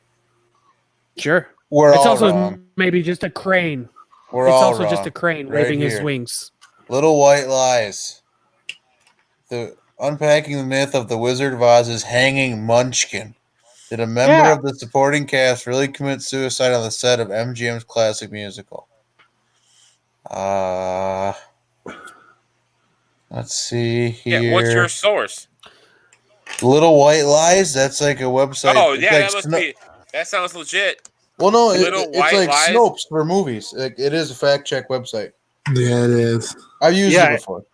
A: Sure,
G: we're
A: it's
G: all
A: also
G: wrong.
A: maybe just a crane.
G: We're
A: It's
G: all
A: also
G: wrong.
A: just a crane
G: Right
A: waving his
G: here.
A: wings.
G: Little White Lies. The unpacking the myth of the Wizard of Oz's hanging munchkin. Did a member
C: Yeah.
G: of the supporting cast really commit suicide on the set of MGM's classic musical? Let's see here.
E: Yeah, what's your source?
G: Little White Lies? That's like a website.
E: Oh,
G: It's
E: yeah,
G: like
E: that must be. That sounds legit.
G: Well, no,
E: Little
G: it's
E: White
G: like
E: Lies?
G: Snopes for movies. It is a fact check website.
B: Yeah, it is.
G: I've used
C: Yeah.
G: it before.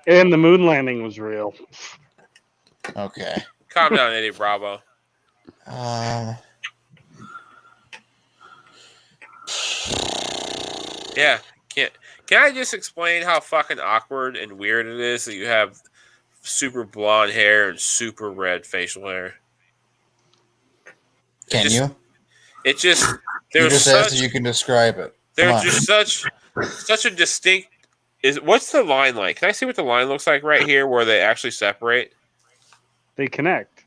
C: And the moon landing was real.
G: Okay.
E: Calm down, Eddie Bravo. Yeah. Can I just explain how fucking awkward and weird it is that you have super blonde hair and super red facial hair?
G: Can you?
E: It just
G: You
E: there's
G: just asked
E: such
G: if you can describe it. Come
E: there's
G: on.
E: just such a distinct. What's the line like? Can I see what the line looks like right here, where they actually separate?
C: They connect.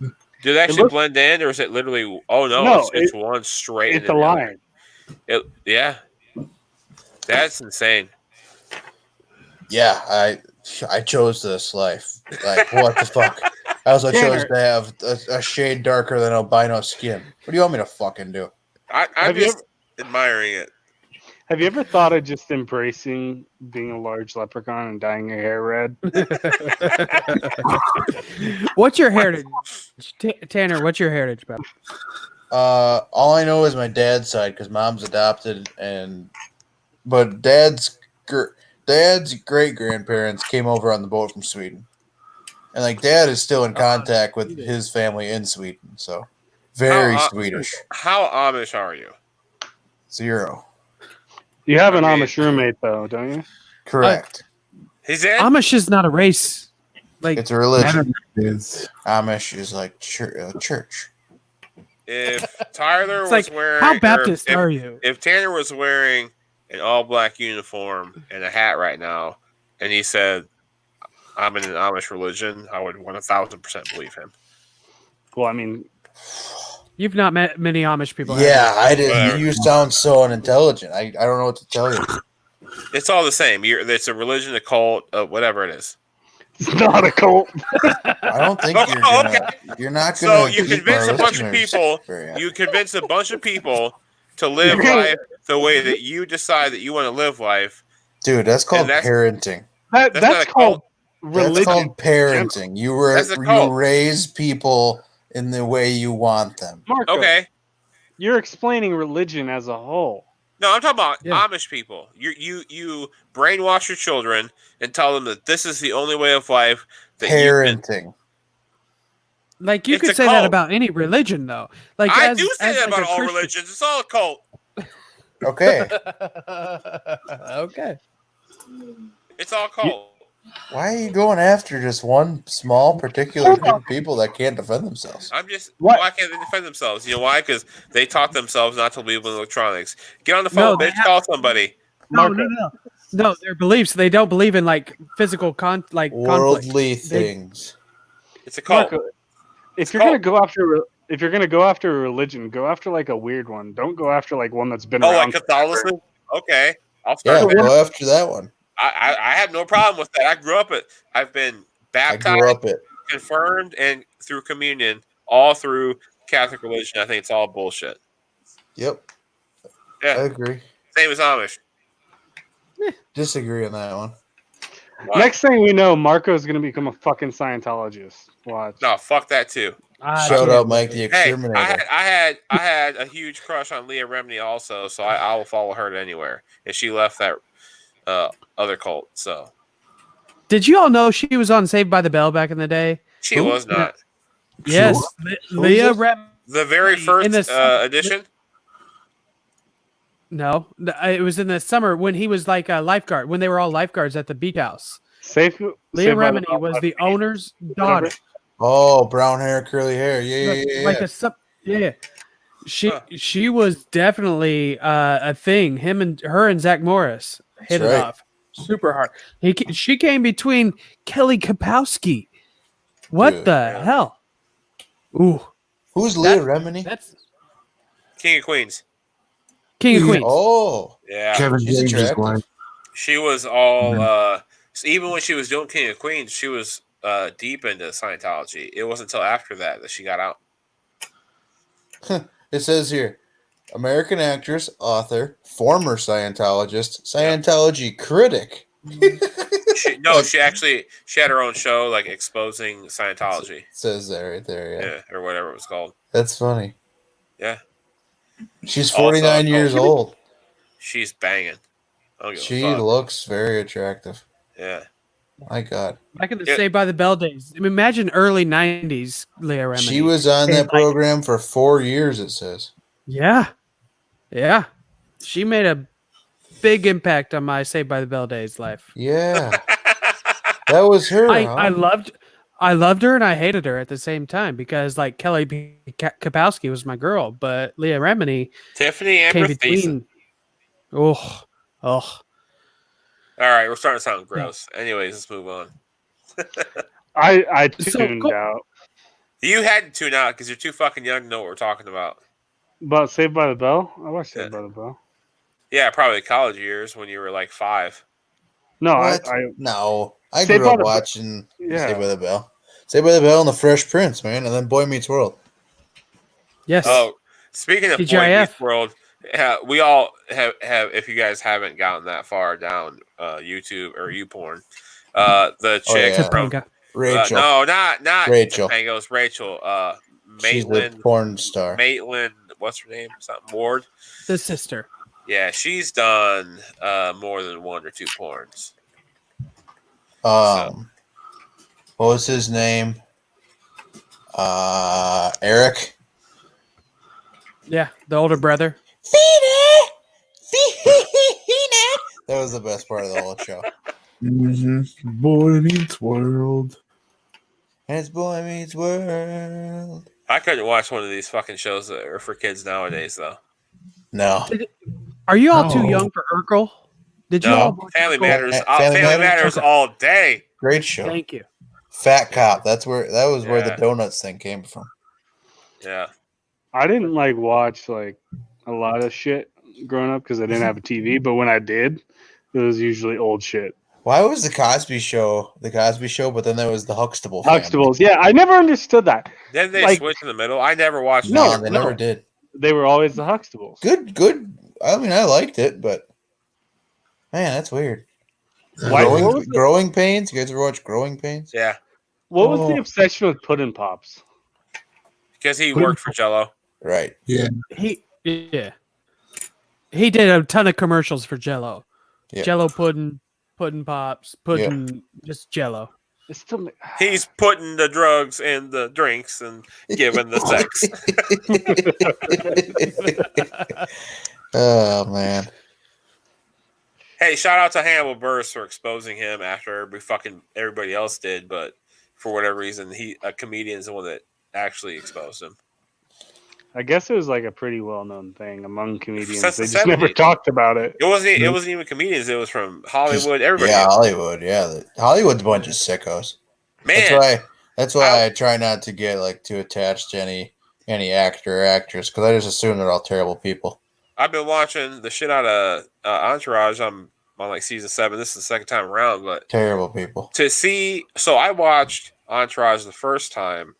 E: Do they actually blend in, or is it literally? Oh no, it's one straight.
C: It's a line.
E: Yeah, that's insane.
G: Yeah, I chose this life. Like, what the fuck? I also chose to have a shade darker than albino skin. What do you want me to fucking do?
E: I'm just admiring it.
C: Have you ever thought of just embracing being a large leprechaun and dyeing your hair red?
A: What's your heritage, Tanner? What's your heritage, bro?
G: All I know is my dad's side because mom's adopted, but dad's great grandparents came over on the boat from Sweden, and like dad is still in contact with his family in Sweden, so very Swedish.
E: How Amish are you?
G: 0.
C: You have an Amish roommate, though, don't you?
G: Correct.
E: He's in?
A: Amish is not a race. Like
G: It's a religion.
B: Is
G: Amish is like church.
E: If Tyler
A: it's
E: was
A: like,
E: wearing,
A: how Baptist are you?
E: If Tanner was wearing an all-black uniform and a hat right now, and he said, "I'm in an Amish religion," I would 1,000% believe him.
C: Well, I mean,
A: You've not met many Amish people.
G: Yeah,
A: have
G: I didn't.
E: Whatever.
G: You sound so unintelligent. I don't know what to tell you.
E: It's all the same. It's a religion, a cult, whatever it is.
C: it's not a cult.
G: I don't think you're
E: Oh,
G: gonna. You're not
E: So
G: gonna.
E: you
G: keep
E: convince
G: our
E: a bunch of
G: listeners
E: people.
G: very happy.
E: You convince a bunch of people to live life the way that you decide that you want to live life.
G: Dude, that's called
E: that's-
G: parenting.
E: That's not
C: That's
E: a
C: called
E: cult.
C: religion.
G: That's called parenting.
E: That's a
G: You
E: cult.
G: raise people in the way you want them.
C: Marco,
E: Okay.
C: you're explaining religion as a whole.
E: No, I'm talking about
A: Yeah.
E: Amish people. You brainwash your children and tell them that this is the only way of life that you can.
G: Parenting.
A: Like you
E: It's a
A: could say that
E: cult.
A: about any religion, though. Like
E: I
A: as,
E: do say
A: as
E: that
A: like
E: about
A: a
E: all
A: Christian-
E: religions. It's all a cult.
G: Okay.
A: Okay.
E: It's all cult.
G: Why are you going after just one small particular group of people that can't defend themselves?
E: I'm just.
C: What?
E: Why can't they defend themselves? You know why? Because they taught themselves not to believe in electronics. Get on the
A: No,
E: phone,
A: they
E: bitch. Call somebody.
A: No, their beliefs. They don't believe in like physical conflict.
G: Worldly things.
E: It's a cult.
C: Marco, if
E: It's
C: you're
E: cult.
C: gonna go after a religion, go after like a weird one. Don't go after like one that's been
E: Oh,
C: around.
E: like Catholicism? Okay. I'll
G: Yeah,
E: start there.
G: go after that one.
E: I have no problem with that. I grew up I've been
G: I
E: baptized,
G: grew up it.
E: confirmed, and through communion, all through Catholic religion. I think it's all bullshit.
G: Yep.
E: Yeah.
G: I agree.
E: Same as Amish.
G: Disagree on that one.
E: Why?
C: Next thing we know, Marco's gonna become a fucking Scientologist. Watch.
E: No, fuck that too.
G: Shout out Mike the
E: Hey,
G: Exterminator.
E: I had a huge crush on Leah Remini also, so I will follow her to anywhere. And she left that other cult, so
A: Did you all know she was on Saved by the Bell back in the day?
E: she was not
A: Yes, Leah
G: this?
A: Rem.
E: the very
A: In
E: first
A: the-
E: edition.
A: No, it was in the summer when he was like a lifeguard. When they were all lifeguards at the beach house.
C: Leah
A: Leah Remini was the owner's daughter.
G: Oh, brown hair, curly hair. Yeah.
A: Like yeah. She was definitely a thing. Her and Zach Morris hit it
G: right.
A: off super hard. She came between Kelly Kapowski. What
G: Dude,
A: the hell? Ooh,
G: Who's Leah Remini?
A: that's
E: King of Queens.
A: King of Queens.
G: Oh,
E: Yeah,
B: Kevin
G: she's
B: James'
G: attractive.
B: wife.
E: she was all. Even when she was doing King of Queens, she was deep into Scientology. It wasn't until after that she got out.
G: It says here, American actress, author, former Scientologist, Scientology critic.
E: She had her own show, like exposing Scientology.
G: Says that right there. Yeah,
E: Yeah, or whatever it was called.
G: that's funny.
E: Yeah,
G: She's
E: Also,
G: 49 years old.
E: she's banging. I don't give a
G: She
E: fuck.
G: looks very attractive.
E: Yeah.
G: My God,
A: Back in the
E: Yeah.
A: Saved by the Bell days. I mean, imagine early '90s Leah Remini.
G: she was on
A: And,
G: that
A: like,
G: program for 4 years. It says.
A: Yeah. She made a big impact on my Saved by the Bell days life.
G: Yeah, that was her.
A: I
G: huh?
A: I loved her and I hated her at the same time because like Kapowski was my girl, but Leah Remini
E: Tiffany
A: came
E: Amber Thiessen.
A: between. Oh,
E: All right, we're starting to sound gross. Anyways, let's move on.
C: I
A: So,
C: tuned
A: cool.
C: out.
E: You had to tune out because you're too fucking young to know what we're talking about.
C: But Saved by the Bell? I watched Saved by the Bell.
E: Yeah, probably college years when you were like 5.
C: No,
G: What?
C: I
G: No, I
C: Saved
G: grew
C: by
G: up
C: the Bell-
G: watching
C: Yeah.
G: Saved by the Bell. Saved by the Bell and The Fresh Prince, man, and then Boy Meets World.
A: Yes.
E: Oh, speaking of Boy
A: TGIF.
E: Meets World, we all have, if you guys haven't gotten that far down YouTube or YouPorn, the chick
G: yeah.
E: from
A: Topanga.
G: Rachel.
E: no, not
G: Rachel.
E: Topanga, it's Rachel.
G: She's the
E: Maitland,
G: porn star.
E: Maitland, what's her name? Something Ward.
A: The sister.
E: Yeah, she's done more than 1 or 2 porns.
G: What was his name? Eric.
A: Yeah, the older brother.
G: That was the best part of the whole show.
B: Mm-hmm. Boy Meets World.
G: It's Boy Meets World.
E: I couldn't watch one of these fucking shows that are for kids nowadays, though.
G: No.
A: Are you all too
B: No.
A: young for Urkel? Did you
E: No,
A: all watch
E: Family
A: Urkel?
E: Matters.
G: Family
E: Family
G: Matters?
E: Matters
A: Okay.
E: all day.
G: Great show.
A: Thank you.
G: Fat Cop. That was where the
E: Yeah.
G: donuts thing came from.
E: Yeah.
C: I didn't like watch like a lot of shit growing up because I didn't have a TV. But when I did, it was usually old shit.
G: Why was the Cosby Show, but then there was the Huxtable family?
C: Huxtables. Yeah, I never understood that.
E: Then they
C: Like-
E: switched in the middle. I never watched
G: No,
E: it.
G: they never did.
C: They were always the Huxtables.
G: Good. I mean, I liked it, but man, that's weird.
C: Why- what was it?
G: Growing Pains? You guys ever watch Growing Pains?
E: Yeah,
C: What was
G: Oh.
C: the obsession with Puddin' Pops?
E: because he worked for Jello.
G: Right.
B: Yeah.
A: He did a ton of commercials for Jello.
G: Yep.
A: Jello pudding pops, pudding just Jello.
C: It's still
E: He's putting the drugs in the drinks and giving the sex.
G: Oh man.
E: Hey, shout out to Hannibal Buress for exposing him after everybody else did, but for whatever reason, a comedian's the one that actually exposed him.
C: I guess it was like a pretty well-known thing among comedians.
E: Since
C: They
E: the
C: just never
E: 70s.
C: talked about it.
E: It wasn't even comedians. It was from Hollywood. Everybody.
G: Yeah, Hollywood. Yeah, Hollywood's a bunch of sickos.
E: Man,
G: That's why I try not to get like too attached to any actor or actress because I just assume they're all terrible people.
E: I've been watching the shit out of Entourage. I'm on like season 7. This is the second time around, but
G: Terrible people.
E: so I watched Entourage the first time.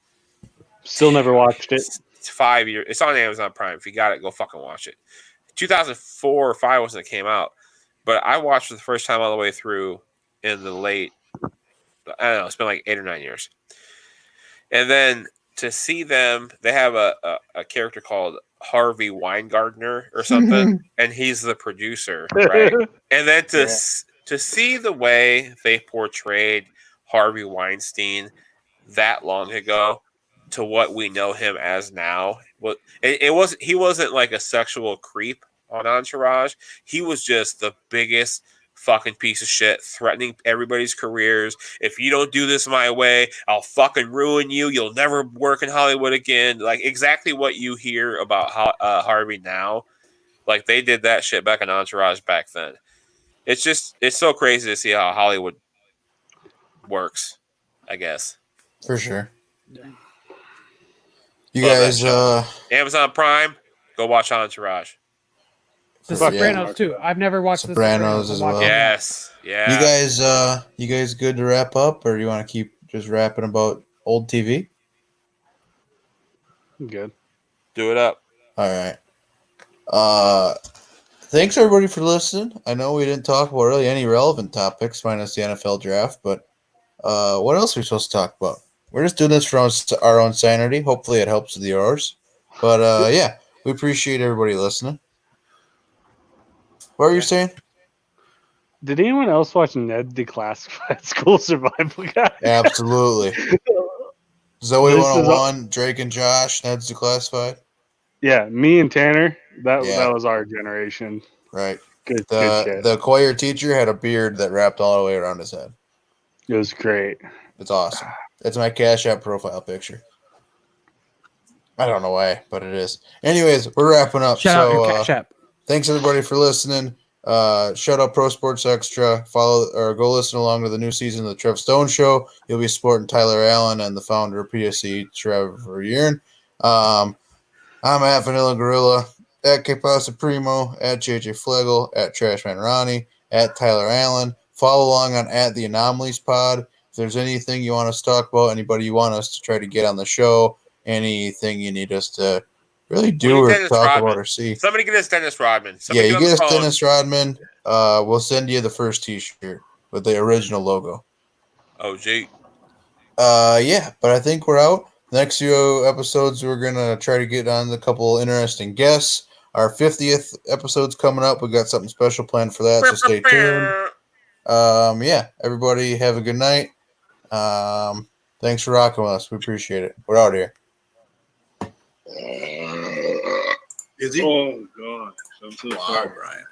C: Still never watched it.
E: It's 5 years. It's on Amazon Prime. If you got it, go fucking watch it. 2004 or 5 was when it came out, but I watched it the first time all the way through in the late. I don't know. It's been like 8 or 9 years, and then to see them, they have a character called Harvey Weingartner or something, and he's the producer, right? And then to see the way they portrayed Harvey Weinstein that long ago to what we know him as now, he wasn't like a sexual creep on Entourage. He was just the biggest fucking piece of shit, threatening everybody's careers. If you don't do this my way, I'll fucking ruin you. You'll never work in Hollywood again. Like exactly what you hear about Harvey now. Like they did that shit back in Entourage back then. It's so crazy to see how Hollywood works, I guess.
G: For sure. You
E: Love that
G: guys,
E: show. Amazon Prime, go watch Entourage.
A: The
G: Yeah.
A: Sopranos too. I've never watched
G: Sopranos
A: the
G: as
A: Sopranos.
G: well.
E: Yes. Yeah.
G: you guys good to wrap up, or do you want to keep just rapping about old TV?
C: Good.
E: Do it up.
G: All right. Thanks everybody for listening. I know we didn't talk about really any relevant topics minus the NFL draft, but what else are we supposed to talk about? We're just doing this for our own sanity. Hopefully it helps with yours. But yeah, we appreciate everybody listening. What were you saying?
C: Did anyone else watch Ned Declassified School Survival Guide?
G: Absolutely. Zoe
C: This is
G: 101, Drake and Josh, Ned's Declassified.
C: Yeah, me and Tanner. That
G: Yeah.
C: was our generation.
G: Right.
C: Good shit.
G: The choir teacher had a beard that wrapped all the way around his head.
C: It was great.
G: It's awesome. That's my Cash App profile picture. I don't know why, but it is. Anyways, we're wrapping up.
A: Shout out your Cash App.
G: Thanks everybody for listening. Shout out Pro Sports Extra. Follow or go listen along to the new season of the Trev Stone Show. You'll be supporting Tyler Allen and the founder of PSC, Trevor Yearn. I'm at Vanilla Gorilla, at Kpasa Primo, at JJ Flegel, at Trashman Ronnie, at Tyler Allen. Follow along on at the Anomalies Pod. If there's anything you want us to talk about, anybody you want us to try to get on the show, anything you need us to really do or talk about or see.
E: Somebody get us Dennis Rodman.
G: Somebody you get us Dennis Rodman. We'll send you the first T-shirt with the original logo.
E: Oh, gee.
G: Yeah, but I think we're out. Next few episodes, we're gonna try to get on a couple interesting guests. Our 50th episode's coming up. We got something special planned for that, so stay tuned. Yeah, everybody have a good night. Thanks for rocking with us. We appreciate it. We're out here.
I: Is he? Oh God! I'm so sorry, Brian.